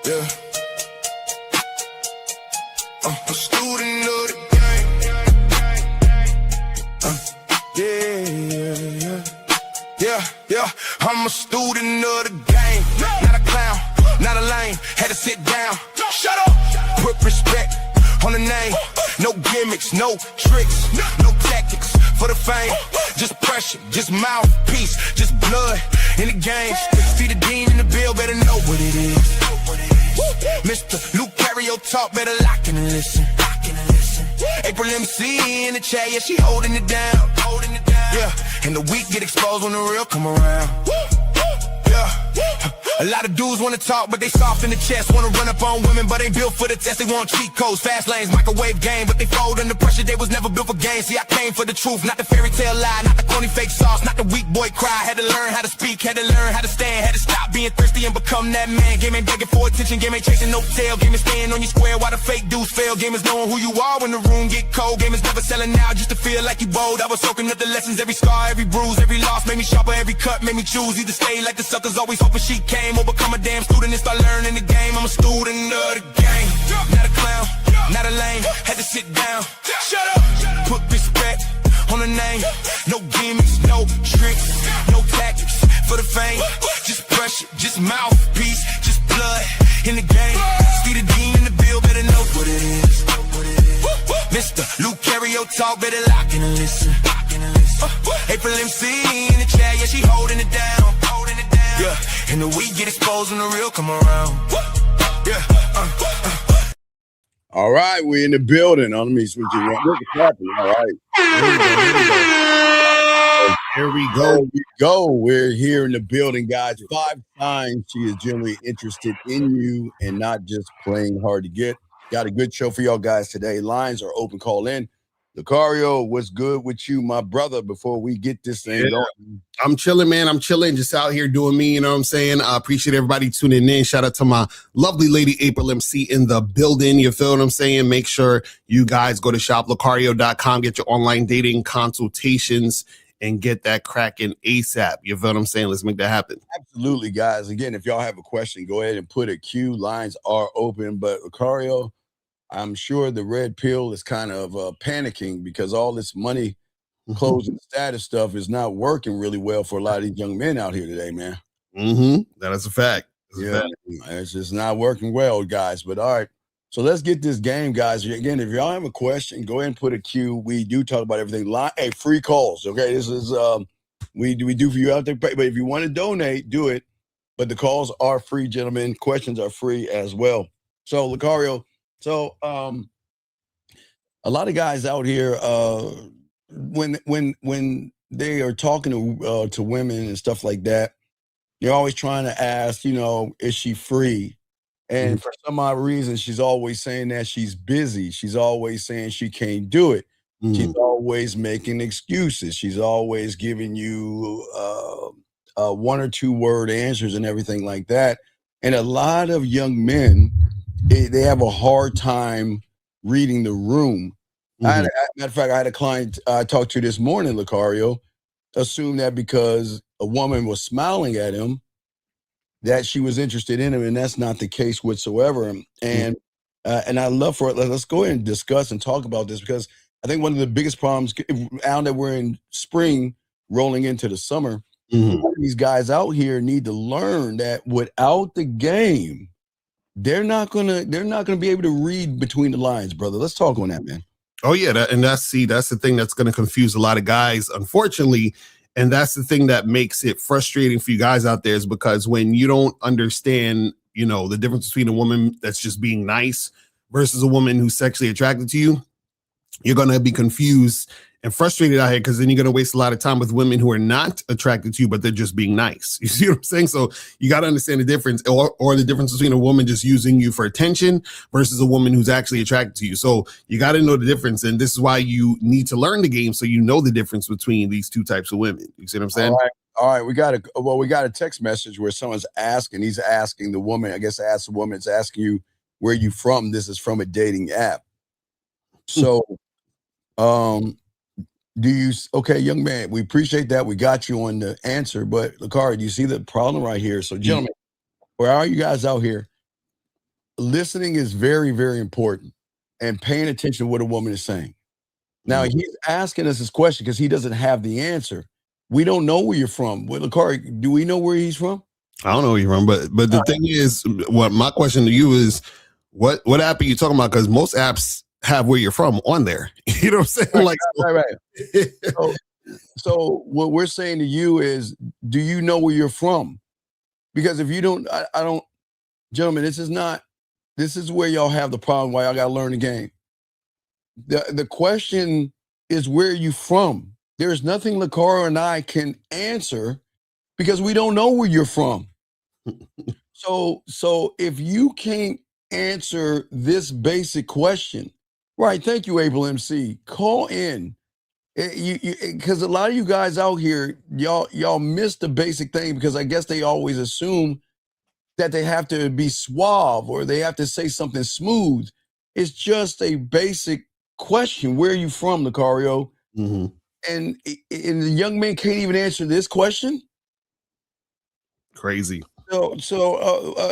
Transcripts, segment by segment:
Yeah. I'm a student of the game. Yeah. I'm a student of the game. Not a clown, not a lame. Had to sit down. Shut up. Put respect on the name. No gimmicks, no tricks, no tactics for the fame. Just pressure, just mouthpiece, just blood in the game. See the dean in the bill, better know what it is. Mr. Luke Cario talk, better lock in and listen. April MC in the chat, yeah, she holding it down. Yeah, and the weak get exposed when the real come around. Yeah. A lot of dudes wanna talk, but they soft in the chest. Wanna run up on women, but ain't built for the test. They want cheat codes, fast lanes, microwave game, but they fold under pressure. They was never built for games. See, I came for the truth, not the fairy tale lie, not the corny fake sauce, not the weak boy cry. Had to learn how to speak, had to learn how to stand, had to stop being thirsty and become that man. Game ain't begging for attention, game ain't chasing no tail. Game is staying on your square while the fake dudes fail. Game is knowing who you are when the room get cold. Game is never selling out just to feel like you bold. I was soaking up the lessons, every scar, every bruise, every loss made me sharper, every cut made me choose. Either stay like the suckers always hoping she came, or become a damn student and start learning the game. I'm a student of the game, not a clown, not a lame. Had to sit down, shut up. Put respect on the name. No gimmicks, no tricks, no tactics for the fame. Just pressure, just mouthpiece, just blood in the game. See the dean in the bill, better know what it is. Mr. Luke Cario talk, better lock in and listen. April MC in the chat, yeah, she holding it down. Yeah, and the weak get exposed when the real come around. Yeah. All right, we're in the building. Let me switch it around. Look at that. All right. Here we go. We're here in the building, guys. 5 times she is genuinely interested in you and not just playing hard to get. Got a good show for y'all guys today. Lines are open. Call in. Lucario, what's good with you, my brother, before we get this thing going? I'm chilling, man. I'm chilling, just out here doing me, you know what I'm saying? I appreciate everybody tuning in. Shout out to my lovely lady, April MC, in the building. You feel what I'm saying? Make sure you guys go to shoplucario.com, get your online dating consultations, and get that cracking ASAP. You feel what I'm saying? Let's make that happen. Absolutely, guys. Again, if y'all have a question, go ahead and put a Q. Lines are open. But Lucario, I'm sure the red pill is kind of panicking because all this money closing status stuff is not working really well for a lot of these young men out here today, man. That is a fact. It's just not working well, guys. But all right, so let's get this game, guys. Again, if y'all have a question, go ahead and put a Q. We do talk about everything. Hey, free calls, okay? This is we do for you out there. But if you want to donate, do it. But the calls are free, gentlemen. Questions are free as well. So, Lucario. So, a lot of guys out here, when they are talking to women and stuff like that, they're always trying to ask, is she free? And for some odd reason, she's always saying that she's busy. She's always saying she can't do it. She's always making excuses. She's always giving you 1 or 2 word answers and everything like that. And a lot of young men, they have a hard time reading the room. Matter of fact, I had a client I talked to this morning, Lucario, assumed that because a woman was smiling at him, that she was interested in him, and that's not the case whatsoever. And I love for it. Let's go ahead and discuss and talk about this, because I think one of the biggest problems, now that we're in spring, rolling into the summer, these guys out here need to learn that without the game, they're not gonna be able to read between the lines, brother. Let's talk on that, man. Oh yeah, that's the thing that's going to confuse a lot of guys, unfortunately, and that's the thing that makes it frustrating for you guys out there, is because when you don't understand, the difference between a woman that's just being nice versus a woman who's sexually attracted to you, you're going to be confused and frustrated out here, because then you're going to waste a lot of time with women who are not attracted to you, but they're just being nice. You see what I'm saying? So you got to understand the difference, or the difference between a woman just using you for attention versus a woman who's actually attracted to you. So you got to know the difference. And this is why you need to learn the game, so you know the difference between these two types of women. You see what I'm saying? All right. We got a text message where someone's asking, he's asking the woman, I guess ask the woman, it's asking you, where you from? This is from a dating app. So, okay, young man, we appreciate that. We got you on the answer, but Lucario, do you see the problem right here? So, gentlemen, where are you guys out here? listening is very, very important, and paying attention to what a woman is saying. Now, he's asking us this question because he doesn't have the answer. We don't know where you're from. Well, Lakari, do we know where he's from? I don't know where you're from, but the thing is, what my question to you is, what app are you talking about? Because most apps have where you're from on there. You know what I'm saying? Right. So what we're saying to you is, do you know where you're from? Because if you don't, I don't, gentlemen, this is where y'all have the problem, why y'all got to learn the game. The question is, where are you from? There's nothing Lakara and I can answer because we don't know where you're from. So if you can't answer this basic question, right? Thank you, Able MC. Call in. Because a lot of you guys out here, y'all miss the basic thing because I guess they always assume that they have to be suave or they have to say something smooth. It's just a basic question. Where are you from, Lucario? Mm-hmm. And the young man can't even answer this question. Crazy. So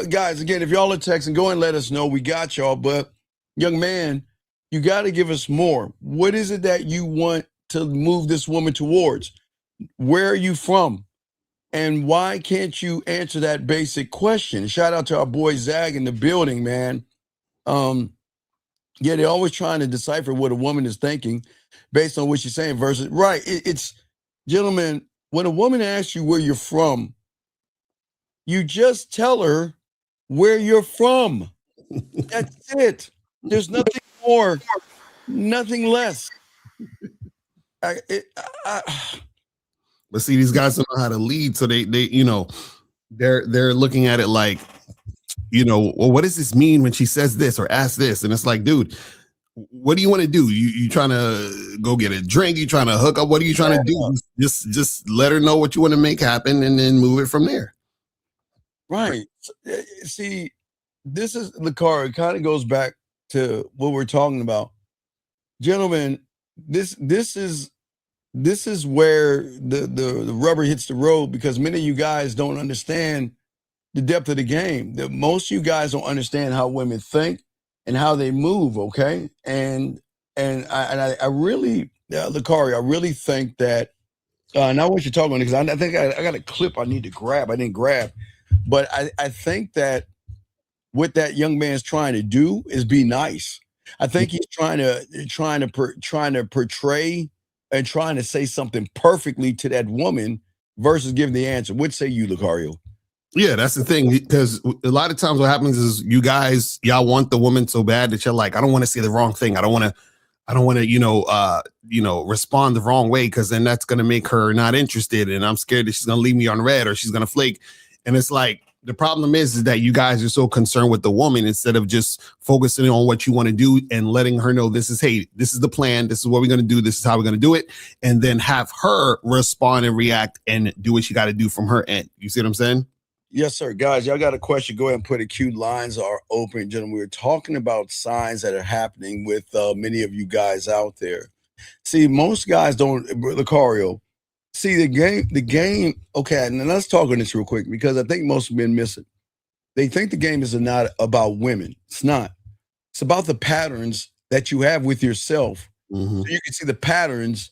guys, again, if y'all are texting, go and let us know. We got y'all. But young man, you got to give us more. What is it that you want to move this woman towards? Where are you from? And why can't you answer that basic question? Shout out to our boy Zag in the building, man. Yeah, they're always trying to decipher what a woman is thinking based on what she's saying versus, right. It's, gentlemen, when a woman asks you where you're from, you just tell her where you're from. That's it. There's nothing more, nothing less. But see, these guys don't know how to lead, so they they're looking at it like, well, what does this mean when she says this or asks this? And it's like, dude, what do you want to do? You trying to go get a drink? You trying to hook up? What are you trying to do? Just let her know what you want to make happen and then move it from there. Right. See, this is Lakara. It kind of goes back to what we're talking about. Gentlemen, this is where the rubber hits the road because many of you guys don't understand the depth of the game. Most of you guys don't understand how women think and how they move, okay? And I really, Lakari, I really think that, and I want you to talk on it because I think I got a clip I need to grab. I didn't grab. But I think that what that young man's trying to do is be nice. I think he's trying to portray and trying to say something perfectly to that woman versus giving the answer. What say you, Lucario? Yeah, that's the thing, because a lot of times what happens is y'all want the woman so bad that you're like, I don't want to say the wrong thing. I don't want to, respond the wrong way because then that's going to make her not interested. And I'm scared that she's going to leave me on red or she's going to flake. And it's like, the problem is that you guys are so concerned with the woman instead of just focusing on what you want to do and letting her know this is the plan. This is what we're going to do. This is how we're going to do it. And then have her respond and react and do what she got to do from her end. You see what I'm saying? Yes, sir. Guys, y'all got a question? Go ahead and put it. Queue lines are open. Gentlemen, we're talking about signs that are happening with many of you guys out there. See, most guys don't, Lucario, see the game. Okay, and let's talk on this real quick because I think most men miss it. They think the game is not about women. It's not. It's about the patterns that you have with yourself. Mm-hmm. So you can see the patterns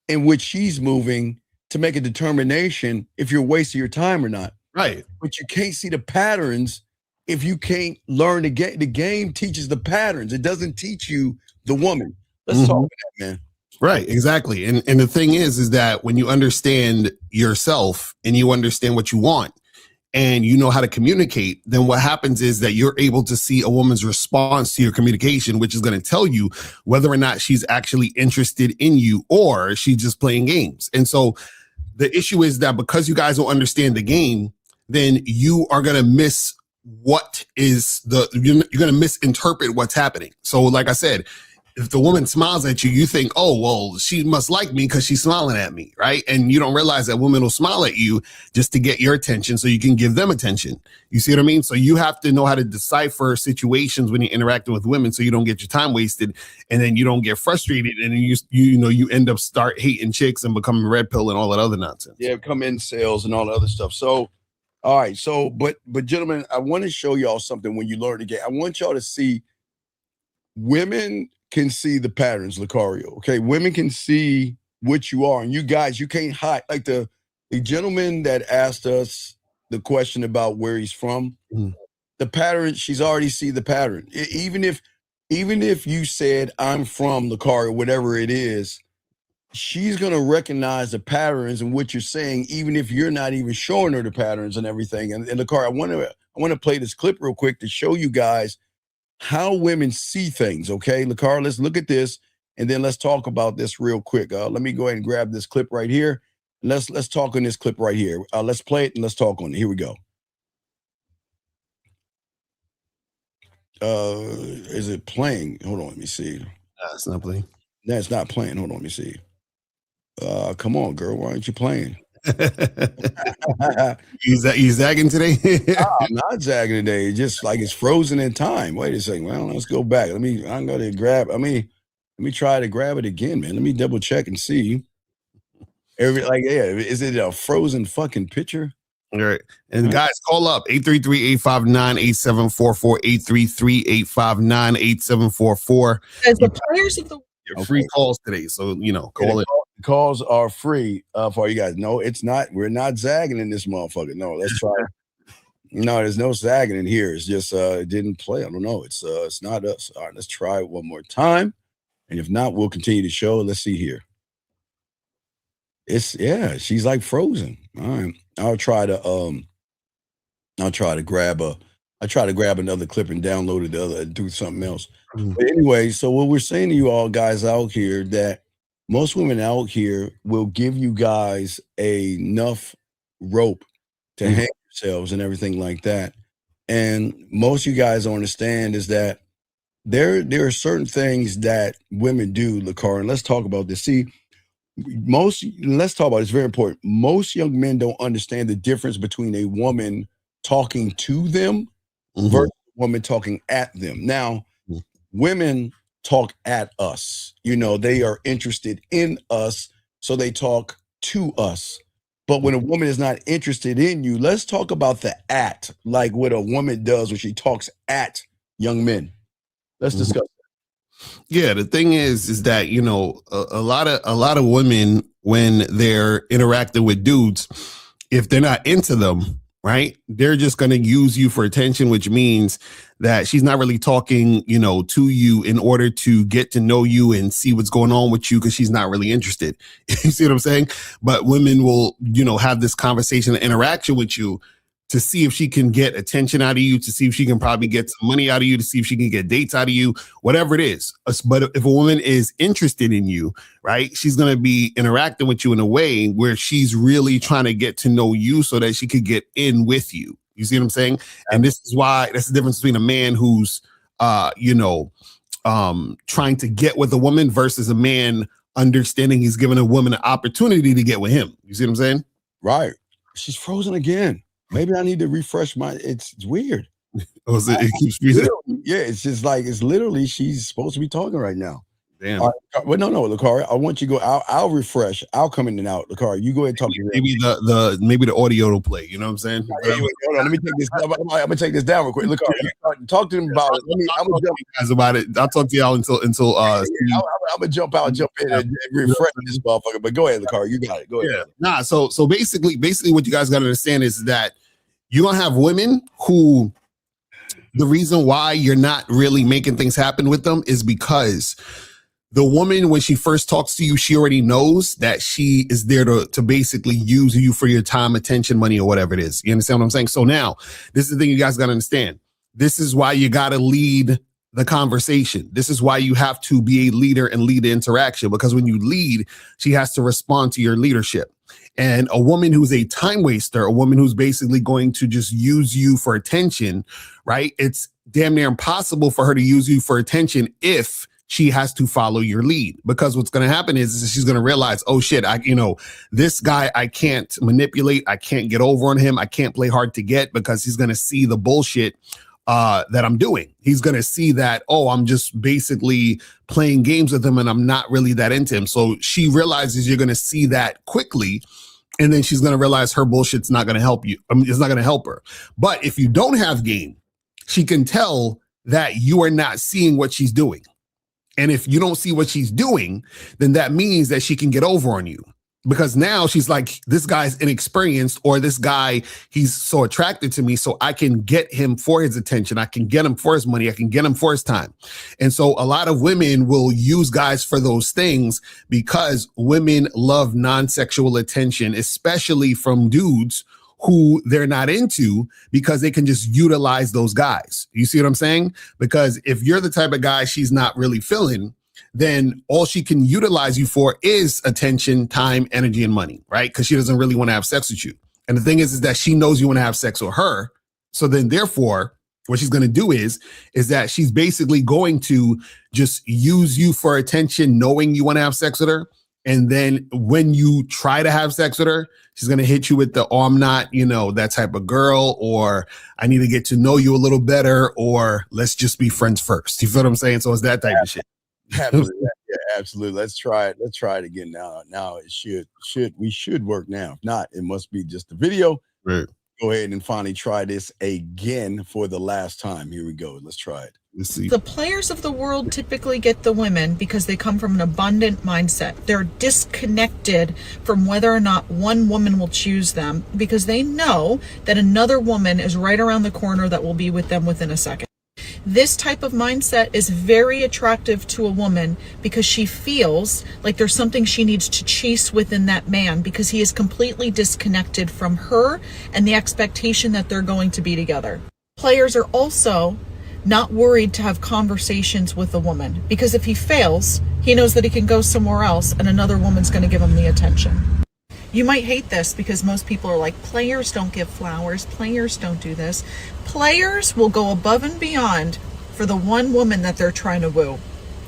in which she's moving to make a determination if you're wasting your time or not. Right. But you can't see the patterns if you can't learn the game. The game teaches the patterns. It doesn't teach you the woman. Let's talk about that, man. Right, exactly. And the thing is that when you understand yourself and you understand what you want and you know how to communicate, then what happens is that you're able to see a woman's response to your communication, which is going to tell you whether or not she's actually interested in you or she's just playing games. And so the issue is that because you guys don't understand the game, then you are going to miss you're going to misinterpret what's happening. So like I said, if the woman smiles at you, you think, oh, well, she must like me because she's smiling at me, right? And you don't realize that women will smile at you just to get your attention so you can give them attention. You see what I mean? So you have to know how to decipher situations when you're interacting with women so you don't get your time wasted and then you don't get frustrated and you end up start hating chicks and becoming red pill and all that other nonsense. Yeah, come in sales and all the other stuff. So All right. So, but gentlemen, I want to show y'all something when you learn the game. I want y'all to see women can see the patterns, Lucario. Okay. Women can see what you are. And you guys, you can't hide. Like the gentleman that asked us the question about where he's from, the pattern, she's already see the pattern. Even if you said I'm from Lucario, whatever it is, she's gonna recognize the patterns and what you're saying, even if you're not even showing her the patterns and everything. And Lucario, I want to play this clip real quick to show you guys how women see things. Okay, Lucario, let's look at this and then let's talk about this real quick. Let me go ahead and grab this clip right here. Let's talk on this clip right here. Let's play it and let's talk on it. Here we go. Is it playing? Hold on, let me see. It's not playing. No, it's not playing. Hold on, let me see. Come on, girl. Why aren't you playing? You zagging today? I'm not zagging today. It's just like it's frozen in time. Wait a second. Well, let's go back. I'm gonna grab. Let me try to grab it again, man. Let me double check and see. Is it a frozen fucking picture? All right. And guys, call up 833-859-8744, 833-859-8744. As the players of the Free calls today. So, call it. Calls are free for you guys. No, it's not. We're not zagging in this motherfucker. No, let's try. No, there's no zagging in here. It's just it didn't play. I don't know. It's not us. All right, let's try it one more time. And if not, we'll continue the show. Let's see here. She's like frozen. All right. I'll try to grab another clip and download the other and do something else. But anyway, so what we're saying to you all guys out here, that most women out here will give you guys enough rope to hang yourselves and everything like that. And most of you guys don't understand is that there are certain things that women do, Lucario, and let's talk about this. See, let's talk about it. It's very important. Most young men don't understand the difference between a woman talking to them versus a woman talking at them. Now, women talk at us. They are interested in us, so they talk to us. But when a woman is not interested in you, let's talk about the at, like what a woman does when she talks at young men. Let's discuss. Yeah, the thing is that a lot of women, when they're interacting with dudes, if they're not into them, right, they're just going to use you for attention, which means that she's not really talking, to you in order to get to know you and see what's going on with you, because she's not really interested. You see what I'm saying? But women will, have this conversation and interaction with you to see if she can get attention out of you, to see if she can probably get some money out of you, to see if she can get dates out of you, whatever it is. But if a woman is interested in you, right, she's going to be interacting with you in a way where she's really trying to get to know you so that she could get in with you. You see what I'm saying? And this is why that's the difference between a man who's, trying to get with a woman versus a man understanding he's giving a woman an opportunity to get with him. You see what I'm saying? Right. She's frozen again. Maybe I need to refresh it's weird. Oh, so it keeps freezing. Yeah, it's just like it's literally she's supposed to be talking right now. Damn. Well, no, Lucario, I want you to go. I'll refresh. I'll come in and out. Lucario, you go ahead and talk to me. Maybe the audio will play. You know what I'm saying? Hold on, let me take this. I'm gonna take this down real quick. Lucario, talk to them about it. I'm gonna jump guys about it. I'll talk to y'all until. I'm gonna jump out, jump in, and refresh this motherfucker. But go ahead, Lucario, you got it. Go ahead. Yeah. So basically, what you guys got to understand is that you're gonna have women who. The reason why you're not really making things happen with them is because the woman, when she first talks to you, she already knows that she is there to basically use you for your time, attention, money, or whatever it is. You understand what I'm saying? So now, this is the thing you guys got to understand. This is why you got to lead the conversation. This is why you have to be a leader and lead the interaction, because when you lead, she has to respond to your leadership. And a woman who's a time waster, a woman who's basically going to just use you for attention, right? It's damn near impossible for her to use you for attention if she has to follow your lead, because what's going to happen is she's going to realize, oh shit, this guy, I can't manipulate. I can't get over on him. I can't play hard to get, because he's going to see the bullshit that I'm doing. He's going to see that, oh, I'm just basically playing games with him and I'm not really that into him. So she realizes you're going to see that quickly. And then she's going to realize her bullshit's not going to help you. I mean, it's not going to help her. But if you don't have game, she can tell that you are not seeing what she's doing. And if you don't see what she's doing, then that means that she can get over on you. Because now she's like, this guy's inexperienced, or this guy, he's so attracted to me, so I can get him for his attention. I can get him for his money. I can get him for his time. And so a lot of women will use guys for those things because women love non-sexual attention, especially from dudes who they're not into, because they can just utilize those guys. You see what I'm saying? Because if you're the type of guy she's not really feeling, then all she can utilize you for is attention, time, energy, and money, right? Because she doesn't really want to have sex with you. And the thing is that she knows you want to have sex with her. So then therefore, what she's going to do is that she's basically going to just use you for attention, knowing you want to have sex with her. And then when you try to have sex with her, she's going to hit you with the, oh, I'm not, that type of girl, or I need to get to know you a little better, or let's just be friends first. You feel what I'm saying? So it's that type of shit. Absolutely. Yeah, absolutely. Let's try it. Let's try it again now. Now it should work now. If not, it must be just the video. Right. Go ahead and finally try this again for the last time. Here we go. Let's try it. Let's see. The players of the world typically get the women because they come from an abundant mindset. They're disconnected from whether or not one woman will choose them because they know that another woman is right around the corner that will be with them within a second. This type of mindset is very attractive to a woman because she feels like there's something she needs to chase within that man because he is completely disconnected from her and the expectation that they're going to be together. Players are also not worried to have conversations with a woman because if he fails, he knows that he can go somewhere else and another woman's going to give him the attention. You might hate this because most people are like, players don't give flowers, players don't do this. Players will go above and beyond for the one woman that they're trying to woo.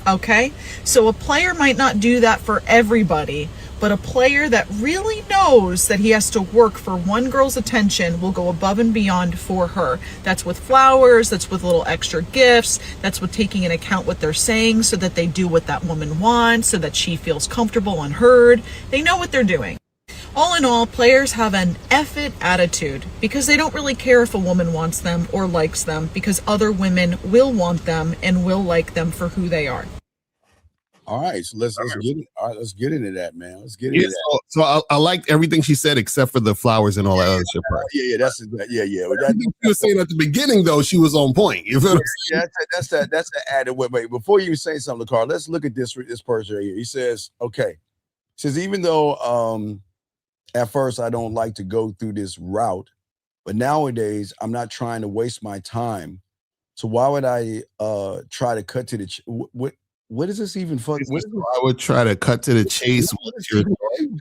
Okay? So a player might not do that for everybody, but a player that really knows that he has to work for one girl's attention will go above and beyond for her. That's with flowers, that's with little extra gifts, that's with taking into account what they're saying so that they do what that woman wants, so that she feels comfortable and heard. They know what they're doing. All in all, players have an F it attitude because they don't really care if a woman wants them or likes them because other women will want them and will like them for who they are. All right, so let's get it. All right, let's get into that, man. Let's get into that. So I liked everything she said except for the flowers and all that other shit. Yeah, that's She was saying at the beginning though, she was on point. You feel? That's the added. Wait, before you say something, Carl, let's look at this person right here. He says, even though at first I don't like to go through this route, but nowadays I'm not trying to waste my time. So why would I try to cut to the what is this even? I would try to cut to the chase. What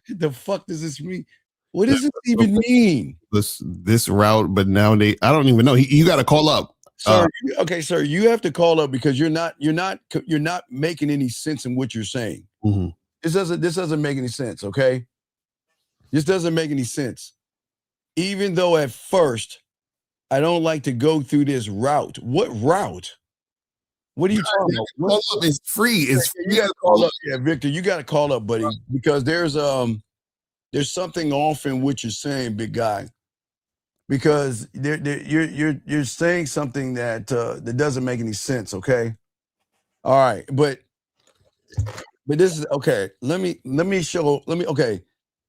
the fuck does this mean? What does this even mean? This route, but nowadays I don't even know. You got to call up, sir. Sir, you have to call up because you're not making any sense in what you're saying. Mm-hmm. This doesn't make any sense. Okay, this doesn't make any sense. Even though at first I don't like to go through this route. What route? What are you talking about? It's free. It's free. You got to call up. Yeah, Victor, you got to call up, buddy, because there's something off in what you're saying, big guy. Because you're saying something that that doesn't make any sense. Okay. All right, but this is okay. Let me. Okay.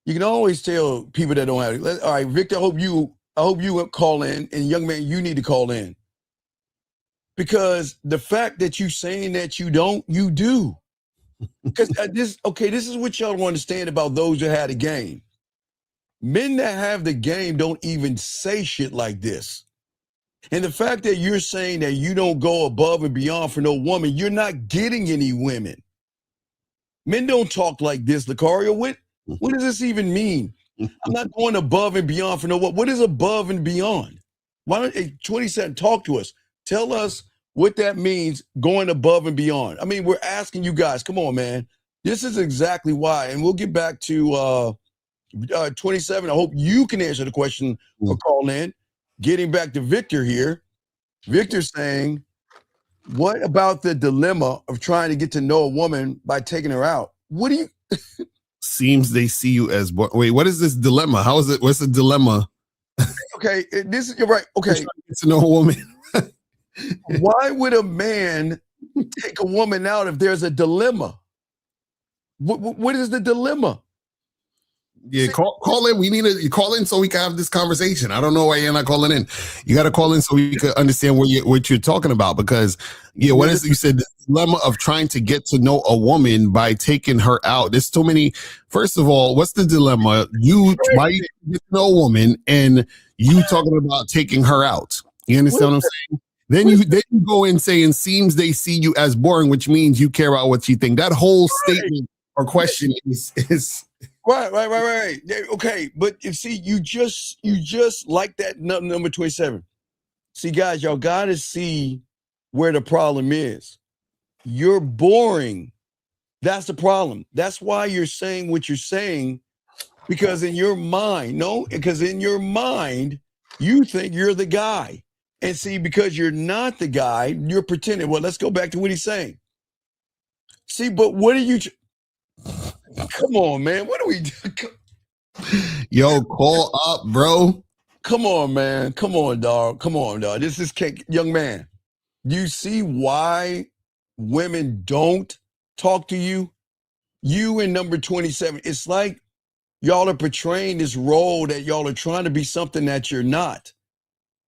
You can always tell people that don't have it. All right, Victor. I hope you call in, and young man, you need to call in. Because the fact that you saying that you don't, you do. Because this is what y'all don't understand about those who had a game. Men that have the game don't even say shit like this. And the fact that you're saying that you don't go above and beyond for no woman, you're not getting any women. Men don't talk like this, Lucario. What does this even mean? I'm not going above and beyond for no woman. What is above and beyond? Why don't 27 talk to us? Tell us what that means, going above and beyond. I mean, we're asking you guys, come on, man. This is exactly why. And we'll get back to 27. I hope you can answer the question or call in. Getting back to Victor here. Victor saying, what about the dilemma of trying to get to know a woman by taking her out? What do you... seems they see you as wait, what is this dilemma? How is it? What's the dilemma? Okay, this is you're right. Okay, Get to know a woman. why would a man take a woman out if there's a dilemma? What is the dilemma? Yeah, call in. We need to call in so we can have this conversation. I don't know why you're not calling in. You got to call in so we can understand what you're talking about. Because what is it? You said the dilemma of trying to get to know a woman by taking her out. There's so many. First of all, what's the dilemma? Why you get to know a woman and you talking about taking her out? You understand what I'm saying? Then you go in saying seems they see you as boring, which means you care about what she think. That whole statement or question is. Right. Okay, but you see, you just like that number 27. See, guys, y'all gotta see where the problem is. You're boring. That's the problem. That's why you're saying what you're saying, because in your mind, you think you're the guy. And see, because you're not the guy, you're pretending. Well, let's go back to what he's saying. See, but what are you? Come on, man. What are we doing? Yo, call up, bro. Come on, man. Come on, dog. This is young man. Do you see why women don't talk to you? You and number 27. It's like y'all are portraying this role that y'all are trying to be something that you're not.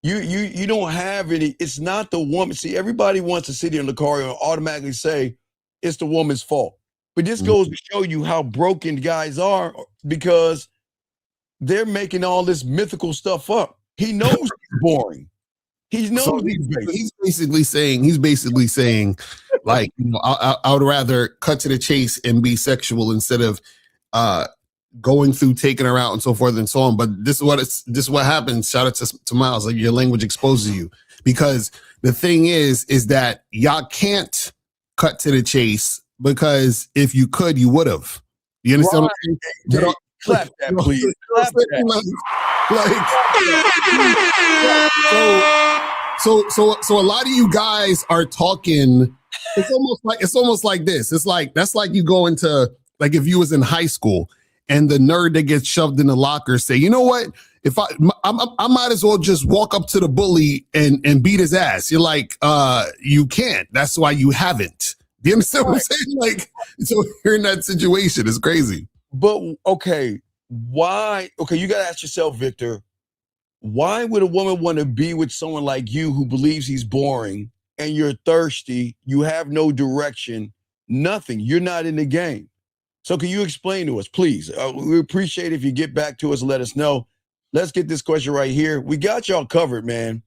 You don't have any. It's not the woman. See, everybody wants to sit here in the car and automatically say it's the woman's fault. But this goes to show you how broken guys are, because they're making all this mythical stuff up. He knows he's boring. He knows so he's basically saying, like, I would rather cut to the chase and be sexual instead of going through taking her out and so forth and so on. But this is what happens. Shout out to Miles. Like, your language exposes you, because the thing is that y'all can't cut to the chase, because if you could, you would have. You understand what I'm saying? Clap that, please. Clap that. So a lot of you guys are talking. It's almost like this. It's like that's like you go into, like, if you was in high school and the nerd that gets shoved in the locker say, you know what? If I might as well just walk up to the bully and beat his ass. You're like, you can't. That's why you haven't. Do you understand what I'm saying? Like, so you're in that situation. It's crazy. But okay, why? Okay, you got to ask yourself, Victor, why would a woman want to be with someone like you who believes he's boring and you're thirsty, you have no direction, nothing, you're not in the game? So can you explain to us, please? We appreciate if you get back to us and let us know. Let's get this question right here. We got y'all covered, man.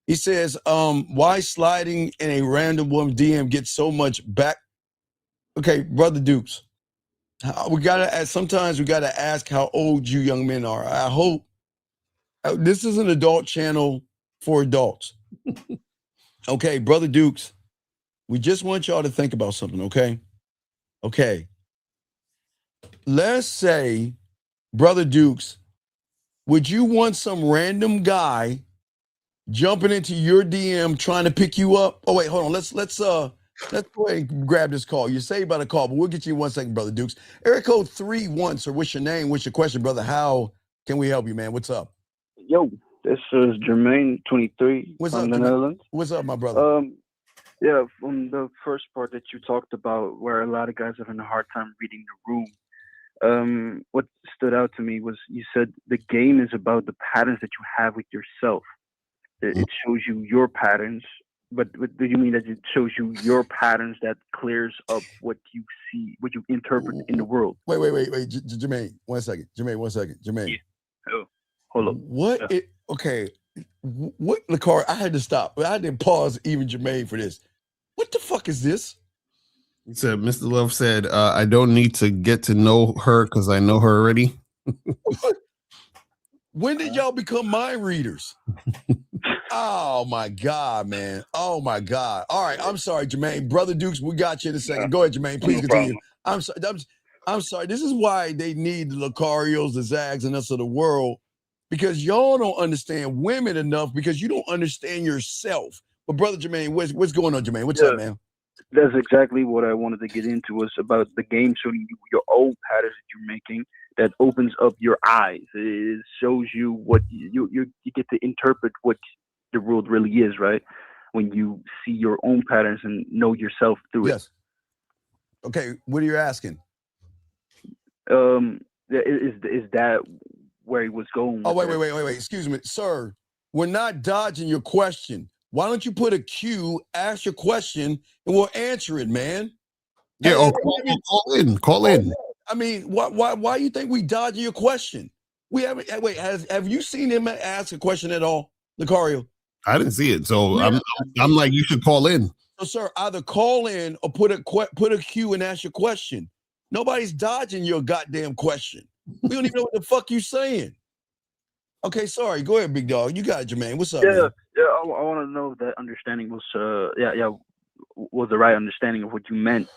He says, why sliding in a random woman DM gets so much back? Okay, Brother Dukes, sometimes we gotta ask how old you young men are. I hope this is an adult channel for adults. Okay, Brother Dukes, we just want y'all to think about something, okay? Okay. Let's say, Brother Dukes, would you want some random guy jumping into your DM trying to pick you up? Oh, wait, hold on. Let's go ahead and grab this call. You're saved by the call, but we'll get you in 1 second, Brother Dukes. Area code 31, sir. What's your name? What's your question, brother? How can we help you, man? What's up? Yo, this is Jermaine, 23, from the Netherlands. What's up, my brother? Yeah, from the first part that you talked about, where a lot of guys are having a hard time reading the room. What stood out to me was you said the game is about the patterns that you have with yourself. It shows you your patterns, but do you mean that it shows you your patterns that clears up what you see, what you interpret in the world? Wait, Jermaine, 1 second. Jermaine. Yeah. Oh, hold up. What? Yeah. Okay. What the car? I had to stop. I didn't pause even Jermaine for this. What the fuck is this? He said, Mr. Love said, I don't need to get to know her because I know her already. When did y'all become mind readers? Oh my God, man. Oh my God. All right. I'm sorry, Jermaine. Brother Dukes, we got you in a second. Go ahead, Jermaine. Please continue. I'm sorry. I'm sorry. This is why they need the Lucarios, the Zags, and us of the world, because y'all don't understand women enough because you don't understand yourself. But brother Jermaine, what's going on, Jermaine? What's up, man? That's exactly what I wanted to get into, was about the game showing you your own patterns that you're making, that opens up your eyes. It shows you what you get to interpret what the world really is, right? When you see your own patterns and know yourself through Yes. Okay, what are you asking? it. Is that where he was going Oh, with wait. Excuse me, sir. We're not dodging your question. Why don't you put a Q, ask your question, and we'll answer it, man? Yeah, Hey, call in. I mean, why you think we dodging your question? We haven't. Wait, have you seen him ask a question at all, Lucario? I didn't see it, so I'm like, you should call in. So, sir, either call in or put a Q and ask your question. Nobody's dodging your goddamn question. We don't even know what the fuck you saying. Okay, sorry. Go ahead, big dog. You got it, Jermaine. What's up, man? I want to know if that understanding was was the right understanding of what you meant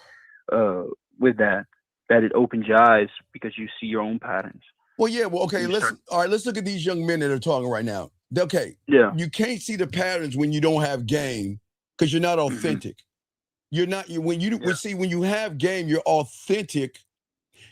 with that it opens your eyes because you see your own patterns. Well, yeah. Well, okay. Let's look at these young men that are talking right now. Okay. Yeah. You can't see the patterns when you don't have game because you're not authentic. You're not. When you have game, you're authentic.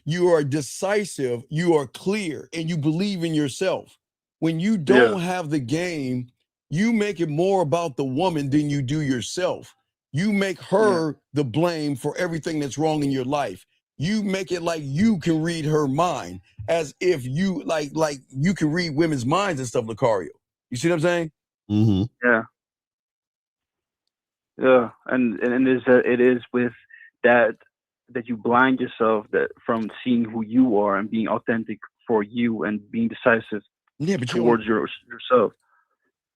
You are decisive. You are clear, and you believe in yourself. When you don't have the game, you make it more about the woman than you do yourself. You make her the blame for everything that's wrong in your life. You make it like you can read her mind, as if you like you can read women's minds and stuff, Lucario. You see what I'm saying? Mm-hmm. Yeah, and it is with that you blind yourself from seeing who you are and being authentic for you and being decisive towards yourself.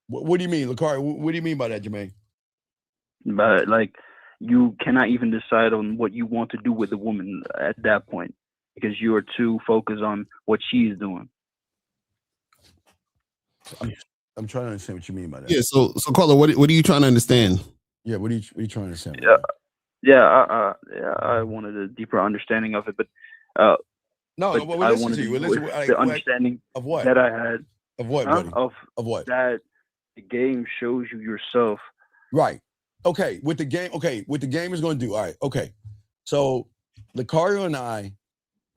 What do you mean, Lucario? What do you mean by that, Jermaine? But like, you cannot even decide on what you want to do with the woman at that point because you are too focused on what she's doing. I'm trying to understand what you mean by that. Yeah. So Carla, what are you trying to understand? Yeah. What are you trying to understand? I wanted a deeper understanding of it, but I wanted the understanding of what that I had of what, buddy? of what that the game shows you yourself. Right. Okay. What the game is going to do. All right. Okay. So Lucario and I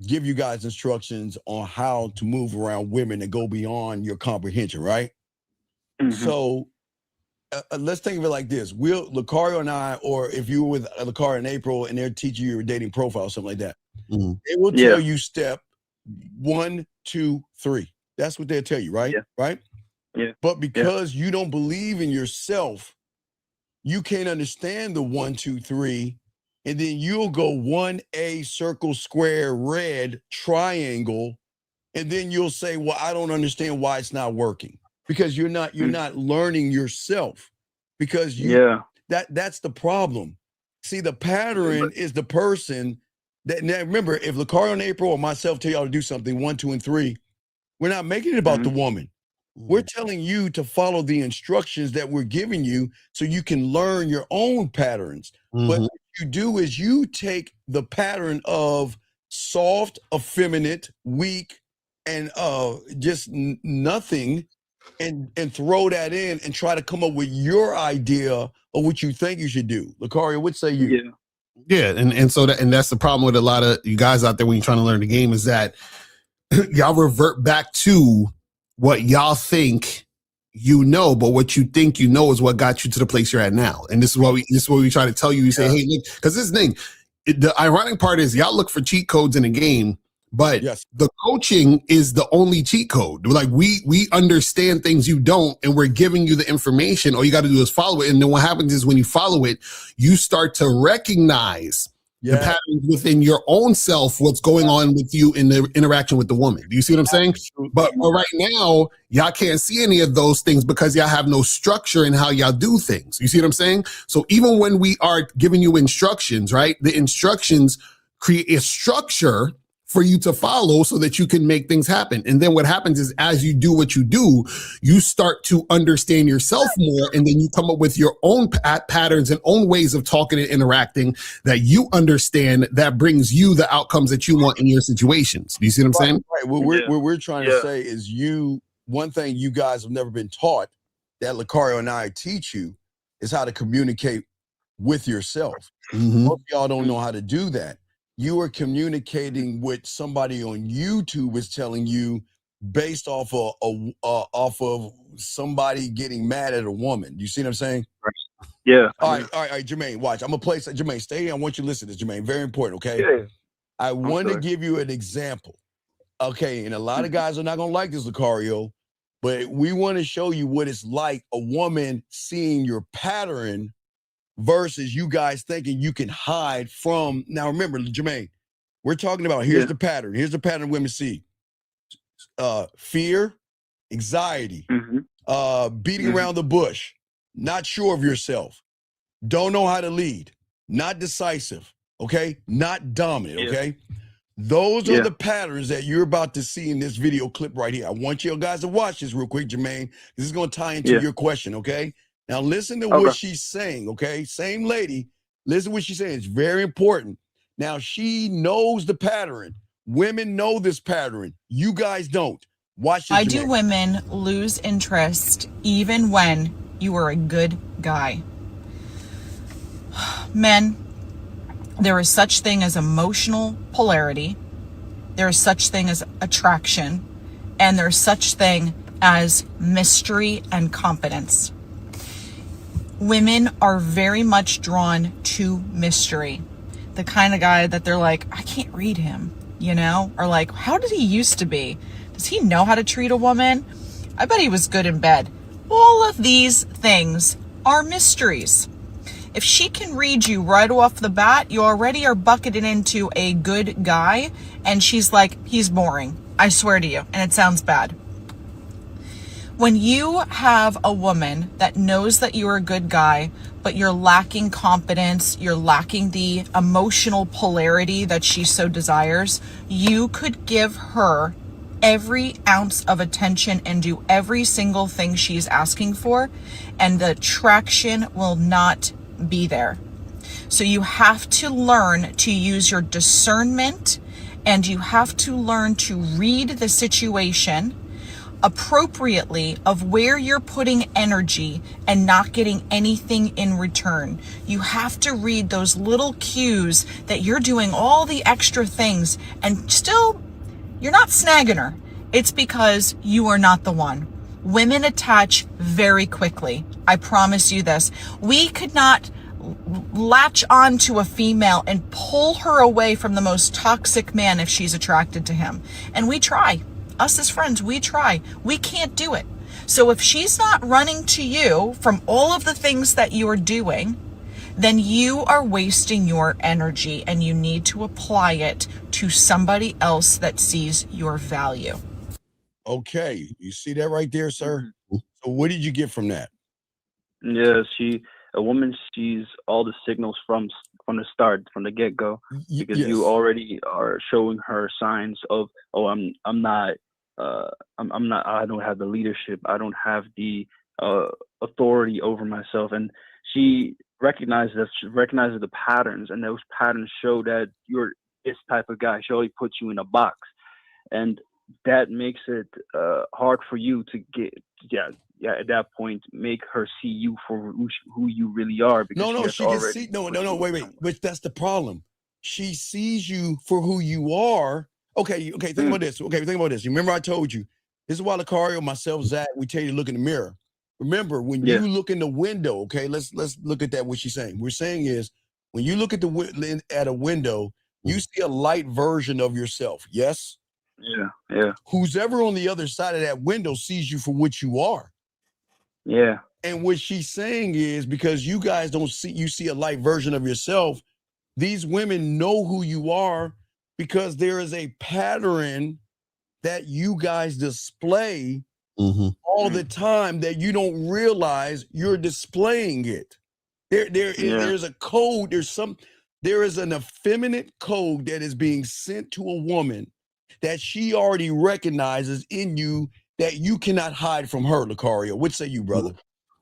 give you guys instructions on how to move around women that go beyond your comprehension, right? Mm-hmm. So let's think of it like this. Lucario and I, or if you were with Lucario and April and they're teaching you your dating profile, something like that, they will tell you step 1, 2, 3. That's what they'll tell you, right? Right? Yeah. But because you don't believe in yourself, you can't understand the 1, 2, 3, and then you'll go 1A circle, square, red, triangle, and then you'll say, well, I don't understand why it's not working. Because you're not learning yourself. Because that's the problem. See, the pattern is the person that, now remember, if Lucario and April or myself tell y'all to do something 1, 2, and 3, we're not making it about the woman. We're telling you to follow the instructions that we're giving you so you can learn your own patterns. But what you do is you take the pattern of soft, effeminate, weak, and just nothing and throw that in and try to come up with your idea of what you think you should do. Lucario, what say you? Yeah, and that's the problem with a lot of you guys out there when you're trying to learn the game is that y'all revert back to what y'all think you know, but what you think you know is what got you to the place you're at now. And this is what we try to tell you. You say, hey, look, because this thing, the ironic part is y'all look for cheat codes in a game, but the coaching is the only cheat code. Like we understand things you don't, and we're giving you the information. All you got to do is follow it. And then what happens is when you follow it, you start to recognize the patterns within your own self, what's going on with you in the interaction with the woman. Do you see what I'm saying? But right now, y'all can't see any of those things because y'all have no structure in how y'all do things. You see what I'm saying? So even when we are giving you instructions, right, the instructions create a structure for you to follow so that you can make things happen. And then what happens is as you do what you do, you start to understand yourself more, and then you come up with your own patterns and own ways of talking and interacting that you understand that brings you the outcomes that you want in your situations. Do you see what I'm saying? Right. What we're trying to say is one thing you guys have never been taught that Lucario and I teach you is how to communicate with yourself. Mhm. Most of y'all don't know how to do that. You are communicating with somebody on YouTube is telling you based off of somebody getting mad at a woman. You see what I'm saying? Yeah. All right, Jermaine, watch. I'm gonna play. Jermaine, stay here. I want you to listen to this, Jermaine. Very important, okay? Yeah. I want to sorry. give you an example. Okay, and a lot of Mhm. guys are not gonna like this, Lucario, but we want to show you what it's like a woman seeing your pattern versus you guys thinking you can hide from. Now, remember, Jermaine, we're talking about here's Yeah. the pattern. Here's the pattern women see: fear, anxiety, beating around the bush, not sure of yourself, don't know how to lead, not decisive, okay, not dominant, Yeah. okay. Those are Yeah. the patterns that you're about to see in this video clip right here. I want you guys to watch this real quick, Jermaine. This is going to tie into Yeah. your question, okay? Now listen to Okay. what she's saying, okay? Same lady. Listen to what she's saying. It's very important. Now she knows the pattern. Women know this pattern. You guys don't. Watch this, Why do Jermaine. women lose interest even when you are a good guy? Men, there is such thing as emotional polarity. There is such thing as attraction. And there's such thing as mystery and competence. Women are very much drawn to mystery. The kind of guy that they're like, I can't read him, you know? Or like, how did he used to be? Does he know how to treat a woman? I bet he was good in bed. All of these things are mysteries. If she can read you right off the bat, you already are bucketed into a good guy, and she's like, he's boring. I swear to you. And it sounds bad. When you have a woman that knows that you're a good guy, but you're lacking competence, you're lacking the emotional polarity that she so desires, you could give her every ounce of attention and do every single thing she's asking for, and the traction will not be there. So you have to learn to use your discernment, and you have to learn to read the situation appropriately of where you're putting energy and not getting anything in return. You have to read those little cues that you're doing all the extra things and still you're not snagging her. It's because you are not the one. Women attach very quickly. I promise you this. We could not latch on to a female and pull her away from the most toxic man if she's attracted to him. And we try. Us as friends, we try. We can't do it. So if she's not running to you from all of the things that you're doing, then you are wasting your energy and you need to apply it to somebody else that sees your value. Okay, you see that right there, sir? So what did you get from that? Yeah, a woman sees all the signals from the start, from the get go, because Yes. you already are showing her signs of, oh, I'm not, I don't have the leadership, I don't have the authority over myself, and she recognizes the patterns, and those patterns show that you're this type of guy. She already puts you in a box, and that makes it hard for you to get, at that point, make her see you for who you really are. Because She can see. No. Wait. But that's the problem. She sees you for who you are. Okay. Think about this. Okay, think about this. You remember I told you this is why Lucario, myself, Zach, we tell you to look in the mirror. Remember when you look in the window. Okay, let's look at that. What she's saying. We're saying is when you look at a window, you see a light version of yourself. Yes. Yeah. Who's ever on the other side of that window sees you for what you are. Yeah. And what she's saying is because you guys don't see a light version of yourself, these women know who you are because there is a pattern that you guys display all the time that you don't realize you're displaying it. There's a code, there is an effeminate code that is being sent to a woman that she already recognizes in you that you cannot hide from her, Lucario. What say you, brother?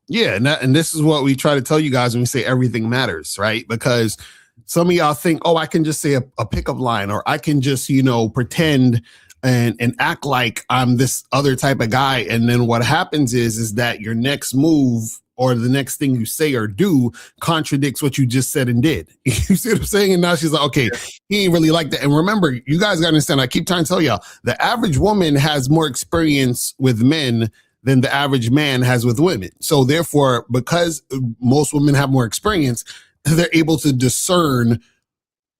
Yeah, and this is what we try to tell you guys when we say everything matters, right? Because some of y'all think, oh, I can just say a pickup line, or I can just, pretend and act like I'm this other type of guy. And then what happens is that your next move or the next thing you say or do contradicts what you just said and did. You see what I'm saying? And now she's like, okay, he ain't really like that. And remember, you guys got to understand, I keep trying to tell y'all, the average woman has more experience with men than the average man has with women. So therefore, because most women have more experience, they're able to discern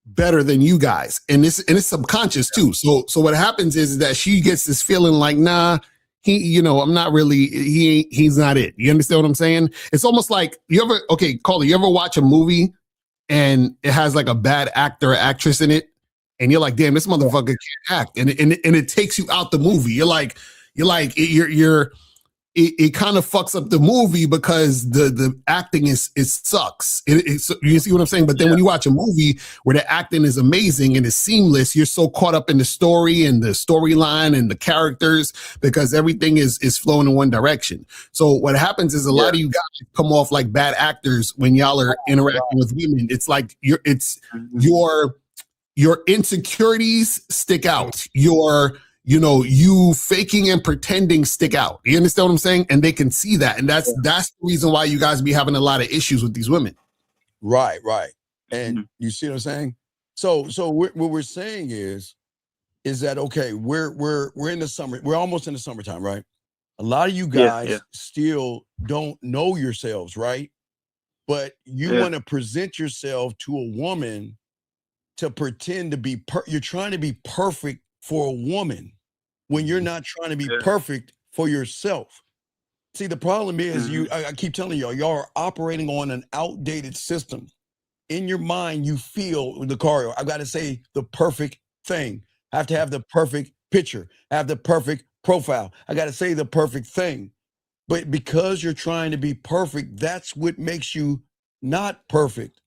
better than you guys. And it's subconscious too. So what happens is that she gets this feeling like, nah, I'm not really, he's not it. You understand what I'm saying? It's almost like Caller, you ever watch a movie and it has like a bad actor or actress in it? And you're like, damn, this motherfucker can't act. And it takes you out the movie. It kind of fucks up the movie because the acting it sucks. You see what I'm saying? But then when you watch a movie where the acting is amazing and it's seamless, you're so caught up in the story and the storyline and the characters because everything is flowing in one direction. So what happens is a lot of you guys come off like bad actors when y'all are interacting with women. It's like your insecurities stick out. You faking and pretending stick out. You understand what I'm saying? And they can see that. And that's the reason why you guys be having a lot of issues with these women. Right. And you see what I'm saying? So what we're saying is that, okay, we're in the summer. We're almost in the summertime, right? A lot of you guys still don't know yourselves, right? But you want to present yourself to a woman to pretend to be, you're trying to be perfect for a woman when you're not trying to be perfect for yourself. See, the problem is I keep telling y'all are operating on an outdated system. In your mind, you feel, Lucario, I've got to say the perfect thing. I have to have the perfect picture. I have the perfect profile. I got to say the perfect thing. But because you're trying to be perfect, that's what makes you not perfect.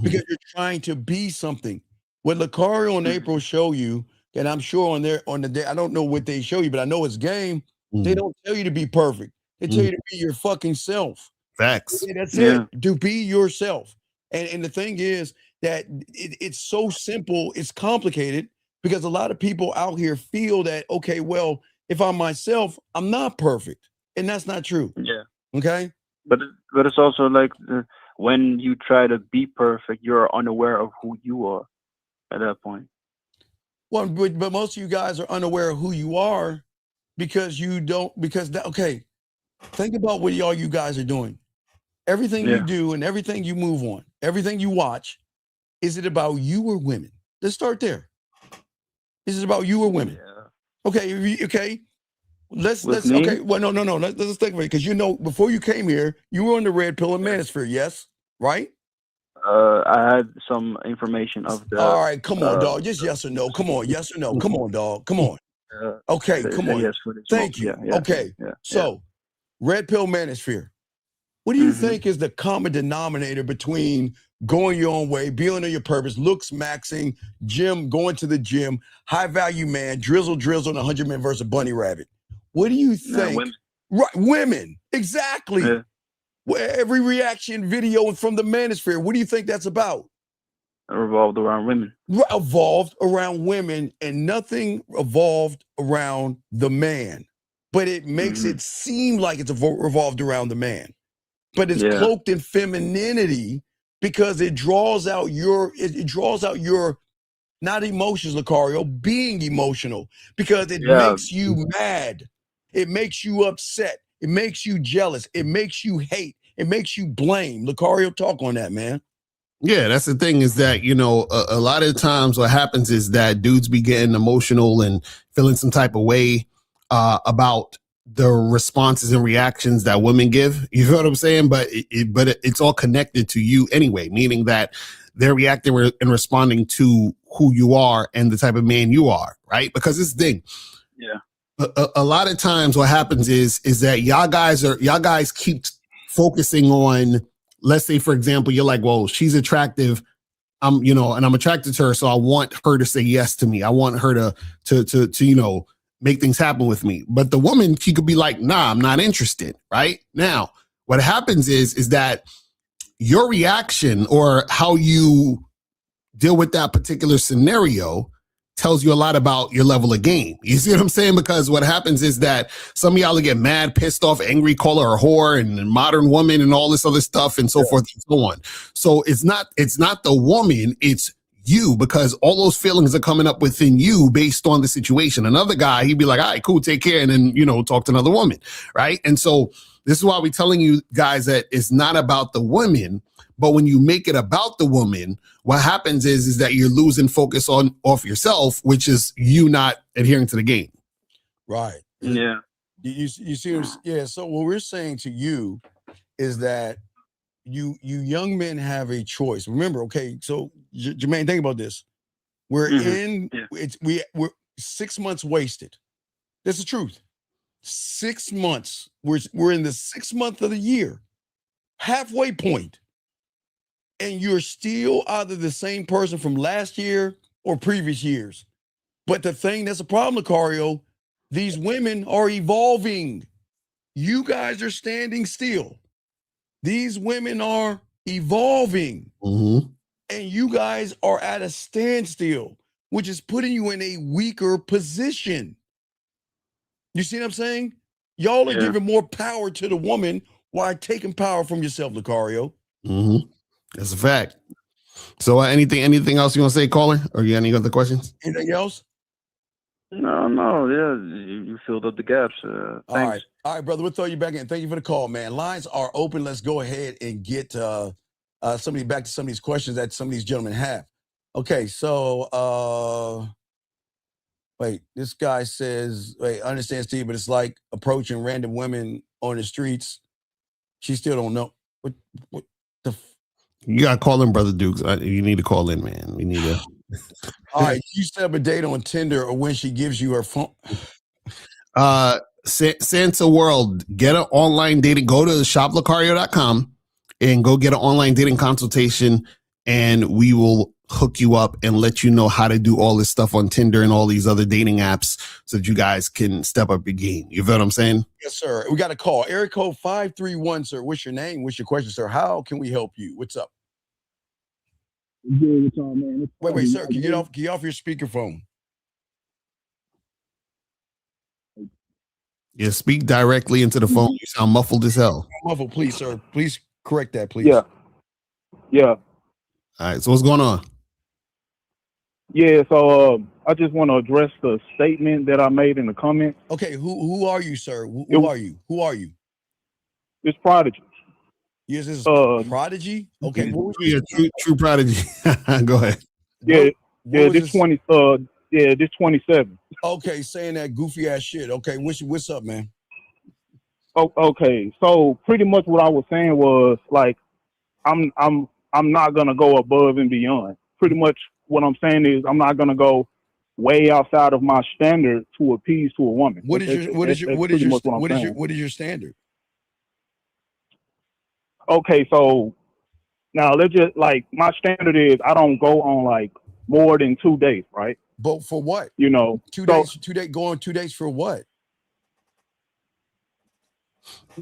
Because you're trying to be something. What Lucario and April show you, and I'm sure on the day, I don't know what they show you, but I know it's game. They don't tell you to be perfect. They tell you to be your fucking self. Facts. That's it. To be yourself. And the thing is that it's so simple. It's complicated because a lot of people out here feel that, okay, well, if I'm myself, I'm not perfect. And that's not true. Yeah. Okay. But it's also like when you try to be perfect, you're unaware of who you are at that point. Well, but most of you guys are unaware of who you are because think about what all you guys are doing. Everything you do and everything you move on, everything you watch, is it about you or women? Let's start there. Is it about you or women? Yeah. Okay. Let's okay. Well, no. Let's think of it because before you came here, you were on the red pill and manosphere, yes, right? I had some information of the. All right, come on, dog. Just yes or no. Come on, yes or no. Come on, dog. Come on. Okay, come on. Yes, thank you. Okay, so red pill manosphere. What do you think is the common denominator between going your own way, being on your purpose, looks maxing, going to the gym, high value man, drizzle on 100 men versus bunny rabbit? What do you think? Women. Right, women. Exactly. Yeah. Where every reaction video from the manosphere, what do you think that's about? Revolved around women. Evolved around women, and nothing evolved around the man. But it makes it seem like it's revolved around the man. But it's cloaked in femininity because it draws out your not emotions, Lucario, being emotional, because it makes you mad. It makes you upset. It makes you jealous. It makes you hate. It makes you blame. Lucario, talk on that, man. Yeah, that's the thing is that, a lot of times what happens is that dudes be getting emotional and feeling some type of way about the responses and reactions that women give. You know what I'm saying? But it's all connected to you anyway, meaning that they're reacting and responding to who you are and the type of man you are, right? Because this thing. Yeah. A lot of times what happens is that y'all guys keep focusing on, let's say, for example, you're like, well, she's attractive. And I'm attracted to her. So I want her to say yes to me. I want her to make things happen with me. But the woman, she could be like, nah, I'm not interested. Right now, what happens is that your reaction or how you deal with that particular scenario tells you a lot about your level of game. You see what I'm saying? Because what happens is that some of y'all get mad, pissed off, angry, call her a whore and modern woman and all this other stuff and so forth and so on. So it's not the woman, it's you, because all those feelings are coming up within you based on the situation. Another guy, he'd be like, all right, cool, take care. And then, talk to another woman. Right. And so this is why we're telling you guys that it's not about the women, but when you make it about the woman, what happens is that you're losing focus off yourself, which is you not adhering to the game. Right. Yeah. You see, yeah. So what we're saying to you is that you young men have a choice. Remember, okay, so Jermaine, think about this. We're we're 6 months wasted. That's the truth. 6 months. We're in the 6th month of the year, halfway point, and you're still either the same person from last year or previous years. But the thing that's a problem, Lucario, these women are evolving. You guys are standing still. These women are evolving. Mm-hmm. And you guys are at a standstill, which is putting you in a weaker position. You see what I'm saying? Y'all are giving more power to the woman while taking power from yourself, Lucario. Mm-hmm. That's a fact. So anything else you want to say, caller? Or you got any other questions? Anything else? No, you filled up the gaps. Thanks. All right, brother, we'll throw you back in. Thank you for the call, man. Lines are open. Let's go ahead and get somebody back to some of these questions that some of these gentlemen have. Okay, so wait, this guy says, wait, I understand, Steve, but it's like approaching random women on the streets. She still don't know. What the You got to call in, Brother Dukes. You need to call in, man. We need to. All right, you set up a date on Tinder or when she gives you her phone. Santa World, get an online dating. Go to shoplucario.com and go get an online dating consultation, and we will hook you up and let you know how to do all this stuff on Tinder and all these other dating apps so that you guys can step up your game. You feel what I'm saying? Yes, sir. We got a call. Area code 531, sir. What's your name? What's your question, sir? How can we help you? What's up? What's up, man? Wait, sir. Can you get off your speakerphone? Yeah, speak directly into the phone. You sound muffled as hell. Muffled, please, sir. Please correct that, please. Yeah. All right. So what's going on? Yeah. So I just want to address the statement that I made in the comments. Okay. Who are you, sir? Who are you? Who are you? It's Prodigy. Yes, this is Prodigy. Okay. True Prodigy. Go ahead. Yeah. This 27. Okay, saying that goofy ass shit. Okay, what's up, man? Okay. So pretty much what I was saying was like, I'm not gonna go above and beyond. Pretty much what I'm saying is I'm not gonna go way outside of my standard to appease to a woman. What is your standard? Okay, so now let's just like my standard is I don't go on like more than 2 days, right? But for what? 2 days. 2 days. Go on 2 days for what?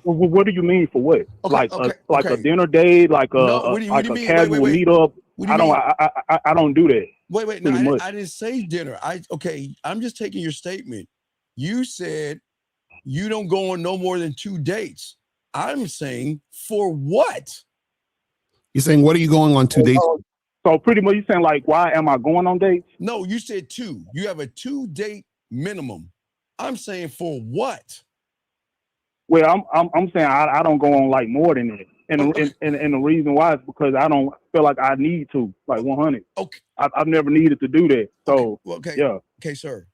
What do you mean for what? Okay, like a dinner date, like a casual meetup. I don't do that. Wait. No, I didn't say dinner. I'm just taking your statement. You said you don't go on no more than 2 dates. I'm saying for what? You're saying what are you going on 2 dates? So pretty much you're saying like why am I going on dates? No, you said 2. You have a 2-date minimum. I'm saying for what? Well, I'm saying I don't go on like more than that, and the reason why is because I don't feel like I need to, like 100. Okay, I've never needed to do that. So yeah. Okay, sir.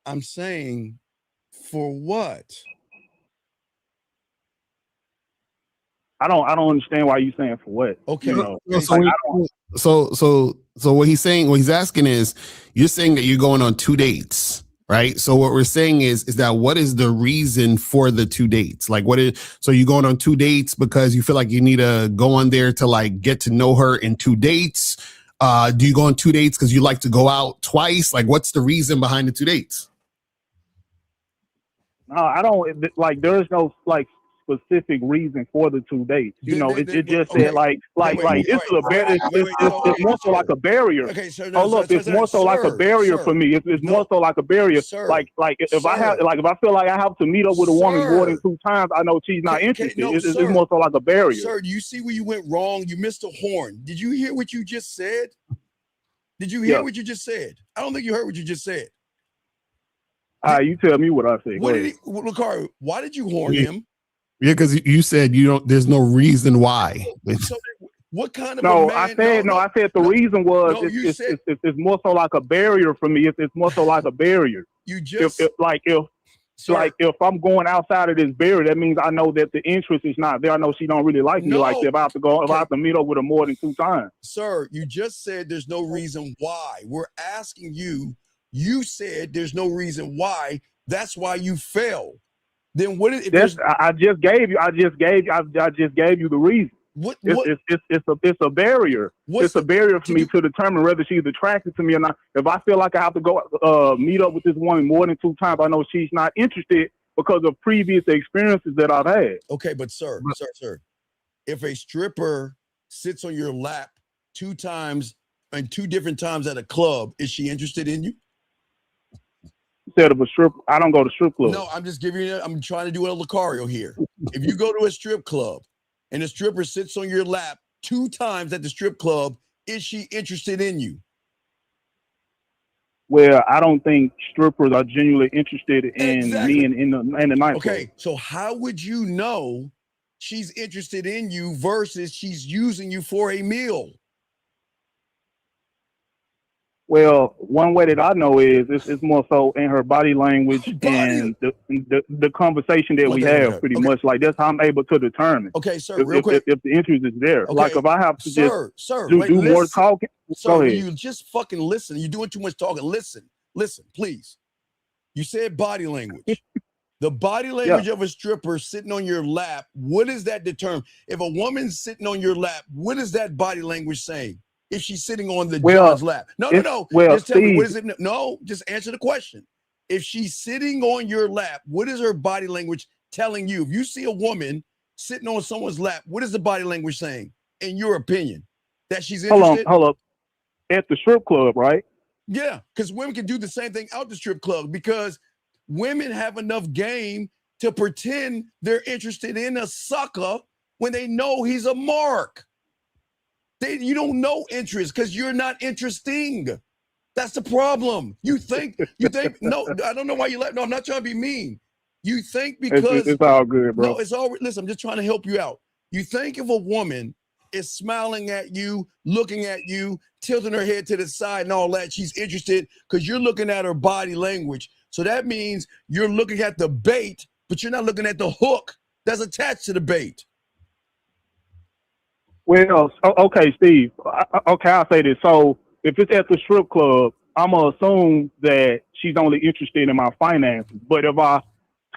I'm saying for what? I don't understand why you saying for what. Okay. So what he's asking is, you're saying that you're going on 2 dates. Right. So what we're saying is that what is the reason for the 2 dates? Like so you're going on 2 dates because you feel like you need to go on there to like get to know her in 2 dates? Do you go on 2 dates because you like to go out twice? Like what's the reason behind the 2 dates? No, I don't like, there's no like specific reason for the 2 dates. You know, it just okay. said like Wait, this is a it's more so like a barrier. Okay, sir. Hold up, it's more so like a barrier for me. It's more so like a barrier. Sir, like if I feel like I have to meet up with a woman more than 2 times, I know she's not interested. It's more so like a barrier. Sir, do you see where you went wrong? You missed a horn. Did you hear what you just said? Did you hear what you just said? I don't think you heard what you just said. You tell me what I said. What did he, Lucario, why did you horn him? Yeah, because you said you don't. There's no reason why. So what kind of no? A man, I said the reason was it's more so like a barrier for me. It's more so like a barrier. You just if I'm going outside of this barrier, that means I know that the interest is not there. I know she don't really like me like that. If I have to meet up with her more than 2 times. Sir, you just said there's no reason why. We're asking you. You said there's no reason why. That's why you fell. Then what is it? I just gave you the reason. It's a barrier. It's a barrier for me to determine whether she's attracted to me or not. If I feel like I have to go meet up with this woman more than 2 times, I know she's not interested because of previous experiences that I've had. Okay, but sir, if a stripper sits on your lap 2 times and 2 different times at a club, is she interested in you? Instead of a strip, I don't go to strip clubs. No, I'm just giving you. I'm trying to do a Lucario here. If you go to a strip club and the stripper sits on your lap 2 times at the strip club, is she interested in you? Well, I don't think strippers are genuinely interested in me in the nightclub. Okay, so how would you know she's interested in you versus she's using you for a meal? Well, one way that I know is it's more so in her body language and the conversation that we have, pretty much. Like that's how I'm able to determine. Okay, sir, real quick. If the interest is there. Okay. Like if I have to do more talking. Sir, you just fucking listen. You're doing too much talking. Listen, please. You said body language. The body language of a stripper sitting on your lap, what does that determine? If a woman's sitting on your lap, what is that body language saying? If she's sitting on the John's lap. No. Well, just tell me, what is it? No, just answer the question. If she's sitting on your lap, what is her body language telling you? If you see a woman sitting on someone's lap, what is the body language saying, in your opinion? That she's interested? Hold up. At the strip club, right? Yeah, because women can do the same thing out the strip club because women have enough game to pretend they're interested in a sucker when they know he's a mark. You don't know interest because you're not interesting. That's the problem. You think, no, I don't know why you let, no, I'm not trying to be mean. You think because it's all good, bro. No, it's all, listen, I'm just trying to help you out. You think if a woman is smiling at you, looking at you, tilting her head to the side and all that, she's interested because you're looking at her body language. So that means you're looking at the bait, but you're not looking at the hook that's attached to the bait. Well, okay, Steve. I'll say this. So if it's at the strip club, I'm going to assume that she's only interested in my finances. But if I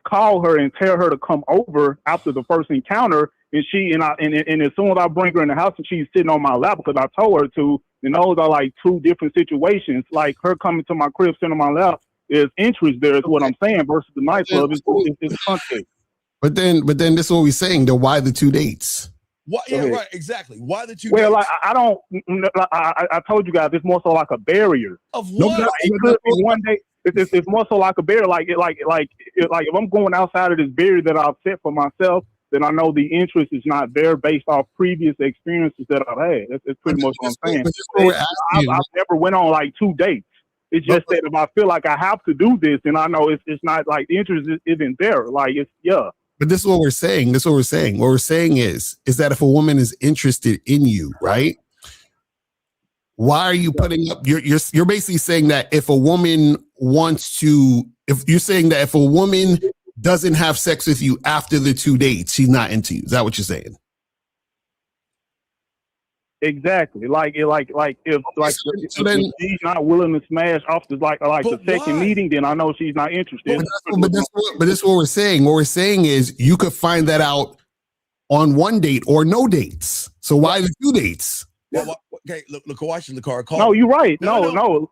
call her and tell her to come over after the first encounter, and as soon as I bring her in the house and she's sitting on my lap because I told her to, and those are like 2 different situations. Like her coming to my crib, sitting on my lap, is interest there, is what I'm saying, versus the nightclub is contact. But then this is what we're saying. Then why the 2 dates? Why, yeah, right, exactly. Why the 2 dates? Well, like, I told you guys, it's more so like a barrier. Of what? It could be one day. It's more so like a barrier. Like if I'm going outside of this barrier that I've set for myself, then I know the interest is not there based off previous experiences that I've had. That's pretty much what I'm saying. I've never went on like 2 dates. It's just that if I feel like I have to do this, then I know it's not like the interest isn't there. Like But this is what we're saying. What we're saying is that if a woman is interested in you, right? Why are you putting up? You're basically saying that if a woman if a woman doesn't have sex with you after the 2 dates, she's not into you. Is that what you're saying? Exactly. If she's not willing to smash off the second meeting, then I know she's not interested. But this is what we're saying. What we're saying is you could find that out on 1 date or no dates. So why the 2 dates? Well, okay, look, watch the car. No, you're right. No.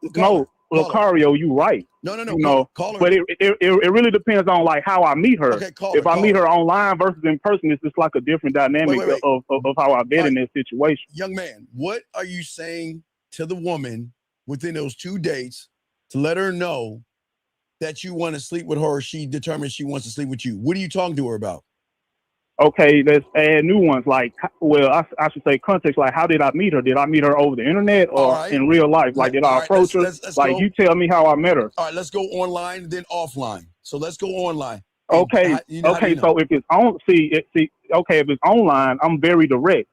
Lucario, you right. No. You know, Call her. but it really depends on like how I meet her. Okay, call if her, I call meet her. her online versus in person, it's just like a different dynamic Wait. Of how I bet in that situation. Young man, what are you saying to the woman within those 2 dates to let her know that you want to sleep with her, or she determines she wants to sleep with you? What are you talking to her about? Okay, let's add new ones. Like, well, I should say context. Like, how did I meet her? Did I meet her over the internet or in real life? Like, did I approach her? Let's like, go. you tell me how I met her. All right, let's go online, then offline. So let's go online. Okay, okay. So if it's on, if it's online, I'm very direct.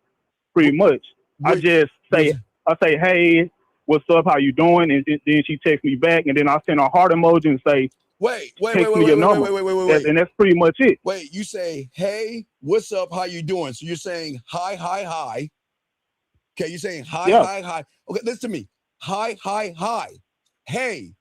Pretty much, I just say, hey, what's up? How you doing? And then she texts me back, and then I send a heart emoji and say, wait. And that's pretty much it. Wait, you say, hey, what's up? How you doing? So you're saying hi. Okay, you're saying hi. Okay, listen to me. Hi. Hey,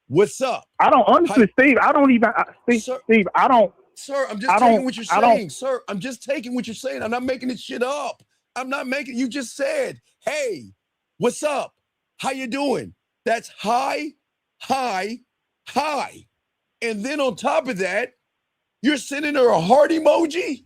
what's up? I don't honestly, Steve. I don't even, Steve. I don't. Sir, I'm just taking what you're saying. Sir, I'm just taking what you're saying. I'm not making this shit up. I'm not making. You just said, hey, what's up? How you doing? That's hi. And then on top of that, you're sending her a heart emoji?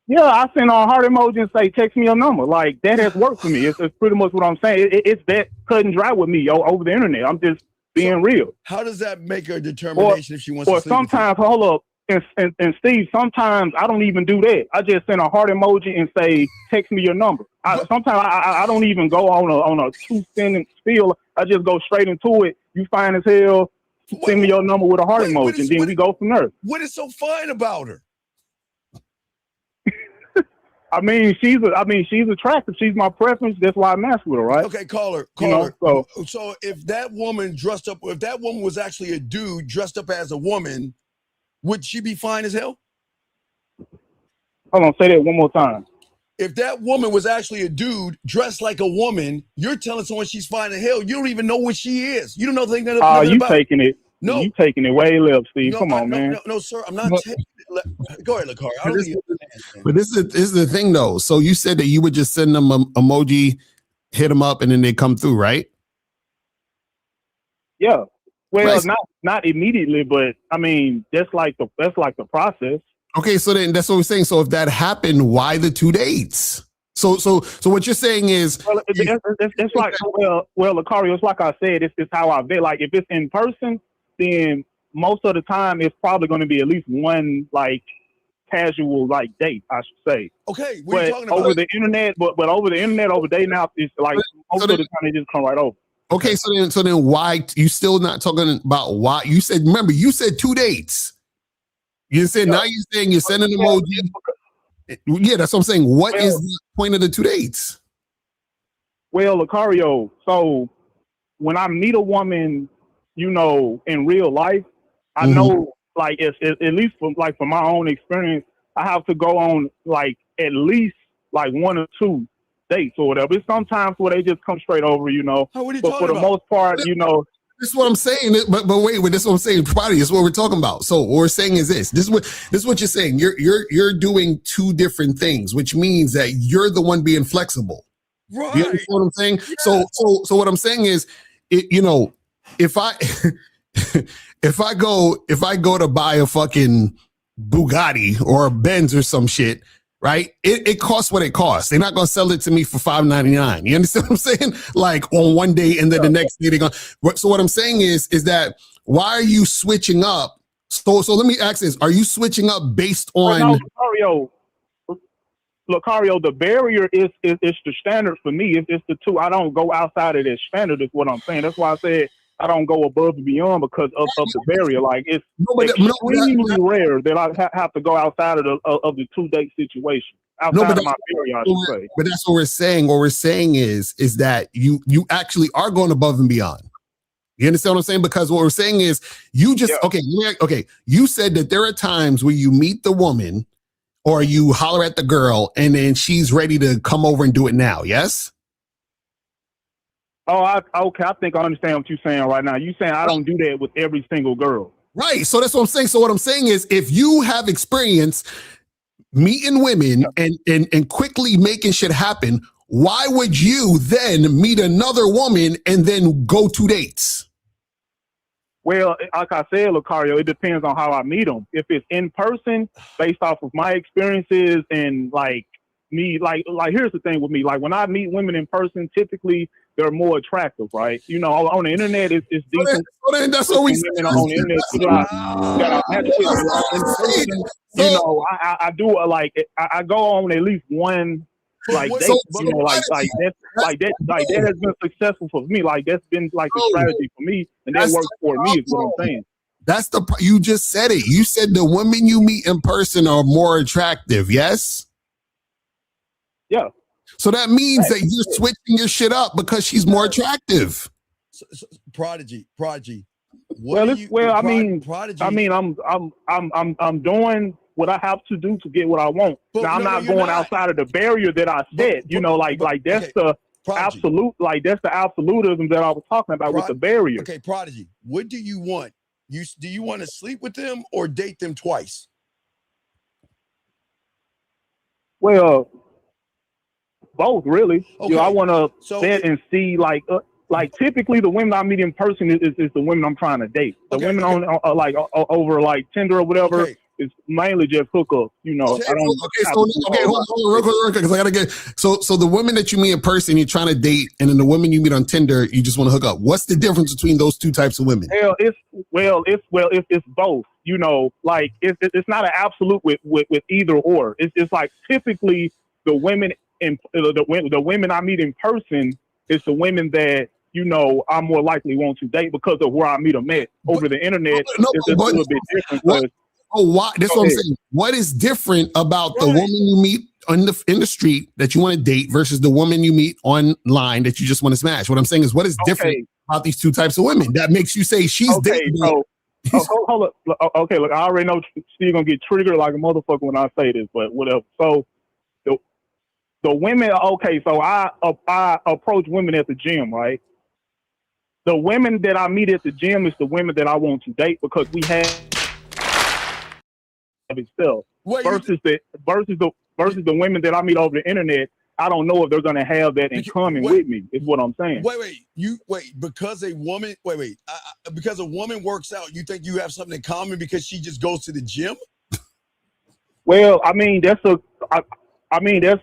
Yeah, I send her a heart emoji and say, text me your number. Like, that has worked for me. It's pretty much what I'm saying. It's that cut and dry with me over the internet. I'm just being real. How does that make her determination if she wants to sleep sometimes, with you? hold up, and Steve, sometimes I don't even do that. I just send a heart emoji and say, text me your number. Sometimes I don't even go on a 2-sentence spiel. I just go straight into it. You fine as hell. Send me your number with a heart emoji, and then we go from there. What is so fine about her? I mean, she's attractive. She's my preference. That's why I mess with her, right? Okay, call her. So if that woman was actually a dude dressed up as a woman, would she be fine as hell? Hold on, say that one more time. If that woman was actually a dude dressed like a woman, you're telling someone she's fine as hell. You don't even know what she is. You don't know nothing about. You taking it? No, you taking it way left, Steve. Come on, man. No, sir, I'm not taking it. Go ahead, Lucario. But this is the thing, though. So you said that you would just send them an emoji, hit them up, and then they come through, right? Yeah. Well, not immediately, but I mean, that's like the process. Okay, so then that's what we're saying. So if that happened, why the 2 dates? So what you're saying is, it's like, Lucario, it's like I said, it's how I vet. Like if it's in person, then most of the time it's probably going to be at least one like casual like date, I should say. Okay, what are you talking about? Over the internet, but over the internet, over day now, it's like most of the time they just come right over. Okay, so then why you still not talking about why? You said 2 dates. You said now you're saying you're sending an emoji. Yeah, that's what I'm saying. What is the point of the 2 dates? Well, Lucario, so when I meet a woman, you know, in real life, I know, like, it's at least from my own experience, I have to go on like at least like 1 or 2 dates or whatever. It's sometimes where they just come straight over, you know. But for the most part, you know. This is what I'm saying. But wait, this is what I'm saying. Probably this is what we're talking about. So what we're saying is this. This is what you're saying. You're doing 2 different things, which means that you're the one being flexible. Right. You understand what I'm saying? Yes. So what I'm saying is, if I go to buy a fucking Bugatti or a Benz or some shit, right? It costs what it costs. They're not gonna sell it to me for $5.99. You understand what I'm saying? Like on one day and then the next day they're gonna. So what I'm saying is that why are you switching up? So let me ask this: are you switching up based on? Lucario, the barrier is the standard for me. It's the 2. I don't go outside of that standard. Is what I'm saying. That's why I said I don't go above and beyond because of the barrier. Like it's extremely rare that I have to go outside of the 2 date situation. Outside of my barrier, I should say. But that's what we're saying. What we're saying is that you actually are going above and beyond. You understand what I'm saying? Because what we're saying is you just okay. You said that there are times where you meet the woman or you holler at the girl and then she's ready to come over and do it now. Yes. Oh, okay. I think I understand what you're saying right now. You're saying I don't do that with every single girl. Right. So that's what I'm saying. So what I'm saying is if you have experience meeting women and quickly making shit happen, why would you then meet another woman and then go 2 dates? Well, like I said, Lucario, it depends on how I meet them. If it's in person, based off of my experiences and like me, like here's the thing with me. Like when I meet women in person, typically they're more attractive, right? You know, on the internet, it's decent. So then that's what we women on the internet that I match with in person. You know, I do I go on at least one like date. You know, that has been successful for me. Like that's been like a strategy for me, and that works for me. Is what I'm saying. That's you just said it. You said the women you meet in person are more attractive. Yes. Yeah. So that means that you're switching your shit up because she's more attractive. So, Prodigy. Prodigy. I'm doing what I have to do to get what I want. Now I'm not going outside of the barrier that I set. You know, like that's the Prodigy. Absolute. Like that's the absolutism that I was talking about with the barrier. Okay, Prodigy. What do you want? Do you want to sleep with them or date them twice? Well, both really. Okay. You know, I want to sit and see like typically the women I meet in person is the women I'm trying to date. The women on over like Tinder or whatever is mainly just hookups. You know. Hold on, real quick, because I gotta get. So the women that you meet in person, you're trying to date, and then the women you meet on Tinder, you just want to hook up. What's the difference between those two types of women? It's both. You know, like it's not an absolute with either or. It's like typically the women the women I meet in person is the women that, you know, I more likely want to date because of where I meet them at. Over the internet, it's a little bit different. Why? That's what I'm saying. What is different about the woman you meet in the street that you want to date versus the woman you meet online that you just want to smash? What I'm saying is, what is different about these two types of women that makes you say she's dating? Hold up. Okay, look, I already know Steve's gonna get triggered like a motherfucker when I say this, but whatever. So the women, so I approach women at the gym, right? The women that I meet at the gym is the women that I want to date because we have itself. Versus the women that I meet over the internet, I don't know if they're gonna have that in common with me. Is what I'm saying. Because a woman because a woman works out, you think you have something in common because she just goes to the gym? Well, I mean that's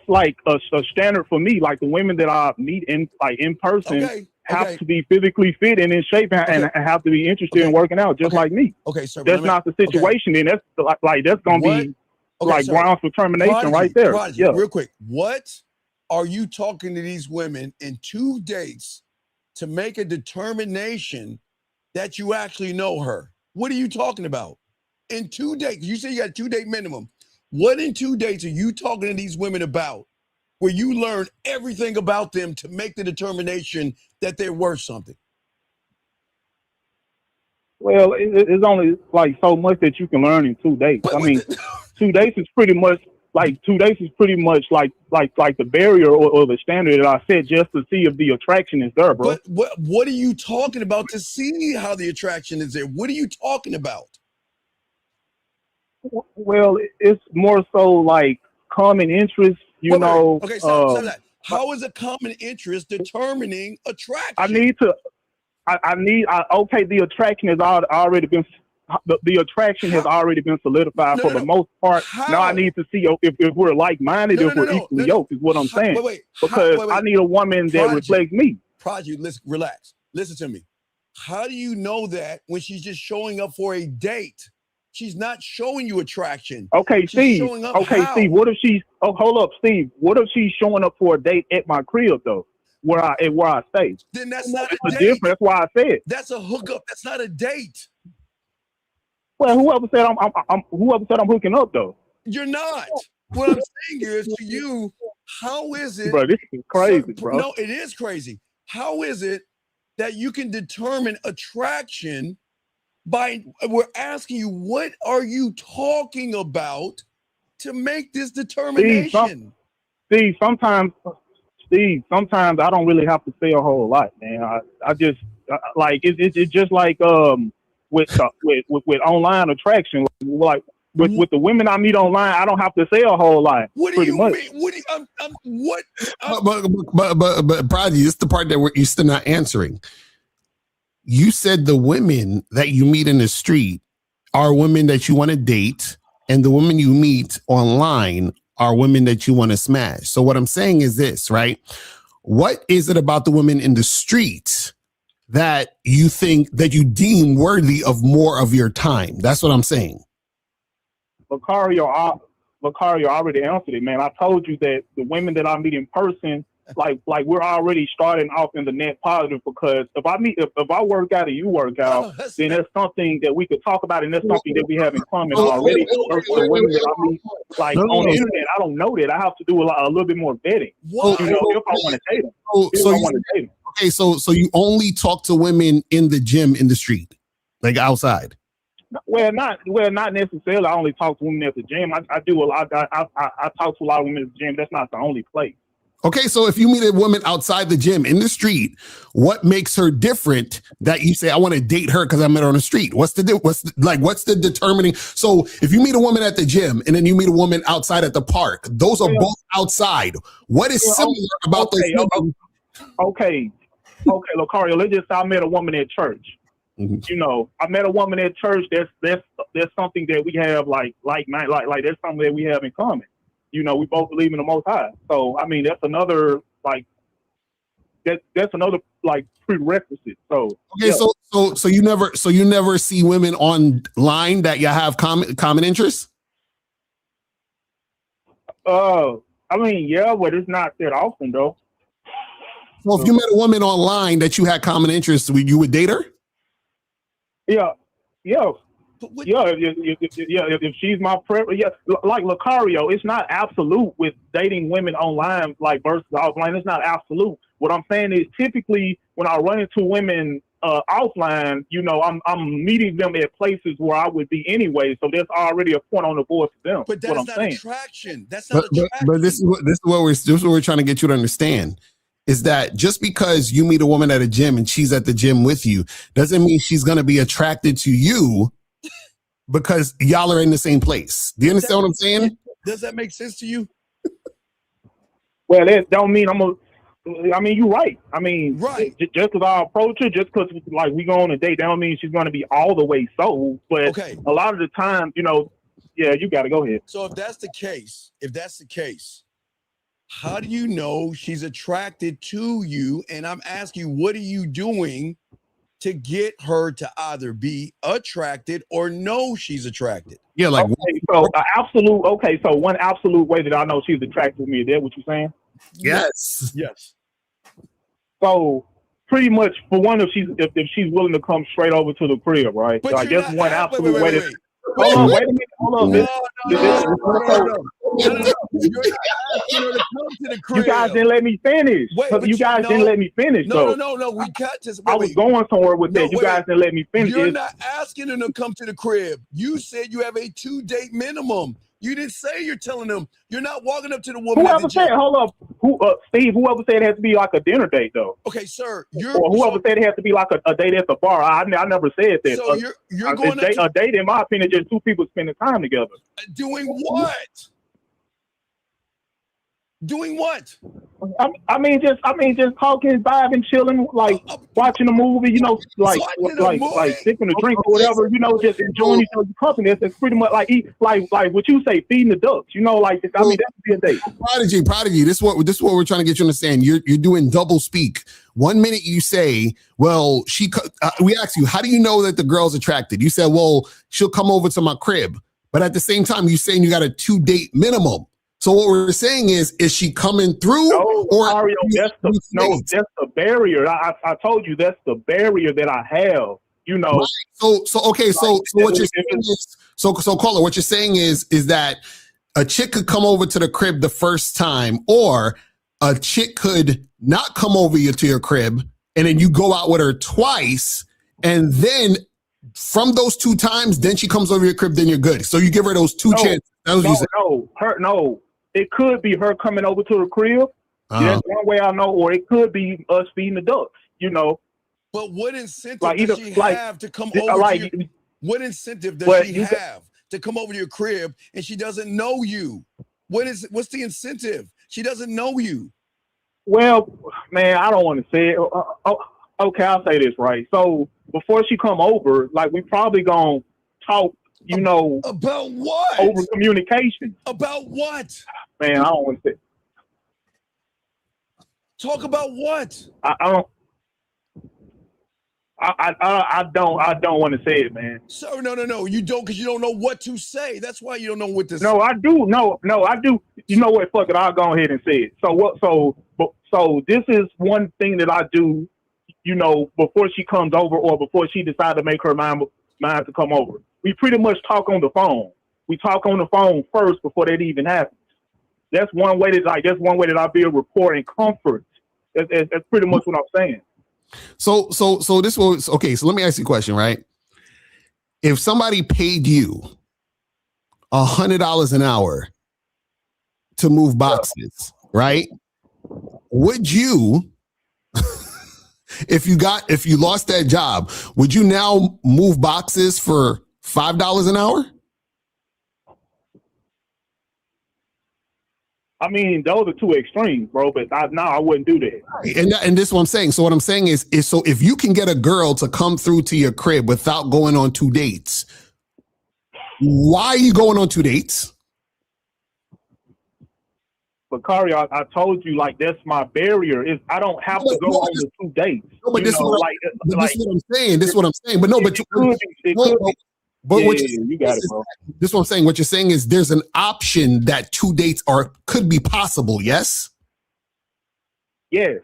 like a standard for me. Like the women that I meet in person have to be physically fit and in shape and have to be interested in working out just like me. Okay, sir. That's not the situation. Then that's that's gonna be grounds for termination right there. Yeah. Real quick, what are you talking to these women in 2 dates to make a determination that you actually know her? What are you talking about? In 2 dates, you say you got a 2-date minimum. What in 2 dates are you talking to these women about where you learn everything about them to make the determination that they're worth something? Well, it's only like so much that you can learn in 2 dates. I mean, 2 dates is pretty much like the barrier or the standard that I set just to see if the attraction is there, bro. But what are you talking about to see how the attraction is there? What are you talking about? Well, it's more so like common interest, you know. Okay, stop that. How is a common interest determining attraction? The attraction has already been the attraction has already been solidified for the most part. Now I need to see if we're like-minded, if we're equally yoked, is what I'm saying. Because I need a woman that reflects me. Prodigy, relax. Listen to me. How do you know that when she's just showing up for a date? She's not showing you attraction. Okay, Steve. Steve. What if she's? Oh, hold up, Steve. What if she's showing up for a date at my crib though, where I stay? Then that's not a date. Different. That's why I said that's a hookup. That's not a date. Well, whoever said I'm hooking up though. You're not. What I'm saying is to you, how is it? Bro, this is crazy, bro. No, it is crazy. How is it that you can determine attraction? We're asking you, what are you talking about to make this determination? Steve, sometimes I don't really have to say a whole lot, man. I just it's just like with online attraction. Like With the women I meet online, I don't have to say a whole lot. What do you mean? What do you, what? But Prodigy, this is the part that you're still not answering. You said the women that you meet in the street are women that you want to date, and the women you meet online are women that you want to smash. So what I'm saying is this, right? What is it about the women in the street that you think that you deem worthy of more of your time? That's what I'm saying. Lucario already answered it, man. I told you that the women that I meet in person, like we're already starting off in the net positive, because if I work out and you work out, then that's something that we could talk about, and that's something that we have in common already. Versus the women that I meet on the internet, I don't know that. I have to do a little bit more vetting. What? You know, if I want to date them. Okay, so you only talk to women in the gym, in the street, like outside. Well, not necessarily. I only talk to women at the gym. I do a lot. I talk to a lot of women at the gym. That's not the only place. Okay, so if you meet a woman outside the gym in the street, what makes her different that you say I want to date her because I met her on the street? What's the determining? So if you meet a woman at the gym and then you meet a woman outside at the park, those are both outside. What is similar about those women? Okay, Lucario, let's just say I met a woman at church. Mm-hmm. You know, I met a woman at church. That's something that we have like that's something that we have in common. You know, we both believe in the Most High. So I mean, that's another that's another prerequisite. So okay, yeah. so you never see women online that you have common interests. I mean, yeah, but it's not that often though. So if you met a woman online that you had common interests, you would date her? Yeah. If she's my preference, like Lucario, it's not absolute with dating women online versus offline. It's not absolute. What I'm saying is typically when I run into women offline, you know, I'm meeting them at places where I would be anyway. So there's already a point on the board for them. But that's what I'm not saying. attraction. That's not attraction. But this is what we're trying to get you to understand. Is that just because you meet a woman at a gym and she's at the gym with you doesn't mean she's going to be attracted to you because y'all are in the same place. Do you understand what I'm saying? Does that make sense to you? Well, that don't mean I mean, you're right. I mean, right. Just because I approach her, just because we go on a date, that don't mean she's going to be all the way sold. But a lot of the time, you know, yeah, you got to go ahead. So if that's the case, how do you know she's attracted to you? And I'm asking you, what are you doing to get her to either be attracted or know she's attracted? Yeah, like so one absolute way that I know she's attracted to me, is that what you're saying? Yes. So pretty much for one, if she's willing to come straight over to the crib, right? But so I guess one absolute way to wait a minute. Hold on. You guys didn't let me finish. You guys didn't let me finish. No. We got to. I was going somewhere with that. You guys didn't let me finish. You're not asking them to come to the crib. You said you have a 2-date minimum. You didn't say you're telling them. You're not walking up to the woman. Whoever said, hold up, Steve. Whoever said it has to be like a dinner date, though. Okay, sir. Or whoever said it has to be like a date at the bar. I never said that. So you're going a date, in my opinion, just two people spending time together. Doing what? Doing what? I mean, just talking, vibing, chilling, watching a movie, you know, like sipping a drink or whatever, you know, just enjoying each other's company. It's pretty much like what you say, feeding the ducks, you know, that would be a date. Prodigy. This is what we're trying to get you to understand. You're doing double speak. 1 minute you say, well, we ask you, how do you know that the girl's attracted? You said, well, she'll come over to my crib. But at the same time, you're saying you got a 2-date minimum. So what we're saying is she coming through? No, Mario, that's the barrier. I told you that's the barrier that I have. You know. Right. So what you're saying is, so caller, what you're saying is that a chick could come over to the crib the first time, or a chick could not come over to your crib, and then you go out with her twice, and then from those 2 times, then she comes over your crib, then you're good. So you give her those 2 chances. No. It could be her coming over to the crib. That's one way I know, or it could be us feeding the ducks, you know. But what incentive does she have to come over to you? What incentive does she have to come over to your crib and she doesn't know you? What's the incentive? She doesn't know you. Well, man, I don't want to say it. Okay, I'll say this, right? So before she come over, like, we probably gonna talk, about what? Over communication. About what? Man, I don't want to say. Talk about what? I don't. I don't want to say it, man. So no. You don't, because you don't know what to say. That's why you don't know what to say. No, I do. No, I do. You know what? Fuck it. I'll go ahead and say it. So what? So this is one thing that I do. Before she comes over or before she decides to make her mind to come over, we pretty much talk on the phone. We talk on the phone first before that even happens. That's one way that I build rapport and comfort. That's pretty much what I'm saying. So this was okay. So let me ask you a question, right? If somebody paid you $100 an hour to move boxes, right? Would you, if you lost that job, would you now move boxes for $5 an hour? I mean, those are two extremes, bro. But I wouldn't do that. And this is what I'm saying. So what I'm saying is so if you can get a girl to come through to your crib without going on 2 dates, why are you going on 2 dates? But Kari, I told you, like, that's my barrier. Is I don't have to go on the 2 dates. No, but this is what I'm saying. This is what I'm saying. But no, but it could be. But yeah, you got it, bro. This is what I'm saying. What you're saying is there's an option that 2 dates could be possible. Yes. Yes.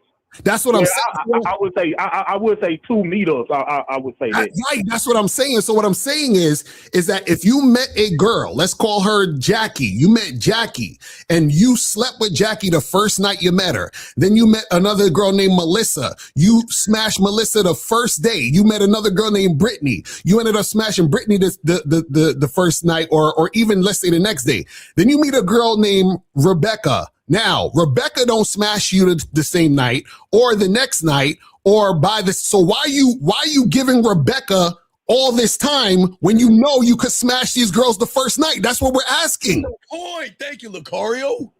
That's what I'm saying. I would say 2 meetups. I would say that. Right. That's what I'm saying. So what I'm saying is that if you met a girl, let's call her Jackie. You met Jackie and you slept with Jackie the first night you met her. Then you met another girl named Melissa. You smashed Melissa the first day. You met another girl named Brittany. You ended up smashing Brittany the first night or even let's say the next day. Then you meet a girl named Rebecca. Now, Rebecca don't smash you the same night or the next night or so why are you giving Rebecca all this time when you know you could smash these girls the first night? That's what we're asking. Good point. Thank you, Lucario.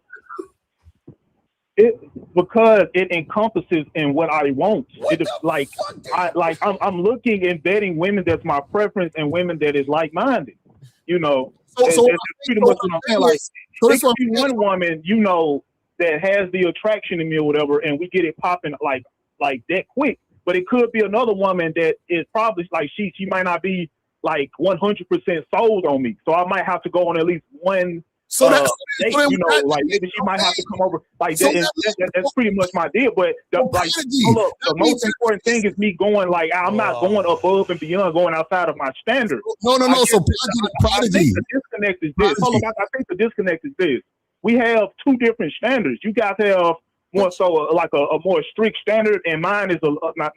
Because it encompasses in what I want. I'm looking and vetting women that's my preference and women that is like-minded. So that's pretty much what I'm saying. Like, it could be one woman, that has the attraction in me or whatever, and we get it popping like that quick. But it could be another woman that is probably like she might not be like 100% sold on me. So I might have to go on at least one date, like maybe she might have to come over. Like that's pretty much my deal. But the most important thing is me going like I'm not going above and beyond, going outside of my standards. No. So Prodigy. I think the disconnect is this. We have 2 different standards. You guys have more so like a more strict standard, and mine is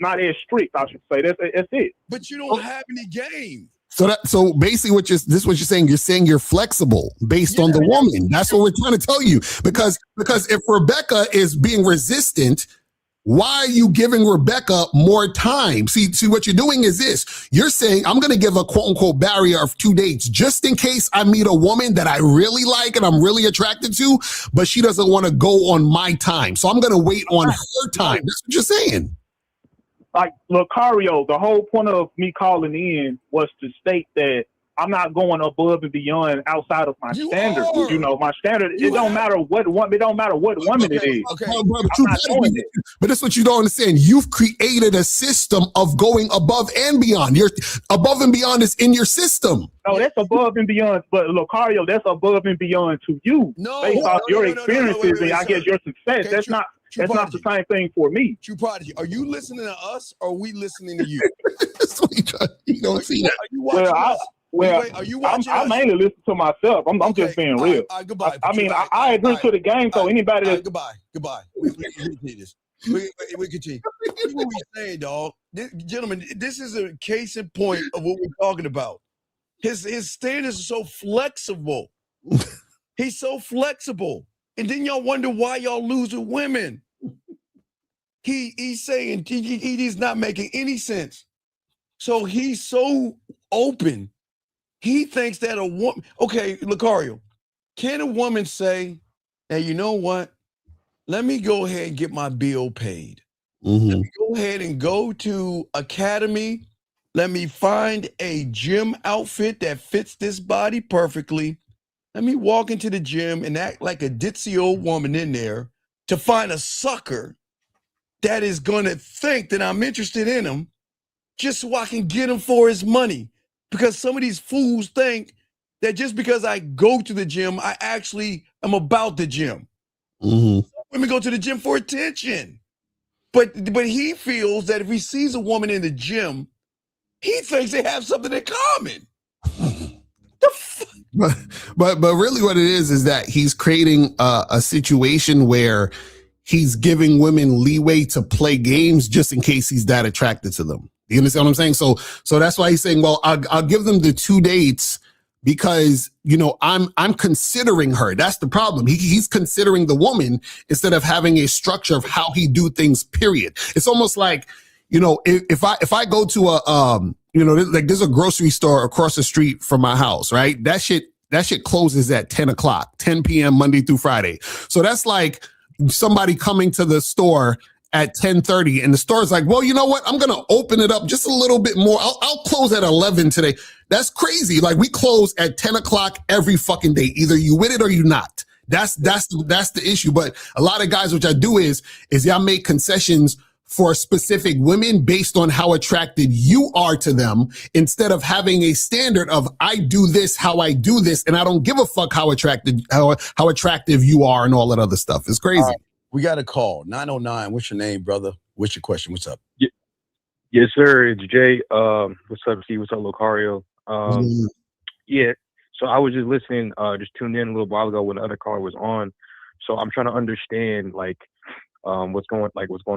not as strict, I should say. That's it. But you don't have any game. So basically what you're saying. You're saying you're flexible based on the woman. That's what we're trying to tell you. Because if Rebecca is being resistant, why are you giving Rebecca more time? See what you're doing is this. You're saying I'm going to give a quote unquote barrier of 2 dates just in case I meet a woman that I really like and I'm really attracted to, but she doesn't want to go on my time. So I'm going to wait on her time. That's what you're saying. Like, Lucario, the whole point of me calling in was to state that I'm not going above and beyond outside of my standard. My standard. It don't matter what woman it is. Okay. But that's what you don't understand. You've created a system of going above and beyond. You're above and beyond is in your system. No, that's above and beyond. But Lucario, that's above and beyond to you. Based off your experiences and I guess your success. Okay, that's not the same thing for me. True Prodigy, are you listening to us or are we listening to you? That's what you don't see that. Are you watching us? Are you watching I mainly listen to myself. I'm just being real. Goodbye. I agree to the game, so anybody that... Goodbye. We continue this. We continue. What we saying, dog? Gentlemen, this is a case in point of what we're talking about. His standards are so flexible. He's so flexible. And then y'all wonder why y'all lose with women. He's saying he's not making any sense. So he's so open He thinks that a woman, okay, Lucario, can a woman say, hey, you know what? Let me go ahead and get my bill paid. Let me go ahead and go to Academy. Let me find a gym outfit that fits this body perfectly. Let me walk into the gym and act like a ditzy old woman in there to find a sucker that is going to think that I'm interested in him just so I can get him for his money. Because some of these fools think that just because I go to the gym, I actually am about the gym. Women go to the gym for attention. But he feels that if he sees a woman in the gym, he thinks they have something in common. But really what it is that he's creating a situation where he's giving women leeway to play games just in case he's that attracted to them. You understand what I'm saying? So that's why he's saying, well, I'll give them the 2 dates because, you know, I'm considering her. That's the problem. He's considering the woman instead of having a structure of how he do things, period. It's almost like, you know, if I go to a, you know, like there's a grocery store across the street from my house, right? That shit closes at 10 o'clock, 10 p.m. Monday through Friday. So that's like somebody coming to the store at 10:30 and the store's like, well, you know what? I'm going to open it up just a little bit more. I'll close at 11 today. That's crazy. Like we close at 10 o'clock every fucking day. Either you with it or you not. That's the issue. But a lot of guys, which I do is y'all make concessions for specific women based on how attracted you are to them instead of having a standard of I do this, how I do this. And I don't give a fuck how attractive you are and all that other stuff. It's crazy. Right, we got a call 909. What's your name, brother? What's your question? What's up? Yes, sir. It's Jay. What's up, Steve? What's up, Lucario? Yeah. So I was just listening, just tuned in a little while ago when the other caller was on. So I'm trying to understand like what's going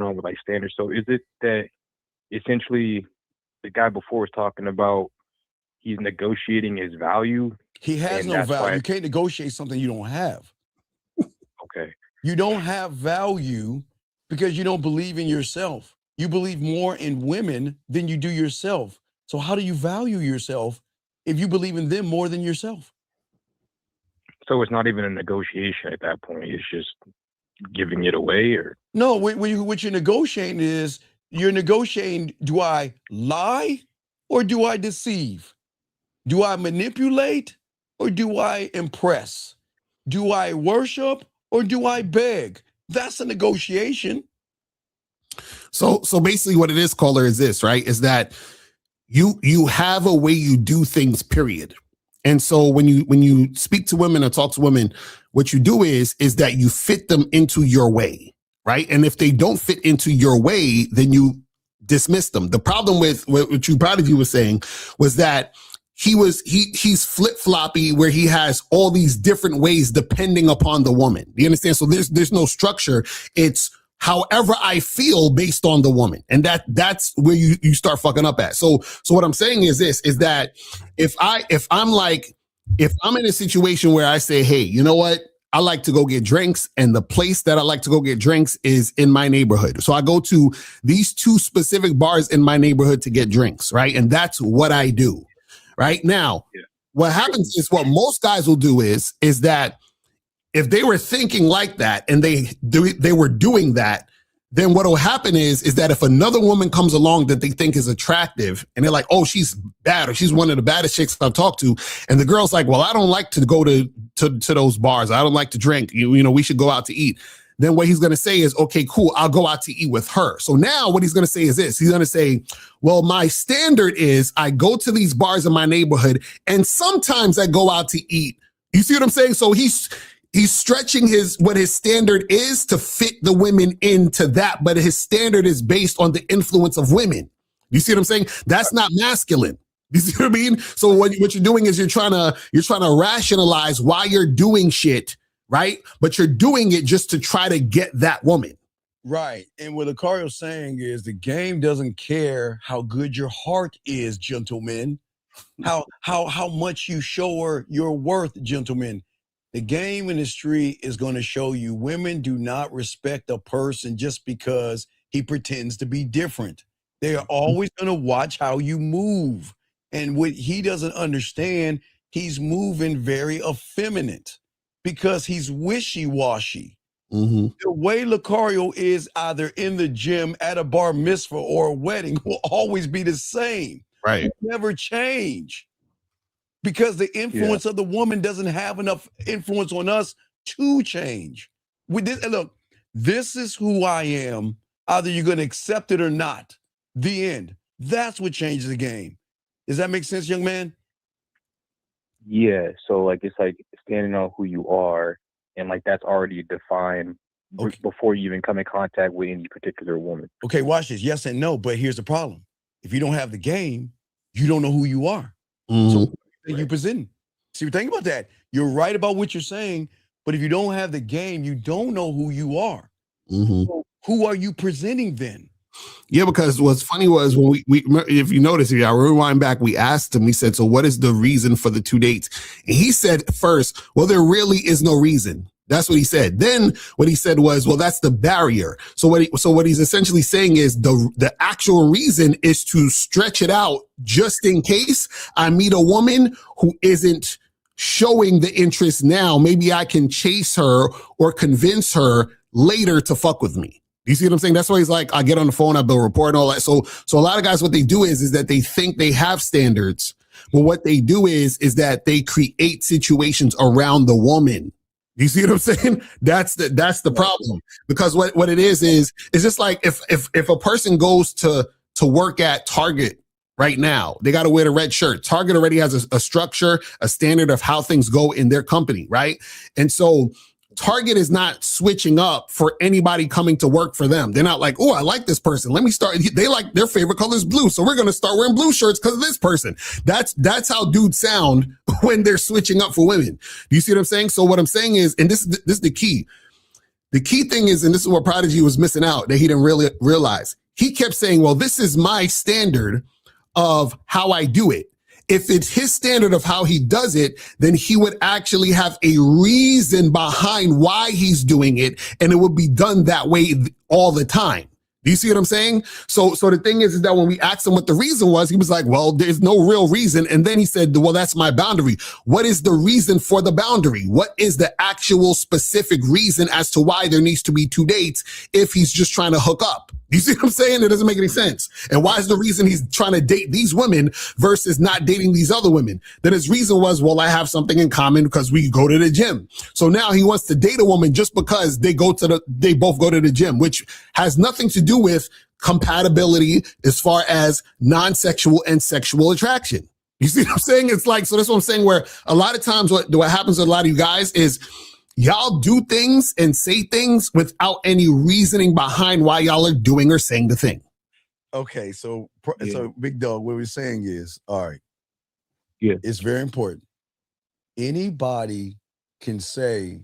on with like standards. So is it that essentially the guy before was talking about he's negotiating his value? He has no value. You can't negotiate something you don't have. Okay. You don't have value because you don't believe in yourself. You believe more in women than you do yourself. So how do you value yourself if you believe in them more than yourself? So it's not even a negotiation at that point. It's just giving it away, or no? What you're negotiating is you're negotiating. Do I lie or do I deceive? Do I manipulate or do I impress? Do I worship or do I beg? That's a negotiation. So basically what it is, caller, is this, right? Is that you have a way you do things, period. And so when you speak to women or talk to women, what you do is that you fit them into your way, right? And if they don't fit into your way, then you dismiss them. The problem with what you Prodigy was saying was that he's flip-floppy where he has all these different ways depending upon the woman. You understand? So there's no structure. It's however I feel based on the woman. And that's where you start fucking up at. So what I'm saying is this, is that if I'm in a situation where I say, hey, you know what? I like to go get drinks, and the place that I like to go get drinks is in my neighborhood. So I go to these 2 specific bars in my neighborhood to get drinks, right? And that's what I do. Right now, what happens is what most guys will do is that if they were thinking like that and they were doing that, then what will happen is that if another woman comes along that they think is attractive and they're like, oh, she's bad or she's one of the baddest chicks I've talked to, and the girl's like, well, I don't like to go to those bars. I don't like to drink. You know, we should go out to eat. Then what he's going to say is, okay, cool, I'll go out to eat with her. So now what he's going to say is this. He's going to say, well, my standard is I go to these bars in my neighborhood and sometimes I go out to eat. You see what I'm saying? So he's stretching what his standard is to fit the women into that, but his standard is based on the influence of women. You see what I'm saying? That's not masculine. You see what I mean? So what you're doing is you're trying to rationalize why you're doing shit, right? But you're doing it just to try to get that woman. Right. And what Lucario's saying is the game doesn't care how good your heart is, gentlemen. How much you show her your worth, gentlemen. The game industry is going to show you women do not respect a person just because he pretends to be different. They are always going to watch how you move. And what he doesn't understand, he's moving very effeminate because he's wishy-washy. Mm-hmm. The way Lucario is either in the gym, at a bar mitzvah, or a wedding will always be the same. Right. Will never change because the influence of the woman doesn't have enough influence on us to change. With this, and look, this is who I am. Either you're going to accept it or not. The end. That's what changes the game. Does that make sense, young man? Yeah. So like it's like standing on who you are, and like that's already defined Okay. before you even come in contact with any particular woman. Okay, watch this. Yes and no, but here's the problem. If you don't have the game, you don't know who you are. Mm-hmm. So you present. See, think about that. You're right about what you're saying, but if you don't have the game, you don't know who you are. Mm-hmm. So who are you presenting then? Yeah, because what's funny was when we if you notice, if I rewind back, we asked him, we said, so what is the reason for the 2 dates? And he said first, well, there really is no reason. That's what he said. Then what he said was, well, that's the barrier. So what he's essentially saying is the actual reason is to stretch it out just in case I meet a woman who isn't showing the interest now. Maybe I can chase her or convince her later to fuck with me. You see what I'm saying? That's why he's like, I get on the phone, I build a report and all that. So a lot of guys, what they do is that they think they have standards, but what they do is that they create situations around the woman. You see what I'm saying? That's the problem, because what it is just like if a person goes to work at Target right now, they got to wear the red shirt. Target already has a structure, a standard of how things go in their company, right? And so Target is not switching up for anybody coming to work for them. They're not like, oh, I like this person. Let me start. They like their favorite color is blue, so we're going to start wearing blue shirts because of this person. That's how dudes sound when they're switching up for women. Do you see what I'm saying? So what I'm saying is, and this is the key. The key thing is, and this is what Prodigy was missing out, that he didn't really realize. He kept saying, well, this is my standard of how I do it. If it's his standard of how he does it, then he would actually have a reason behind why he's doing it, and it would be done that way all the time. Do you see what I'm saying? So the thing is that when we asked him what the reason was, he was like, well, there's no real reason. And then he said, well, that's my boundary. What is the reason for the boundary? What is the actual specific reason as to why there needs to be 2 dates if he's just trying to hook up? You see what I'm saying? It doesn't make any sense. And why is the reason he's trying to date these women versus not dating these other women? Then his reason was, well, I have something in common because we go to the gym. So now he wants to date a woman just because they both go to the gym, which has nothing to do with compatibility as far as non-sexual and sexual attraction. You see what I'm saying? It's like, so that's what I'm saying, where a lot of times what happens to a lot of you guys is y'all do things and say things without any reasoning behind why y'all are doing or saying the thing. Okay, so Big Dog, what we're saying is, all right. Yeah. It's very important. Anybody can say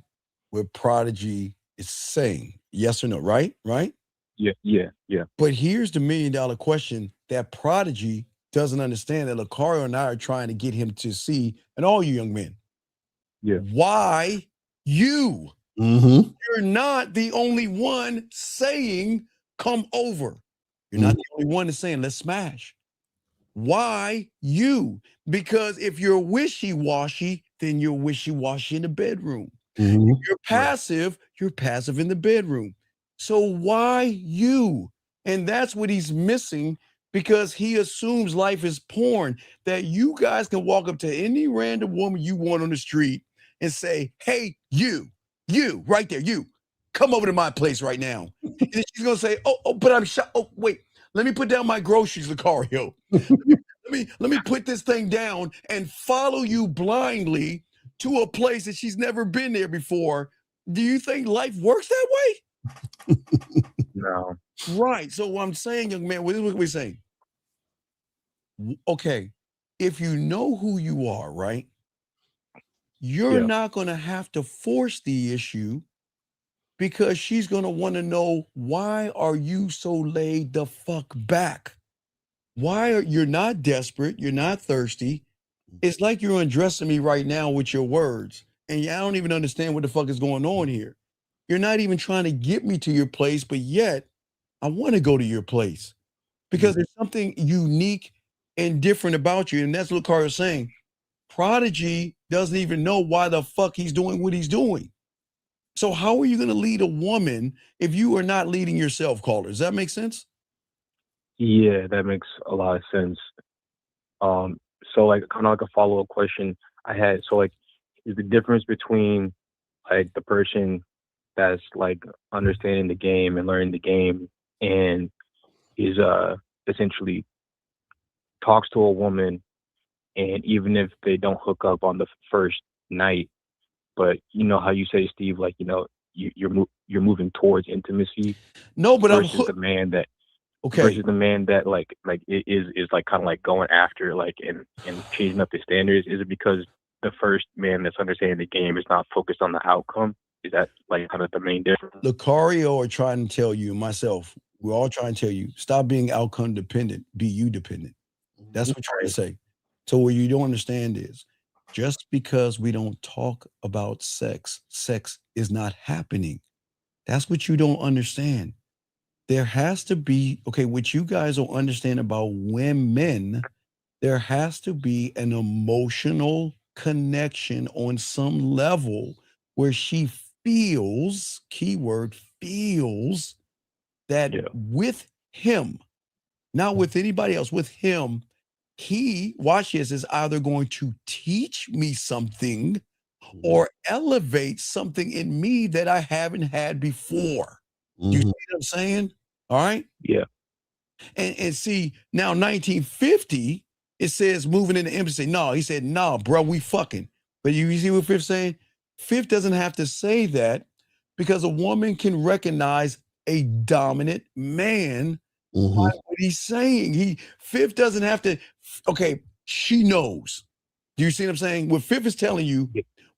what Prodigy is saying. Yes or no, right? Right? Yeah. But here's the $1 million question that Prodigy doesn't understand, that Lucario and I are trying to get him to see, and all you young men. Yeah. Why you? Mm-hmm. You're not the only one saying, come over. You're not the only one that's saying, let's smash. Why you? Because if you're wishy-washy, then you're wishy-washy in the bedroom. Mm-hmm. If you're passive in the bedroom. So why you? And that's what he's missing, because he assumes life is porn, that you guys can walk up to any random woman you want on the street and say, hey, you right there, you come over to my place right now. And she's going to say, oh, but I'm shot. Oh, wait, let me put down my groceries, Lucario. let me put this thing down and follow you blindly to a place that she's never been there before. Do you think life works that way? No. Right. So what I'm saying, young man, what is what we're saying? Okay, if you know who you are, right? You're not going to have to force the issue, because she's going to want to know, why are you so laid the fuck back? You're not desperate, you're not thirsty. It's like you're undressing me right now with your words, and I don't even understand what the fuck is going on here. You're not even trying to get me to your place, but yet I want to go to your place because there's something unique indifferent about you. And that's what Lucario is saying. Prodigy doesn't even know why the fuck he's doing what he's doing. So how are you going to lead a woman if you are not leading yourself, caller? Does that make sense? Yeah, that makes a lot of sense. So like kind of like a follow-up question I had. So like, is the difference between like the person that's like understanding the game and learning the game and is essentially talks to a woman, and even if they don't hook up on the first night, but you know how you say, Steve, like, you know, you're moving towards intimacy. No, but versus the man that versus the man that like is like kind of like going after like and changing up the standards. Is it because the first man that's understanding the game is not focused on the outcome? Is that like kind of the main difference? Lucario are trying to tell you, myself, we're all trying to tell you, stop being outcome dependent, be you dependent. That's what we're trying to say. So what you don't understand is, just because we don't talk about sex, sex is not happening. That's what you don't understand. There has to be, okay, what you guys don't understand about women, there has to be an emotional connection on some level where she feels, keyword, feels that with him, not with anybody else, with him, he, watch this, is either going to teach me something or elevate something in me that I haven't had before. You see what I'm saying? All right. Yeah. And see, now 1950, it says moving into intimacy. No, he said, no, bro, we fucking. But you see what Fifth's saying? Fifth doesn't have to say that because a woman can recognize a dominant man by what he's saying. Fifth doesn't have to, okay, she knows. Do you see what I'm saying? What Fifth is telling you,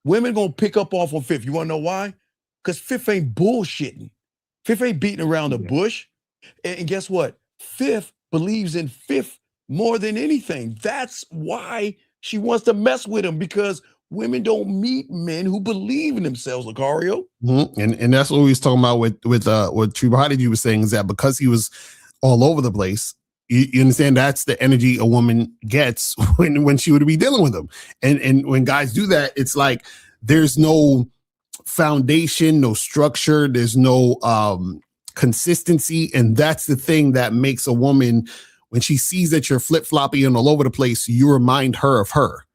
women gonna pick up off on Fifth. You wanna know why? Because Fifth ain't bullshitting. Fifth ain't beating around the bush. And guess what? Fifth believes in Fifth more than anything. That's why she wants to mess with him, because women don't meet men who believe in themselves, Lucario. And that's what we was talking about with what True Prodigy was saying, is that because he was all over the place, you understand, that's the energy a woman gets when she would be dealing with him. And when guys do that, it's like there's no foundation, no structure, there's no consistency. And that's the thing that makes a woman, when she sees that you're flip-floppy and all over the place, you remind her of her.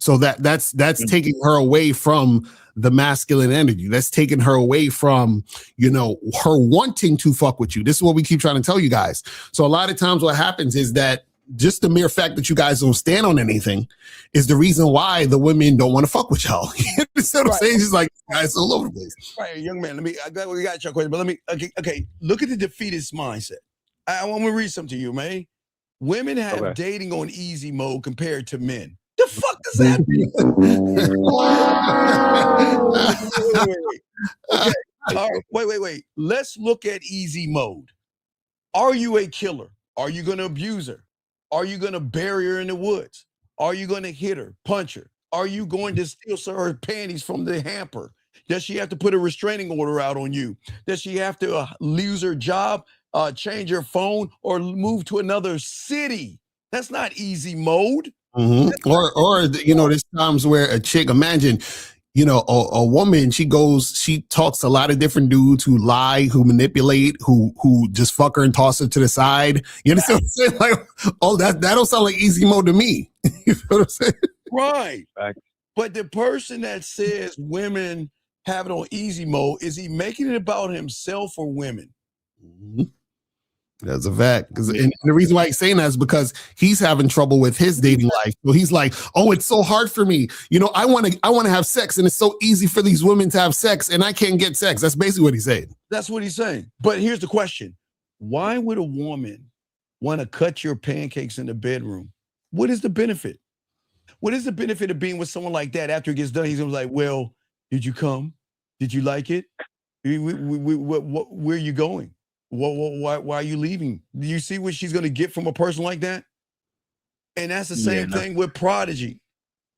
So that's taking her away from the masculine energy. That's taking her away from, you know, her wanting to fuck with you. This is what we keep trying to tell you guys. So a lot of times what happens is that just the mere fact that you guys don't stand on anything is the reason why the women don't want to fuck with y'all. You understand what I'm saying? It's like, guys all over the place. Right, young man, we got your question, but okay, look at the defeatist mindset. I want to read something to you, man. Women have dating on easy mode compared to men. The fuck does that mean? Okay. All right. Wait. Let's look at easy mode. Are you a killer? Are you going to abuse her? Are you going to bury her in the woods? Are you going to hit her, punch her? Are you going to steal her panties from the hamper? Does she have to put a restraining order out on you? Does she have to lose her job, change her phone, or move to another city? That's not easy mode. Or you know, there's times where a chick, imagine, you know, a woman, she talks to a lot of different dudes who lie, who manipulate, who just fuck her and toss her to the side. You understand what I'm saying? Like, oh, that don't sound like easy mode to me. You feel what I'm saying? Right. But the person that says women have it on easy mode, is he making it about himself or women? That's a fact. And the reason why he's saying that is because he's having trouble with his dating life. So he's like, oh, it's so hard for me. You know, I want to have sex, and it's so easy for these women to have sex, and I can't get sex. That's basically what he's saying. That's what he's saying. But here's the question. Why would a woman want to cut your pancakes in the bedroom? What is the benefit? What is the benefit of being with someone like that? After it gets done, he's gonna be like, well, did you come? Did you like it? Where are you going? Why are you leaving? Do you see what she's going to get from a person like that? And that's the same thing with Prodigy.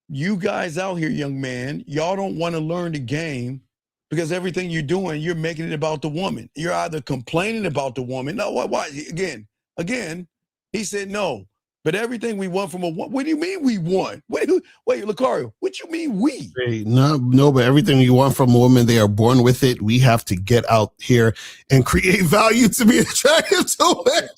You guys out here, young man, y'all don't want to learn the game because everything you're doing, you're making it about the woman. You're either complaining about the woman. No, why? Again, he said, no, But everything we want from a woman, what do you mean we want? Wait, Lucario, what you mean we? Hey, no, but everything you want from a woman, they are born with it. We have to get out here and create value to be attractive to it.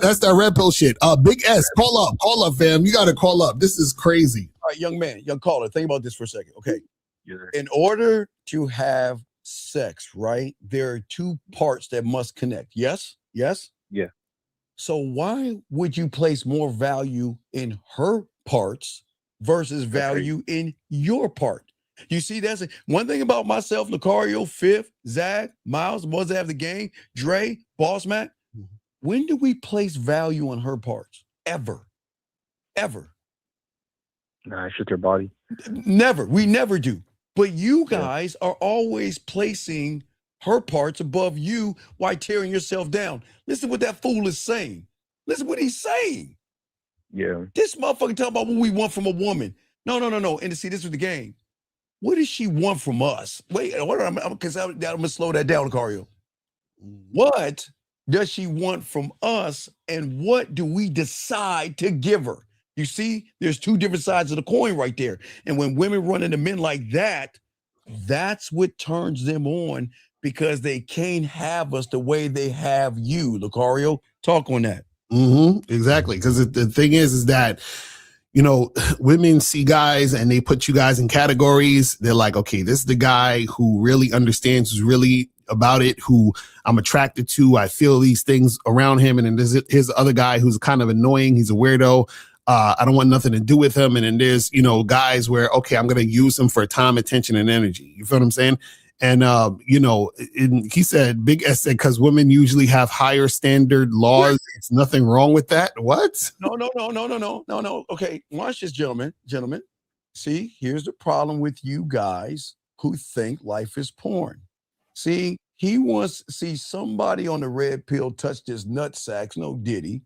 That's that red pill shit. Big S, call up, fam. You got to call up. This is crazy. All right, young caller, think about this for a second. Okay. Yeah. In order to have sex, right, there are two parts that must connect. Yes? Yeah. So why would you place more value in her parts versus value in your part? You see, that's one thing about myself, Lucario, Fifth, Zag, Miles, the ones that have the game, Dre, Boss Mac. When do we place value on her parts? Ever. Nah, it's just her body. Never. We never do. But you guys are always placing her parts above you while tearing yourself down. Listen what that fool is saying. Listen what he's saying. Yeah. This motherfucker talking about what we want from a woman. No. And see, this was the game. What does she want from us? Wait, I'm going to slow that down, Lucario. What does she want from us, and what do we decide to give her? You see, there's two different sides of the coin right there. And when women run into men like that, that's what turns them on, because they can't have us the way they have you. Lucario, talk on that. Exactly. Because the thing is that, women see guys and they put you guys in categories. They're like, okay, this is the guy who really understands, who's really about it, who I'm attracted to. I feel these things around him. And then here's the other guy who's kind of annoying. He's a weirdo. I don't want nothing to do with him. And then there's, guys where, okay, I'm going to use him for time, attention, and energy. You feel what I'm saying? And, he said, Big S said, because women usually have higher standard laws. It's nothing wrong with that. What? No. Okay, watch this, gentlemen. See, here's the problem with you guys who think life is porn. See, he wants to see somebody on the red pill touch his nut sacks, no Diddy,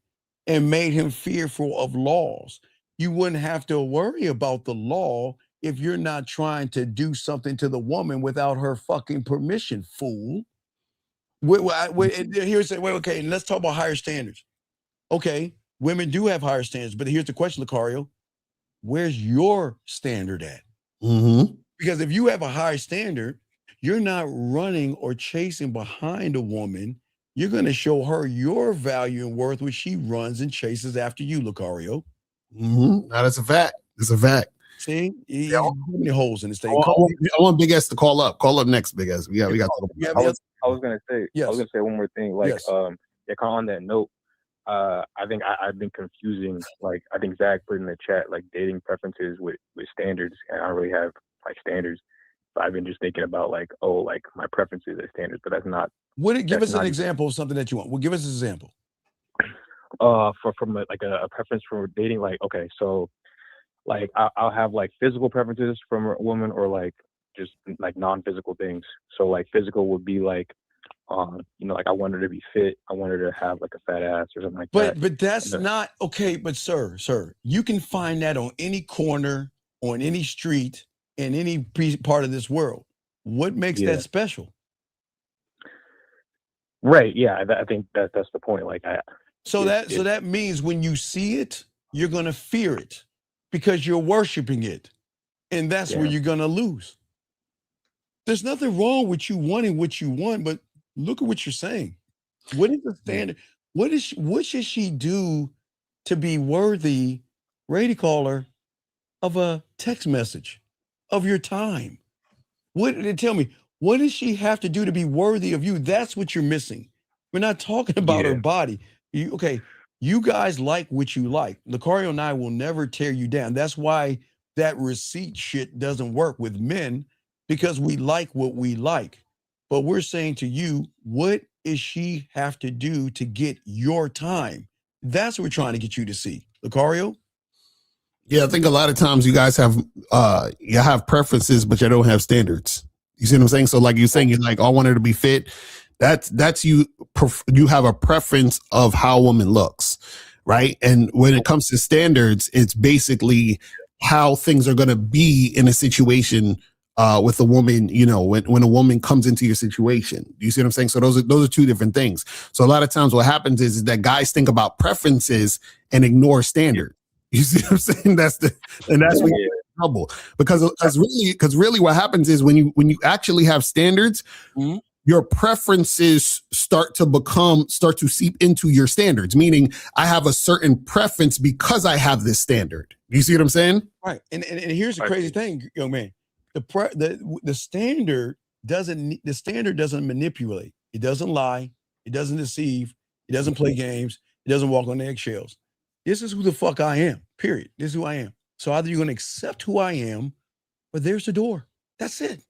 and made him fearful of laws. You wouldn't have to worry about the law if you're not trying to do something to the woman without her fucking permission, fool. Okay, let's talk about higher standards. Okay, women do have higher standards, but here's the question, Lucario. Where's your standard at? Because if you have a high standard, you're not running or chasing behind a woman. You're going to show her your value and worth when she runs and chases after you, Lucario. Now that's a fact. It's a fact. See, how many holes in this thing? I want Big S to call up. Call up next, Big S. We got. I was gonna say one more thing. Like, kind of on that note. I think I've been confusing. Like, I think Zach put in the chat like dating preferences with standards, and I don't really have like standards. So I've been just thinking about like, my preferences are standards, but that's not. Give us an example of something that you want. Well, give us an example. From a preference for dating, like, okay, so like I'll have like physical preferences from a woman, or like just like non-physical things. So like physical would be like, like I want her to be fit. I want her to have like a fat ass or something like that. But that's not okay. But sir, you can find that on any corner, on any street, in any part of this world. What makes that special? Right. Yeah. I think that's the point. Like, so that means when you see it, you're gonna fear it because you're worshiping it, and that's where you're gonna lose. There's nothing wrong with you wanting what you want, but look at what you're saying. What is the standard? What should she do to be worthy, Brady caller, of a text message, of your time? Tell me, what does she have to do to be worthy of you? That's what you're missing. We're not talking about her body. You guys like what you like. Lucario and I will never tear you down. That's why that receipt shit doesn't work with men, because we like what we like. But we're saying to you, what does she have to do to get your time? That's what we're trying to get you to see. Lucario? Yeah, I think a lot of times you guys have preferences, but you don't have standards. You see what I'm saying? So like you're saying, you're like, I want her to be fit. That's you have a preference of how a woman looks, right? And when it comes to standards, it's basically how things are going to be in a situation with a woman, you know, when a woman comes into your situation. Do you see what I'm saying? So those are two different things. So a lot of times what happens is that guys think about preferences and ignore standard. You see what I'm saying? That's when you're in trouble. Because really what happens is when you actually have standards, Mhm. your preferences start to seep into your standards, meaning I have a certain preference because I have this standard. You see what I'm saying? Right. And here's the crazy thing, young man. The standard doesn't manipulate. It doesn't lie. It doesn't deceive. It doesn't play games. It doesn't walk on eggshells. This is who the fuck I am. Period. This is who I am. So either you're going to accept who I am, or there's the door. That's it.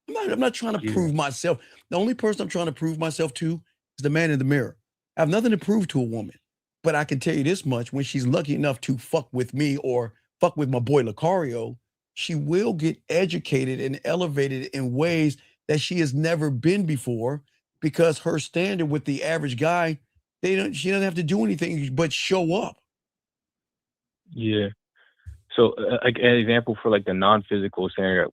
I'm not trying to prove myself. The only person I'm trying to prove myself to is the man in the mirror. I have nothing to prove to a woman, but I can tell you this much: when she's lucky enough to fuck with me or fuck with my boy Lucario, she will get educated and elevated in ways that she has never been before, because her standard with the average guy, she doesn't have to do anything but show up. Yeah. So, like an example for like the non-physical standard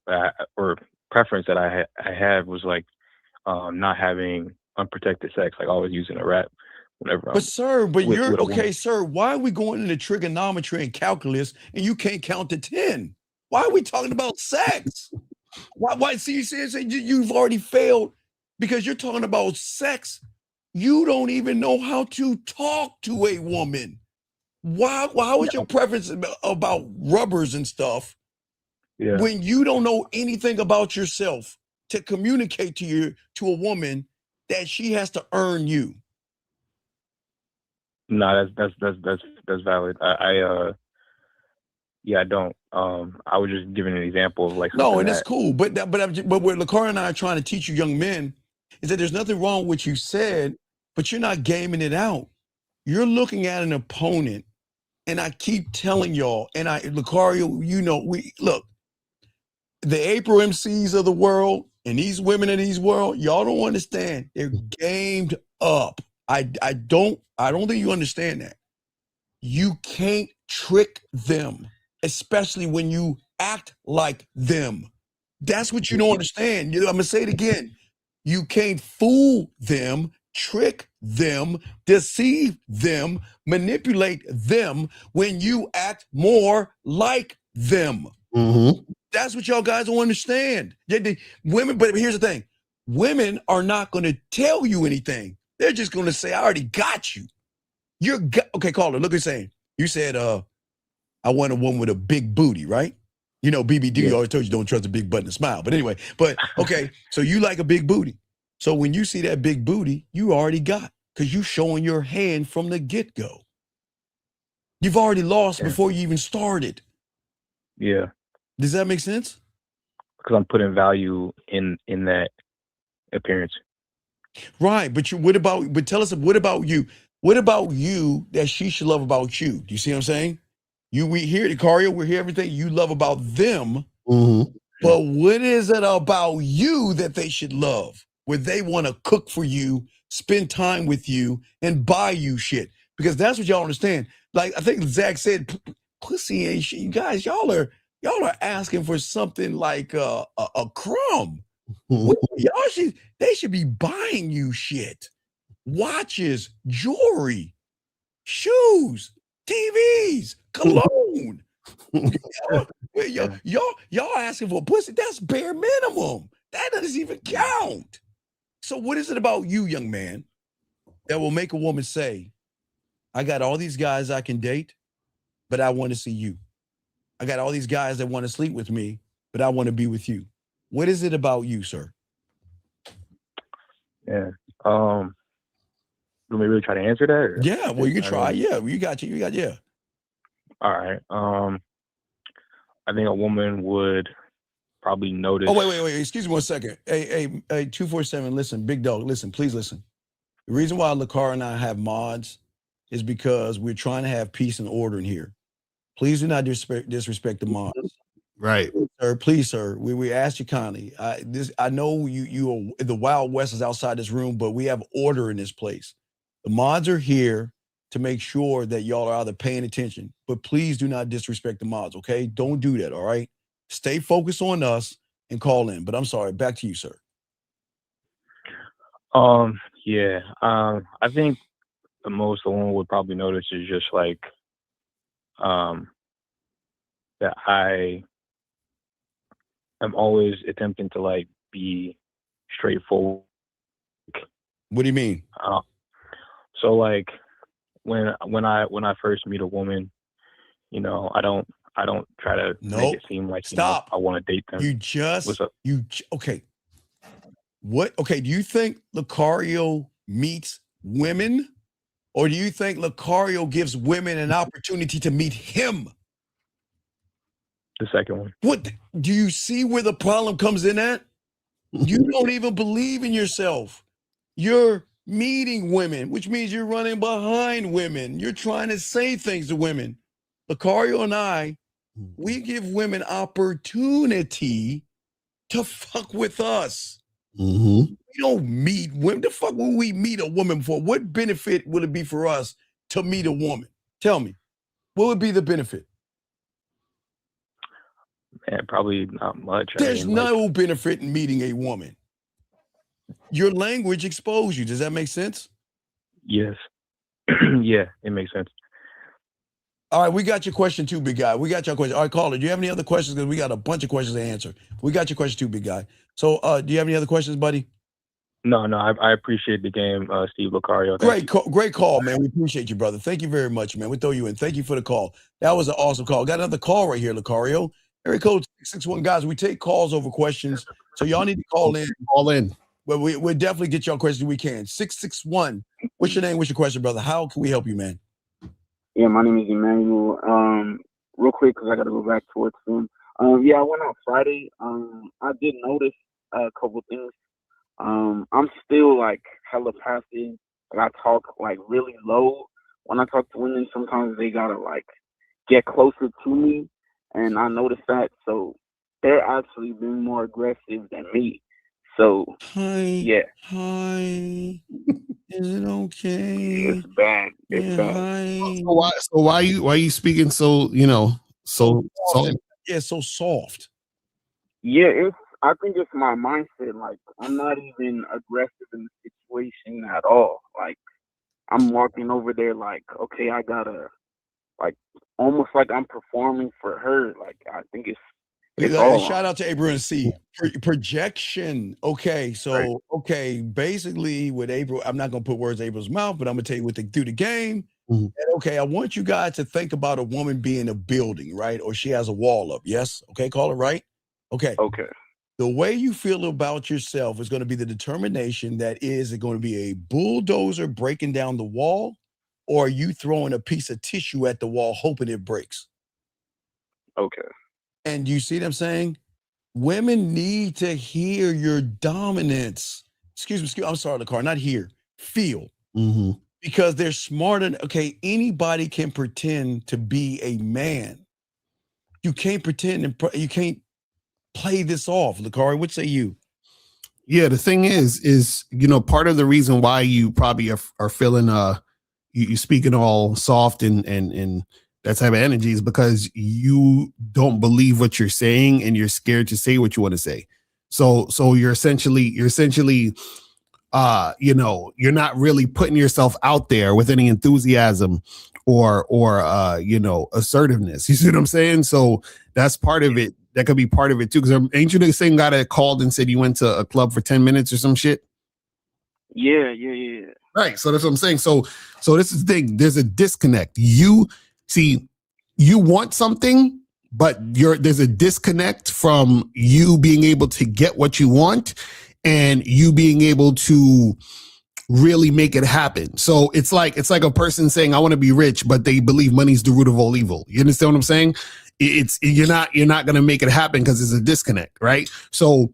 or preference that I have was like not having unprotected sex, like always using a wrap whenever But sir, with a okay, woman. sir. Why are we going into trigonometry and calculus and you can't count to 10? Why are we talking about sex? Why? See, you've already failed because you're talking about sex. You don't even know how to talk to a woman. How is your preference about rubbers and stuff when you don't know anything about yourself to communicate to a woman that she has to earn you? No, that's valid. I don't. I was just giving an example of like No, and it's cool, but what Lacara and I are trying to teach you young men is that there's nothing wrong with what you said, but you're not gaming it out. You're looking at an opponent, and I keep telling y'all, and Lucario, you know, look, the April MCs of the world and these women of these world, y'all don't understand. They're gamed up. I don't think you understand that. You can't trick them, especially when you act like them. That's what you don't understand. I'm gonna say it again. You can't fool them, trick them, deceive them, manipulate them when you act more like them. Mm-hmm. That's what y'all guys don't understand. Women, but here's the thing: women are not going to tell you anything. They're just going to say, "I already got you." Okay, caller. Look at saying. You said, "I want a woman with a big booty," right? You know, BBD always told you don't trust a big butt and a smile. But anyway, okay, so you like a big booty. So when you see that big booty, you already got, because you showing your hand from the get-go. You've already lost before you even started. Yeah. Does that make sense? Because I'm putting value in that appearance. Right, but tell us, what about you? What about you that she should love about you? Do you see what I'm saying? We hear Lucario, we hear everything you love about them. Mm-hmm. But what is it about you that they should love? Where they want to cook for you, spend time with you, and buy you shit? Because that's what y'all understand. Like I think Zach said, pussy ain't shit. You guys, y'all are asking for something like a crumb. They should be buying you shit. Watches, jewelry, shoes, TVs, cologne. Y'all asking for pussy. That's bare minimum. That doesn't even count. So what is it about you, young man, that will make a woman say, I got all these guys I can date, but I want to see you. I got all these guys that want to sleep with me, but I want to be with you. What is it about you, sir? Yeah. Let me really try to answer that? Or? Yeah, well, you can try. Yeah, you got. All right. I think a woman would probably notice. Oh, wait. Excuse me 1 second. Hey, 247, listen, big dog, listen, please listen. The reason why Lacara and I have mods is because we're trying to have peace and order in here. Please do not disrespect the mods. Right. Sir, please, sir. We ask you kindly. I know you are, the Wild West is outside this room, but we have order in this place. The mods are here to make sure that y'all are either paying attention, but please do not disrespect the mods, okay? Don't do that, all right? Stay focused on us. and call in. But I'm sorry. Back to you, sir. Yeah. I think the most a woman would probably notice is just like, that I am always attempting to like be straightforward. What do you mean? So like when I first meet a woman, you know, I don't try to make it seem like, Stop. You know, I want to date them. You just What's up? Okay. What? Okay. Do you think Lucario meets women, or do you think Lucario gives women an opportunity to meet him? The second one. What do you see where the problem comes in at? You don't even believe in yourself. You're meeting women, which means you're running behind women. You're trying to say things to women. Lucario and I, we give women opportunity to fuck with us. Mm-hmm. We don't meet women. The fuck would we meet a woman for? What benefit would it be for us to meet a woman? Tell me, what would be the benefit? Man, probably not much. There's no benefit in meeting a woman. Your language exposed you. Does that make sense? Yes. Yeah, it makes sense. All right, we got your question too, big guy. We got your question. All right, caller, do you have any other questions? Because we got a bunch of questions to answer. We got your question too, big guy. So do you have any other questions, buddy? No, I appreciate the game, Steve Lucario. Great call, man. We appreciate you, brother. Thank you very much, man. We throw you in. Thank you for the call. That was an awesome call. Got another call right here, Lucario. Area code 661. Guys, we take calls over questions. So y'all need to call in. Call in. Well, we'll definitely get y'all questions we can. 661. What's your name? What's your question, brother? How can we help you, man? Yeah, my name is Emmanuel. Real quick, because I got to go back towards him. Yeah, I went out Friday. I did notice a couple things. I'm still like hella passive. Like I talk like really low when I talk to women. Sometimes they gotta like get closer to me, and I noticed that. So they're actually being more aggressive than me. So yeah. Hi. Is it okay? It's bad. It's bad. Hi. So why are you speaking so, you know, so soft? Yeah, so soft. Yeah, I think it's my mindset. Like I'm not even aggressive in the situation at all. Like I'm walking over there like, okay, I gotta like almost like I'm performing for her. Like I think it's all shout out to April and C. Projection. Okay, so right. Okay, basically with April, I'm not gonna put words in April's mouth, but I'm gonna tell you what they do the game. Mm-hmm. And okay, I want you guys to think about a woman being a building, right? Or she has a wall up. Yes. Okay, call it right. Okay. Okay. The way you feel about yourself is going to be the determination that is it going to be a bulldozer breaking down the wall, or are you throwing a piece of tissue at the wall hoping it breaks? Okay. And you see what I'm saying? Women need to hear your dominance. Excuse me, I'm sorry, Lacar, not hear, feel. Mm-hmm. Because they're smart and okay, anybody can pretend to be a man. You can't pretend and you can't play this off. Lakari, what say you? Yeah, the thing is, you know, part of the reason why you probably are feeling you speaking all soft and that type of energy is because you don't believe what you're saying and you're scared to say what you want to say. So you're essentially you know, you're not really putting yourself out there with any enthusiasm or you know, assertiveness. You see what I'm saying? So that's part of it. That could be part of it too. Because ain't you the same guy that called and said you went to a club for 10 minutes or some shit? Yeah. Right. So that's what I'm saying. So this is the thing. There's a disconnect. You see, you want something, but there's a disconnect from you being able to get what you want and you being able to really make it happen. So it's like a person saying, I want to be rich, but they believe money's the root of all evil. You understand what I'm saying? You're not going to make it happen because there's a disconnect, right? So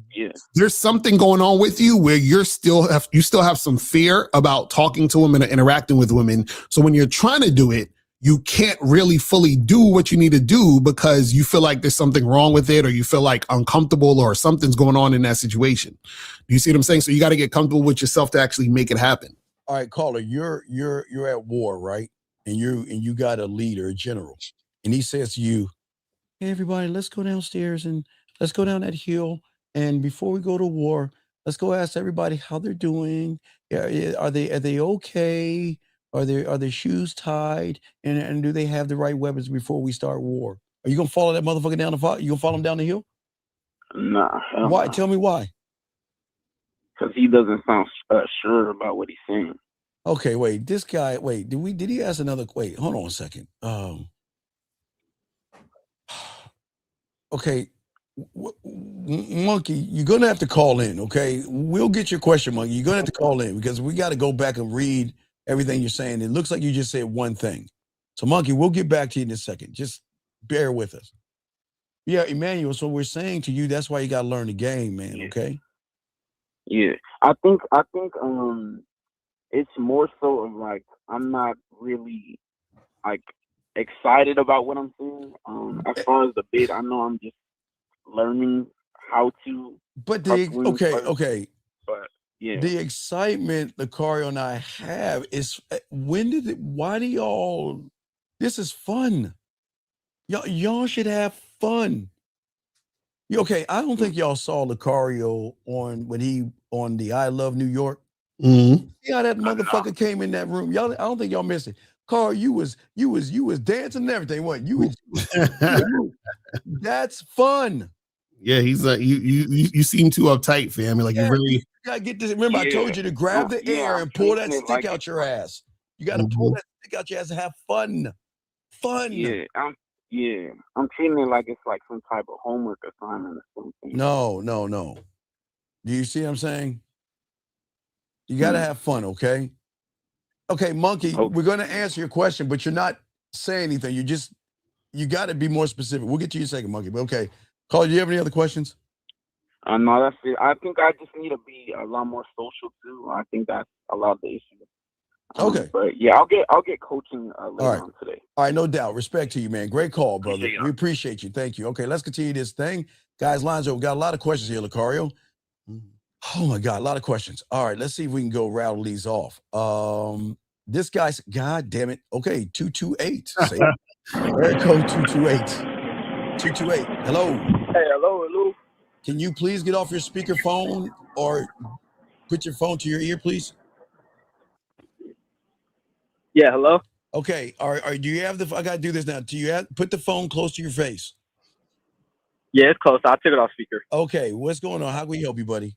yeah, there's something going on with you where you still have some fear about talking to women or interacting with women. So when you're trying to do it, you can't really fully do what you need to do because you feel like there's something wrong with it, or you feel like uncomfortable, or something's going on in that situation. Do you see what I'm saying? So you got to get comfortable with yourself to actually make it happen. All right, caller, you're at war, right? And you got a leader, a general, and he says to you, "Hey, everybody, let's go downstairs and let's go down that hill. And before we go to war, let's go ask everybody how they're doing. Are they okay? Are their shoes tied? And do they have the right weapons before we start war? Are you gonna follow that motherfucker down the fire? You gonna follow him down the hill? Nah, hell Why? no. Tell me why. Because he doesn't sound sure about what he's saying. Okay, wait. This guy. Wait. Did he ask another? Wait. Hold on a second. Okay, Monkey, you're gonna have to call in. Okay, we'll get your question, Monkey. You're gonna have to call in because we got to go back and read everything you're saying. It looks like you just said one thing. So, Monkey, we'll get back to you in a second. Just bear with us. Yeah, Emmanuel. So we're saying to you, that's why you got to learn the game, man. Yeah. Okay. Yeah, I think it's more so of like I'm not really like excited about what I'm saying. As far as the bid, I know I'm just learning how to. But okay. But yeah, The excitement Lucario and I have is why do y'all? This is fun. Y'all should have fun. Okay, I don't think y'all saw Lucario on the I Love New York. Mm-hmm. See how that motherfucker came in that room. Y'all, I don't think y'all missed it. Carl, you was dancing and everything. What you was that's fun. Yeah, he's like you seem too uptight, fam. Like Yeah, you really you gotta get this. Remember, I told you to grab the air and pull that stick out your ass. You gotta pull that stick out your ass and have fun. Fun. Yeah, I'm treating it like it's like some type of homework assignment or something. No. Do you see what I'm saying? You gotta have fun, okay? Okay, Monkey, we're gonna answer your question, but you're not saying anything. You gotta be more specific. We'll get to you in a second, Monkey. But okay. Carl, do you have any other questions? No, that's it. I think I just need to be a lot more social too. I think that's a lot of the issue. Okay. But yeah, I'll get coaching later on today. All right, no doubt. Respect to you, man. Great call, brother. We appreciate you. Thank you. Okay, let's continue this thing. Guys, lines up. We got a lot of questions here, Lucario. Oh my God, a lot of questions. All right, let's see if we can go rattle these off. This guy's, God damn it. Okay, 228. Area code 228. 228. Hello. Hey, hello. Can you please get off your speakerphone or put your phone to your ear, please? Yeah, hello. Okay. All right. Do you have I gotta do this now. Do you put the phone close to your face? Yeah, it's close. I took it off speaker. Okay. What's going on? How can we help you, buddy?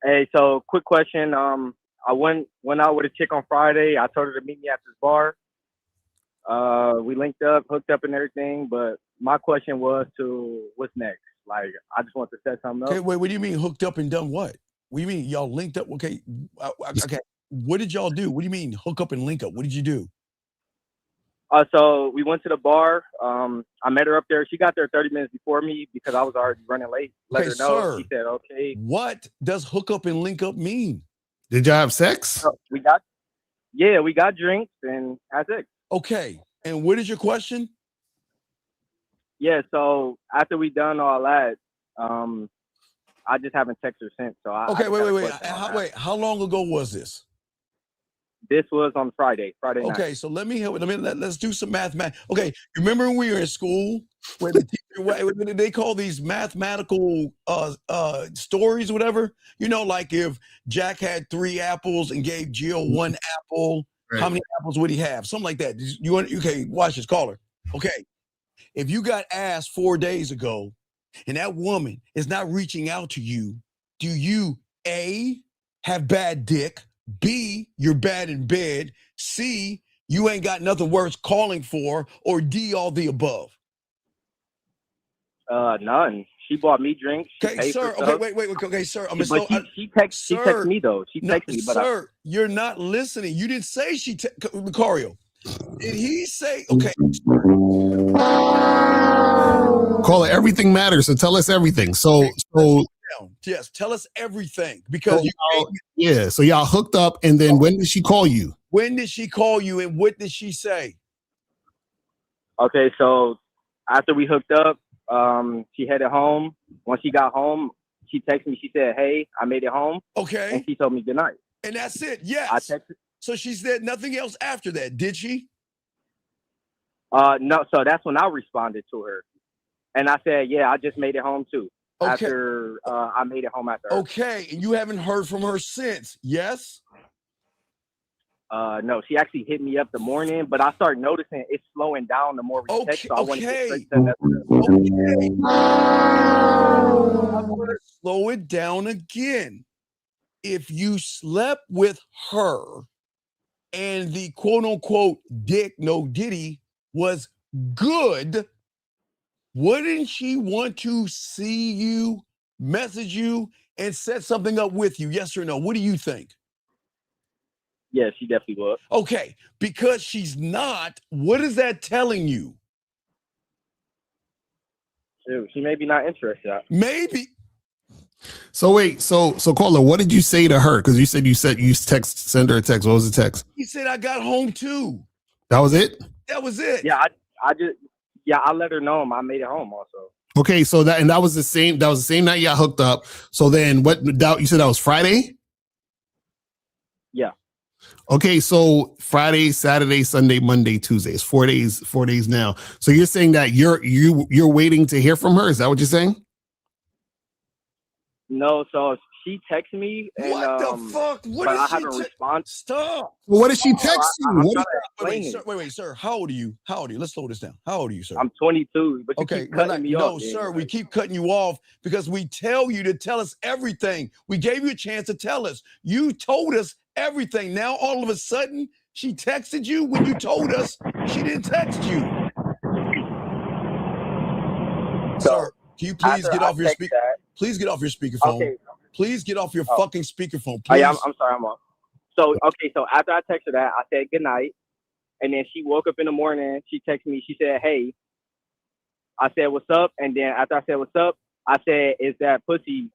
Hey, so quick question. I went out with a chick on Friday. I told her to meet me at this bar. We linked up, hooked up and everything, but my question was to what's next? Like, I just want to set something up. Okay, wait, what do you mean hooked up and done what? What do you mean y'all linked up? Okay, okay. What did y'all do? What do you mean hook up and link up? What did you do? So we went to the bar. I met her up there. She got there 30 minutes before me because I was already running late. Let her know. Sir, she said, okay. What does hook up and link up mean? Did y'all have sex? We got drinks and had sex. Okay. And what is your question? Yeah, so after we done all that, I just haven't texted her since. So wait. How long ago was this? This was on Friday night. Okay, so let's do some mathematics. Okay, remember when we were in school where the teacher, they call these mathematical stories or whatever? You know, like if Jack had 3 apples and gave Jill 1 apple, right. How many apples would he have? Something like that. Okay, watch this, caller. Okay, if you got asked 4 days ago and that woman is not reaching out to you, do you A, have bad dick? B, you're bad in bed. C, you ain't got nothing worth calling for. Or D, all the above? None. She bought me drinks. Okay, sir. Okay, wait. Okay, sir. She texted me though. She texted me, but sir, you're not listening. You didn't say Lucario. Did he say? Okay. Caller, everything matters. So tell us everything. So. Yes, tell us everything because so y'all hooked up, and then when did she call you? When did she call you, and what did she say? Okay, so after we hooked up, she headed home. When she got home, she texted me. She said, "Hey, I made it home." Okay, and she told me good night. And that's it. Yes. I texted. So she said nothing else after that, did she? No. So that's when I responded to her. And I said, yeah, I just made it home too. Okay. After I made it home after her. Okay, and you haven't heard from her since, yes? No, she actually hit me up the morning, but I started noticing it's slowing down the more we text. So I want to get straight to that. Slow it down again. If you slept with her and the quote unquote dick, no diddy, was good, wouldn't she want to see you, message you, and set something up with you? Yes or no? What do you think? Yeah, she definitely would. Okay, because she's not, what is that telling you? She may be not interested. Maybe. So wait, so caller, what did you say to her? Because you said you send her a text. What was the text? He said I got home too. That was it? That was it. Yeah, I let her know I made it home also. Okay, so that was the same night y'all hooked up. So then what you said that was Friday? Yeah. Okay, so Friday, Saturday, Sunday, Monday, Tuesday. It's 4 days now. So you're saying that you're waiting to hear from her? Is that what you're saying? No, so she texted me and what the fuck? What but did I she haven't responded. Stop. Well, what did she text you? Wait, sir. How old are you? Let's slow this down. How old are you, sir? I'm 22, but you keep cutting me off. No, sir, we keep cutting you off because we tell you to tell us everything. We gave you a chance to tell us. You told us everything. Now, all of a sudden, she texted you when you told us she didn't text you. Sir, can you please get off your speaker? Please get off your speakerphone. Okay. Please get off your fucking speakerphone, please. Oh, yeah, I'm sorry, I'm off. So after I texted that, I said good night. And then she woke up in the morning. She texted me. She said, hey. I said, what's up? And then after I said, what's up? I said, is that pussy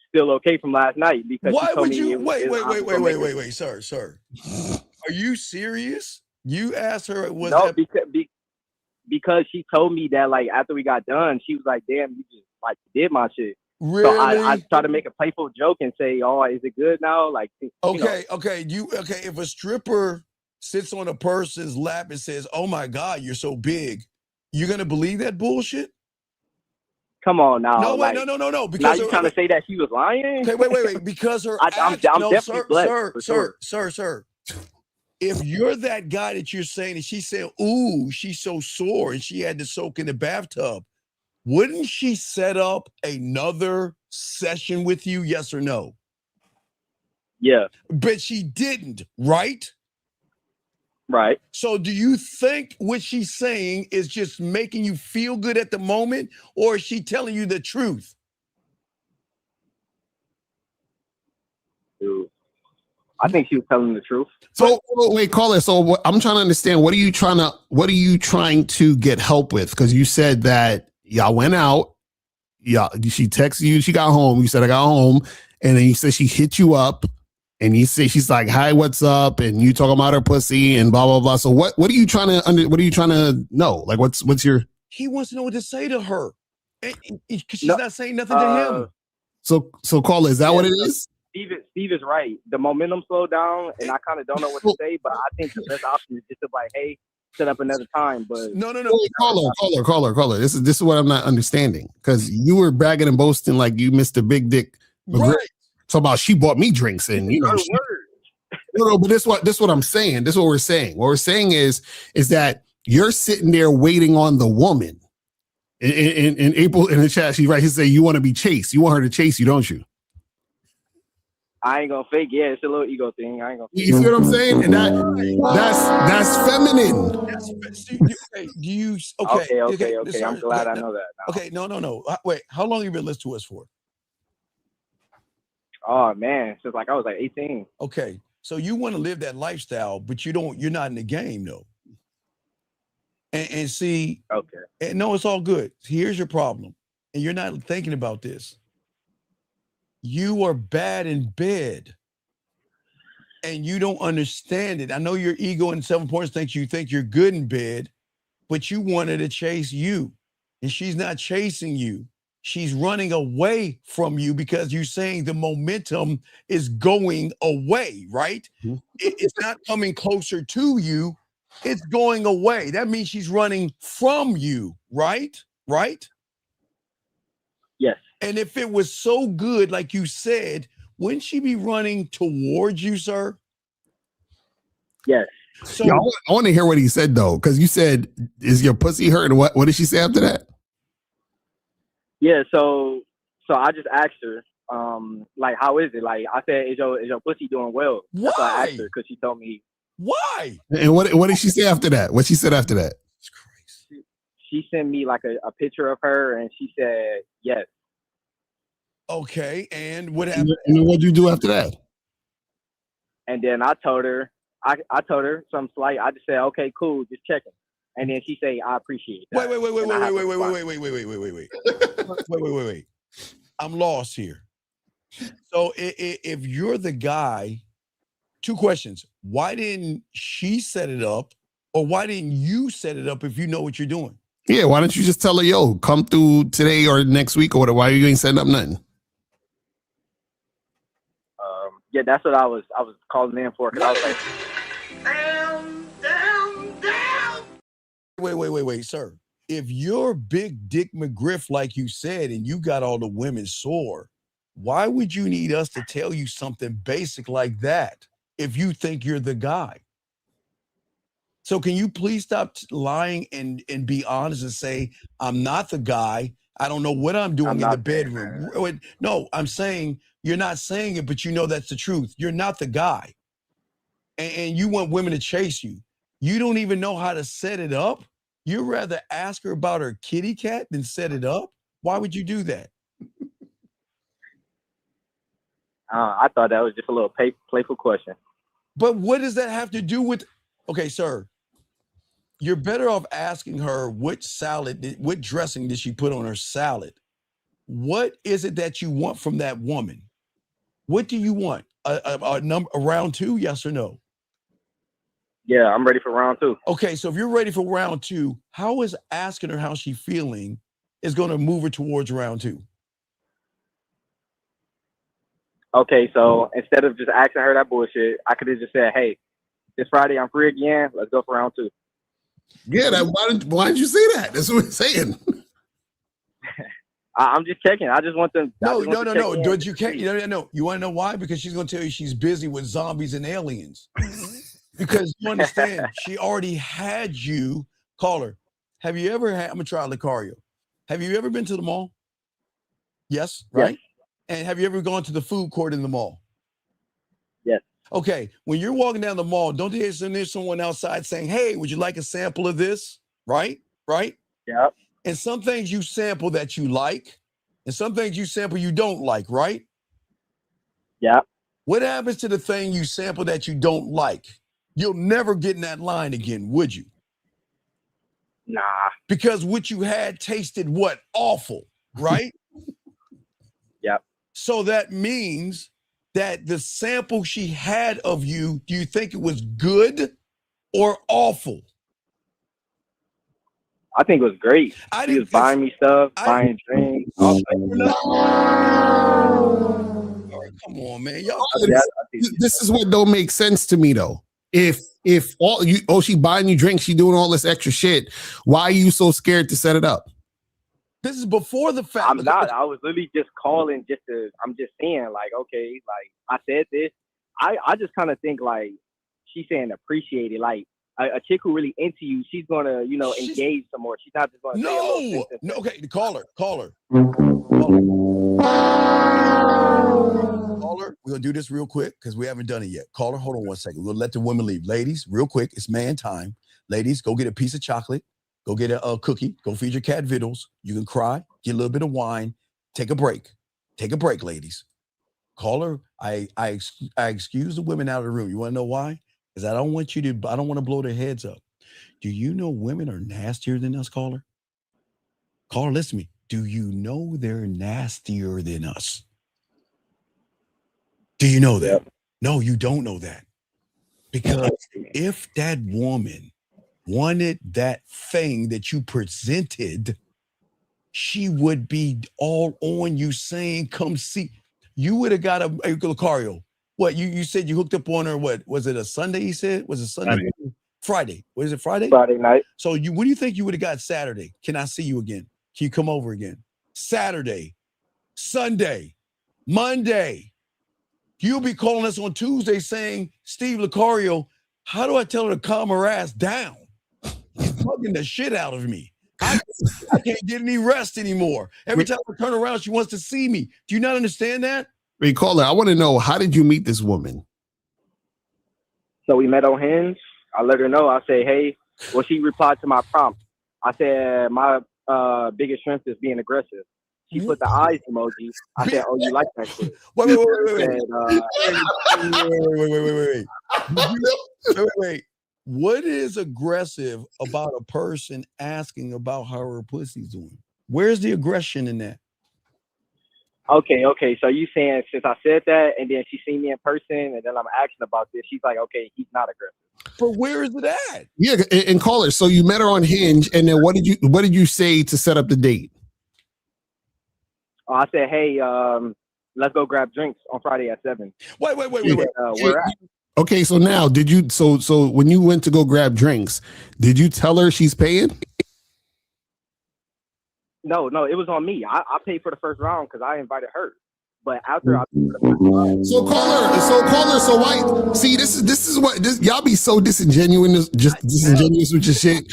still okay from last night? Because why would you wait, sir. Are you serious? You asked her because she told me that like after we got done, she was like, damn, you just like did my shit. Really? So I try to make a playful joke and say, oh, is it good now? Like, okay. If a stripper sits on a person's lap and says, oh my God, you're so big, you're going to believe that bullshit? Come on now. No, like, no. Because now you trying to say that she was lying? Okay, wait. Because her I'm definitely blessed. Sir. If you're that guy that you're saying, and she said, ooh, she's so sore and she had to soak in the bathtub, wouldn't she set up another session with you? Yes or no? Yeah. But she didn't, right? Right. So do you think what she's saying is just making you feel good at the moment, or is she telling you the truth? Dude, I think she was telling the truth. So wait, caller. So I'm trying to understand. What are you trying to get help with? Because you said that y'all went out. Yeah, she texted you. She got home. You said I got home, and then you said she hit you up. And you say she's like, "Hi, what's up?" And you talk about her pussy and blah blah blah. So what are you trying to know? Like, what's your? He wants to know what to say to her, because she's not saying nothing to him. So caller, is that what it is? Steve is right. The momentum slowed down, and I kind of don't know what to say. But I think the best option is just to like, hey, set up another time. But no. Wait, caller. This is what I'm not understanding, because you were bragging and boasting like you Mr. Big Dick. Right. So about she bought me drinks and no, but this what I'm saying. This is what we're saying. What we're saying is that you're sitting there waiting on the woman. In April in the chat, she's right. She said you want to be chased. You want her to chase you, don't you? I ain't gonna fake. Yeah, it's a little ego thing. I ain't gonna. You see what I'm saying? And that's feminine. Okay. I'm glad I know that now. Okay, no. Wait, how long have you been listening to us for? Oh man, since like I was like 18. Okay, so you want to live that lifestyle, but you're not in the game though. And see, okay, and no, it's all good. Here's your problem, and you're not thinking about this. You are bad in bed, and you don't understand it. I know your ego and 7 points thinks you think you're good in bed, but you wanted to chase you, and she's not chasing you. She's running away from you because you're saying the momentum is going away, right? Mm-hmm. It's not coming closer to you. It's going away. That means she's running from you, right? Right? Yes. And if it was so good, like you said, wouldn't she be running towards you, sir? Yes. So Yeah, I want to hear what he said though, because you said, "Is your pussy hurt?" And what did she say after that? Yeah. So I just asked her, like, how is it? Like, I said, is your pussy doing well? That's why I asked her, because she told me. Why? And what did she say after that? What she said after that? She sent me like a picture of her, and she said yes. Okay, and what happened? And what'd you do after that? And then I told her, I told her something slight. I just said, okay, cool, just checking. And then she say, I appreciate that. Wait. I'm lost here. So if you're the guy, two questions. Why didn't she set it up, or why didn't you set it up if you know what you're doing? Yeah, why don't you just tell her, yo, come through today or next week or whatever? Why you ain't setting up nothing? Yeah, that's what I was calling in for, because I was like, Wait, sir. If you're Big Dick McGriff, like you said, and you got all the women sore, why would you need us to tell you something basic like that if you think you're the guy? So can you please stop lying and be honest and say, I'm not the guy. I don't know what I'm doing in the bedroom. No, I'm saying you're not saying it, but you know that's the truth. You're not the guy. And you want women to chase you. You don't even know how to set it up. You'd rather ask her about her kitty cat than set it up. Why would you do that? I thought that was just a little playful question. But what does that have to do with? Okay, sir, you're better off asking her what dressing did she put on her salad? What is it that you want from that woman? What do you want? A round two? Yes or no? Yeah, I'm ready for round two. Okay, so if you're ready for round two, how is asking her how she's feeling is going to move her towards round two? Okay, so instead of just asking her that bullshit, I could have just said, hey, this Friday I'm free again. Let's go for round two. Yeah, why didn't you say that? That's what we're saying. I'm just checking. I just want them. No. Dude, you can't. No. You want to know why? Because she's going to tell you she's busy with zombies and aliens. Because you understand, she already had you. Call her. Have you ever had? I'm gonna try Lucario. Have you ever been to the mall? Yes, right. Yes. And have you ever gone to the food court in the mall? Yes. Okay. When you're walking down the mall, don't there's someone outside saying, "Hey, would you like a sample of this?" Right. Yeah. And some things you sample that you like, and some things you sample you don't like. Right. Yeah. What happens to the thing you sample that you don't like? You'll never get in that line again, would you? Nah. Because what you had tasted what? Awful, right? Yep. So that means that the sample she had of you, do you think it was good or awful? I think it was great. She was buying me stuff, buying drinks. All right, come on, man. Y'all. This is what don't make sense to me though. If she buying you drinks, she doing all this extra shit, why are you so scared to set it up? This is before the fact. I'm not. I was literally just calling I'm just saying, like, okay, like I said this. I just kind of think like she's saying appreciate it. Like a chick who really into you, she's gonna, engage some more. She's not just gonna say a little sentence. No, okay, call her. Caller, we're gonna do this real quick because we haven't done it yet. Caller, hold on one second. We'll let the women leave. Ladies, real quick, it's man time. Ladies, go get a piece of chocolate. Go get a cookie. Go feed your cat vittles. You can cry. Get a little bit of wine. Take a break. Take a break, ladies. Caller, I excuse the women out of the room. You want to know why? Because I don't want to blow their heads up. Do you know women are nastier than us, caller? Caller, listen to me. Do you know they're nastier than us? Do you know that? Yep. No, you don't know that. Because if that woman wanted that thing that you presented, she would be all on you saying, come see. You would have got a Lucario. What, you said you hooked up on her, what? Was it a Sunday, you said? Was it Sunday? Friday. Was it Friday? Friday night. So what do you think you would have got Saturday? Can I see you again? Can you come over again? Saturday. Sunday, Monday. You'll be calling us on Tuesday saying, Steve Lucario, how do I tell her to calm her ass down? He's bugging the shit out of me. I can't get any rest anymore. Every time I turn around, she wants to see me. Do you not understand that? Wait, caller, I want to know, how did you meet this woman? So we met on Hinge. I let her know. I said, hey, well, she replied to my prompt. I said, my biggest strength is being aggressive. She put the eyes emoji. I said, oh, you like that shit? Wait. What is aggressive about a person asking about how her pussy's doing? Where's the aggression in that? Okay. So you saying since I said that, and then she seen me in person, and then I'm asking about this, she's like, okay, he's not aggressive. But where is it at? Yeah, and caller. So you met her on Hinge, and then what did you say to set up the date? I said, hey, let's go grab drinks on Friday at 7. Wait. Where at? Okay, so now did you so when you went to go grab drinks, did you tell her she's paying? No, it was on me. I paid for the first round because I invited her. But after so why see this is what y'all be so disingenuous with your shit.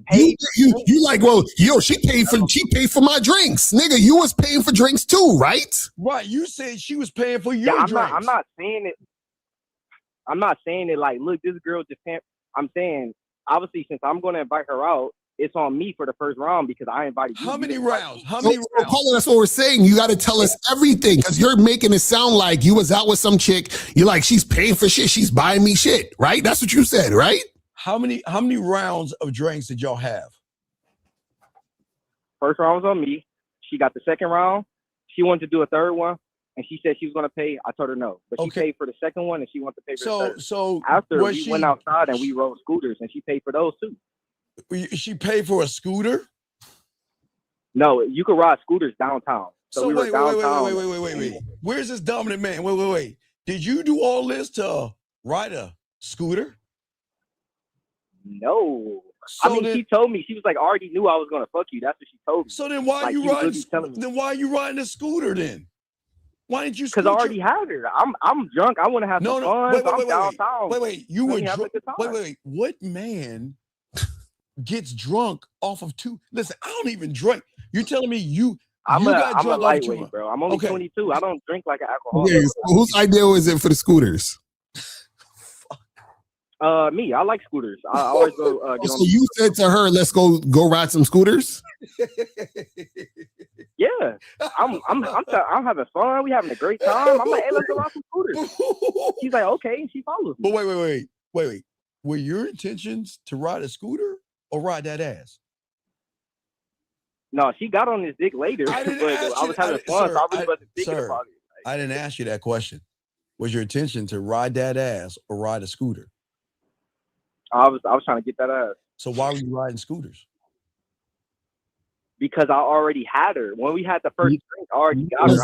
Hey, you like, well, yo, she paid for my drinks, nigga. You was paying for drinks too, right? Right. You said she was paying for your drinks. I'm not saying it. I'm not saying it like, look, this girl just can't. I'm saying obviously since I'm going to invite her out, it's on me for the first round because I invited you. How many rounds? Caller, that's what we're saying. You got to tell us everything because you're making it sound like you was out with some chick. You're like, she's paying for shit. She's buying me shit, right? That's what you said, right? How many rounds of drinks did y'all have? First round was on me. She got the second round. She wanted to do a third one, and she said she was going to pay. I told her no, but she paid for the second one, and she wanted to pay for the third. So after we went outside and we rode scooters, and she paid for those too. She paid for a scooter? No, you could ride scooters downtown. So we were downtown. Wait. Where's this dominant man? Wait. Did you do all this to ride a scooter? No. She told me, she was like, I already knew I was gonna fuck you. That's what she told me. So then why are you riding a scooter then? Why didn't you? Because I already had her. I'm drunk. I want to have some fun. I'm downtown. Wait. You were drunk. Wait. What man gets drunk off of two? Listen, I don't even drink. You're telling me I'm a lightweight, bro. I'm only 22. I don't drink like an alcoholic. Okay, so whose idea was it for the scooters? Me. I like scooters. I always go. So you said to her, "Let's go ride some scooters." Yeah, I'm having fun. We having a great time. I'm like, hey, let's go ride some scooters. She's like, okay, and she follows me. But wait. Were your intentions to ride a scooter or ride that ass? No, she got on this dick later. I was having fun, so I really wasn't thinking about it. I didn't ask you that question. Was your intention to ride that ass or ride a scooter? I was trying to get that ass. So why were you riding scooters? Because I already had her. When we had the first drink, I already got her.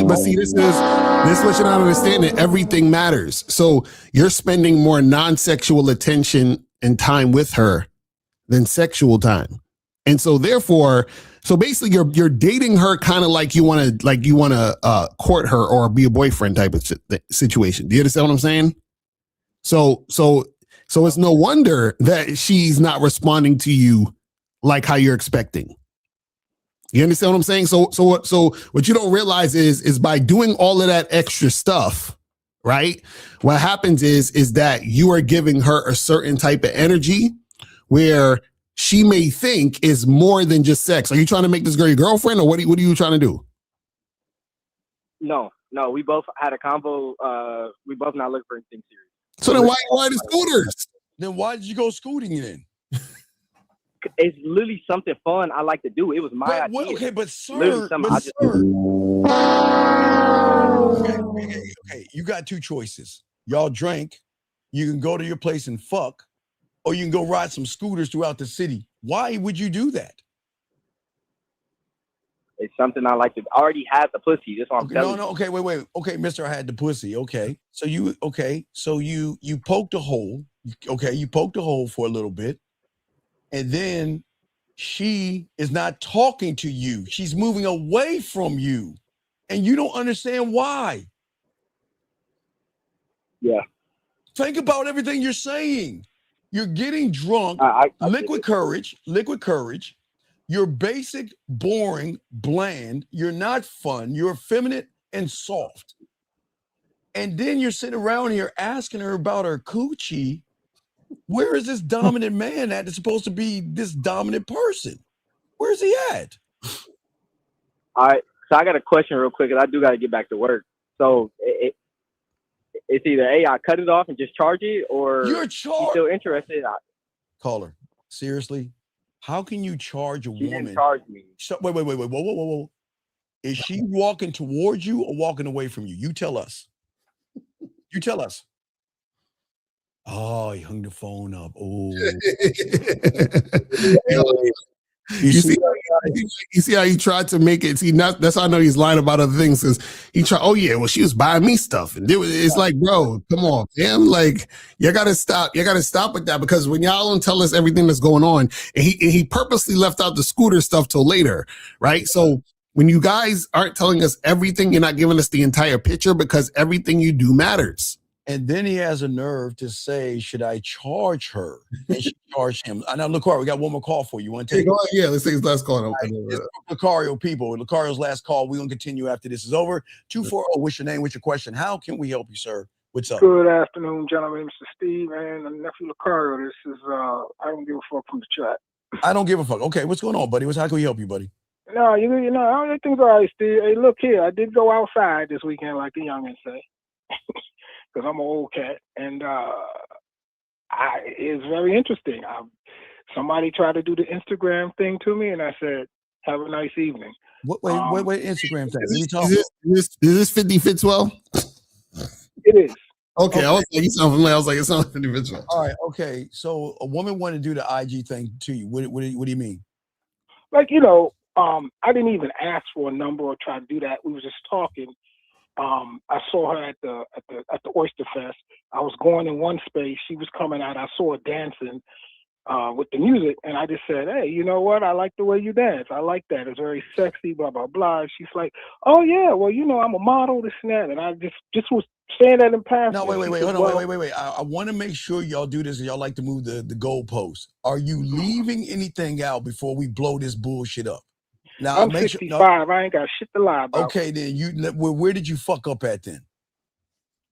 But see, this is what you're not understanding. Everything matters. So you're spending more non-sexual attention and time with her than sexual time. And so therefore, basically you're dating her kind of like you want to court her or be a boyfriend type of situation. Do you understand what I'm saying? So it's no wonder that she's not responding to you like how you're expecting. You understand what I'm saying? So what you don't realize is by doing all of that extra stuff, right? What happens is that you are giving her a certain type of energy where she may think is more than just sex. Are you trying to make this girl your girlfriend, or what are you trying to do? No, we both had a convo. We both not looking for anything serious. So then why you ride the scooters? Then why did you go scooting then? It's literally something fun I like to do. It was my idea. Okay, but sir, okay, you got two choices. Y'all drank. You can go to your place and fuck, or you can go ride some scooters throughout the city. Why would you do that? It's something I like to. I already had the pussy. That's what I'm telling you. No. Okay, wait. Okay, mister, I had the pussy. Okay. So you poked a hole. Okay, you poked a hole for a little bit. And then she is not talking to you. She's moving away from you. and you don't understand why. Yeah. Think about everything you're saying. You're getting drunk. I Liquid courage. You're basic, boring, bland. You're not fun. You're effeminate and soft. And then you're sitting around here asking her about her coochie. Where is this dominant man at that's supposed to be this dominant person? Where's he at? All right. So I got a question real quick, and I do got to get back to work. So it's either I cut it off and just charge it, or you're still interested. Caller, seriously, how can you charge a woman? Didn't charge me. Wait, whoa. Is she walking towards you or walking away from you? You tell us. You tell us. Oh, he hung the phone up. Oh. You see how he tried to make it. See, that's how I know he's lying about other things, because he tried. Oh yeah, well, she was buying me stuff, and it's like, bro, come on, fam. Like, you gotta stop. You gotta stop with that, because when y'all don't tell us everything that's going on, and he purposely left out the scooter stuff till later, right? So when you guys aren't telling us everything, you're not giving us the entire picture, because everything you do matters. And then he has a nerve to say, should I charge her? And she charged him. Now, Lucario, we got one more call for you. You want to take it? Yeah, let's take his last call. Right. Lucario, people. Lucario's last call. We're going to continue after this is over. 240, what's your name? What's your question? How can we help you, sir? What's up? Good afternoon, gentlemen. Mr. Steve and nephew Lucario. This is, I don't give a fuck from the chat. I don't give a fuck. Okay, what's going on, buddy? How can we help you, buddy? No, you know, everything's all right, Steve. Hey, look here. I did go outside this weekend, like the youngins say. Because I'm an old cat, and it's very interesting. Somebody tried to do the Instagram thing to me, and I said, "Have a nice evening." Wait, Instagram thing? Is this 50 Fitzwell? It is. Okay, I was like, you sound familiar. I was like, it's not 50 Fitzwell. All right, okay. So a woman wanted to do the IG thing to you. What do you mean? Like, you know, I didn't even ask for a number or try to do that. We were just talking. I saw her at the Oyster Fest. I was going in one space. She was coming out. I saw her dancing with the music, and I just said, "Hey, you know what? I like the way you dance. I like that. It's very sexy." Blah blah blah. She's like, "Oh yeah, well, you know, I'm a model, this and that." And I just was saying that in passing. No, wait, hold on, wait. I want to make sure y'all do this. Y'all like to move the goalposts. Are you leaving anything out before we blow this bullshit up? Now, I'm 65. I ain't got shit to lie about. Okay, then where did you fuck up at then?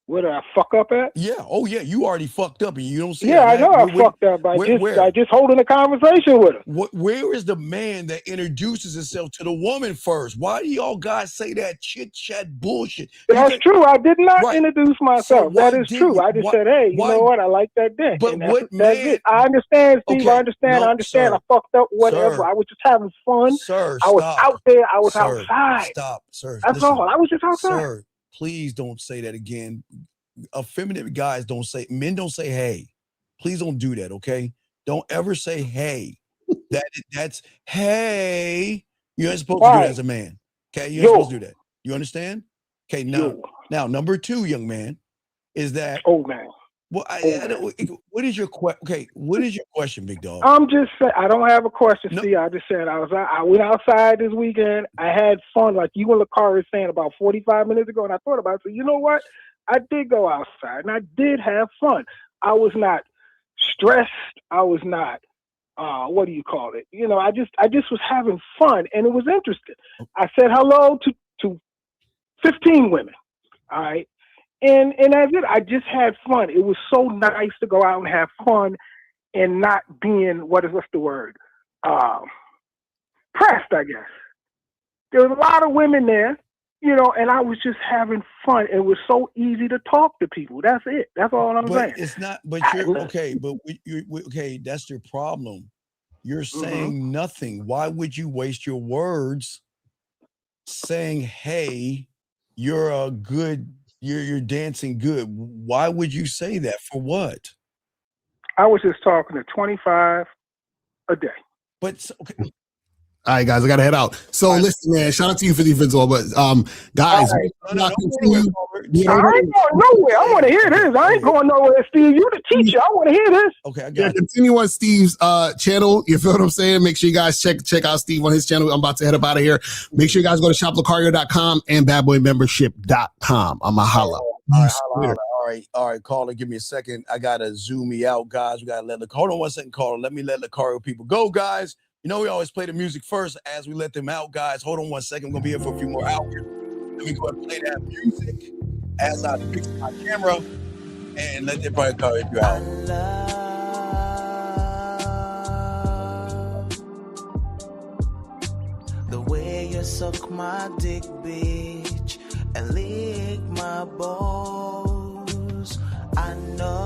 Where did I fuck up at? Yeah. Oh, yeah. You already fucked up, and you don't see. Yeah, I know I fucked up. I just holding a conversation with her. Where is the man that introduces himself to the woman first? Why do y'all guys say that chit chat bullshit? That's true. I did not introduce myself. So that is true. I just said, "Hey, you know what? I like that dick." But that's it. I understand, Steve. Okay. I understand. No, I understand. sir. I fucked up. Whatever. Sir. I was just having fun. Sir, I was out there. I was sir, outside. Stop, sir. That's all. I was just outside. Sir, please don't say that again. Effeminate guys don't say, men don't say hey. Please don't do that, okay? Don't ever say hey. That's hey. You ain't supposed to do that as a man. Okay, you ain't supposed to do that. You understand? Okay, now number two, young man, is that old man. Well, what is your question? Okay, what is your question, big dog? I'm just saying, I don't have a question. No. See, I just said I went outside this weekend. I had fun, like you and Lucario saying about 45 minutes ago, and I thought about it. So you know what? I did go outside and I did have fun. I was not stressed. I was not, what do you call it? You know, I just was having fun, and it was interesting. I said hello to 15 women. All right. And that's it. I just had fun. It was so nice to go out and have fun and not being, what's the word? Pressed, I guess. There was a lot of women there. You know, and I was just having fun. It was so easy to talk to people. That's it. That's all I'm saying. It's not. But you're okay. But okay. That's your problem. You're saying nothing. Why would you waste your words saying, "Hey, you're a good. You're dancing good." Why would you say that? For what? I was just talking to 25 a day. But okay. All right, guys, I gotta head out. So listen, man, shout out to you for the events, all, but guys, I ain't going nowhere. I want to hear this. I ain't going nowhere, Steve. You the teacher. I want to hear this. Okay, I got yeah, continue on Steve's channel. You feel what I'm saying? Make sure you guys check out Steve on his channel. I'm about to head up out of here. Make sure you guys go to shoplocario.com and badboymembership.com. I'm a holla. All right, caller, give me a second. I gotta zoom me out, guys. We gotta hold on one second, caller. Let me let Lucario people go, guys. You know we always play the music first as we let them out, guys. Hold on one second. I'm gonna be here for a few more hours. Let me go ahead and play that music as I fix my camera and let them probably call you out. The way you suck my dick, bitch, and lick my balls. I know.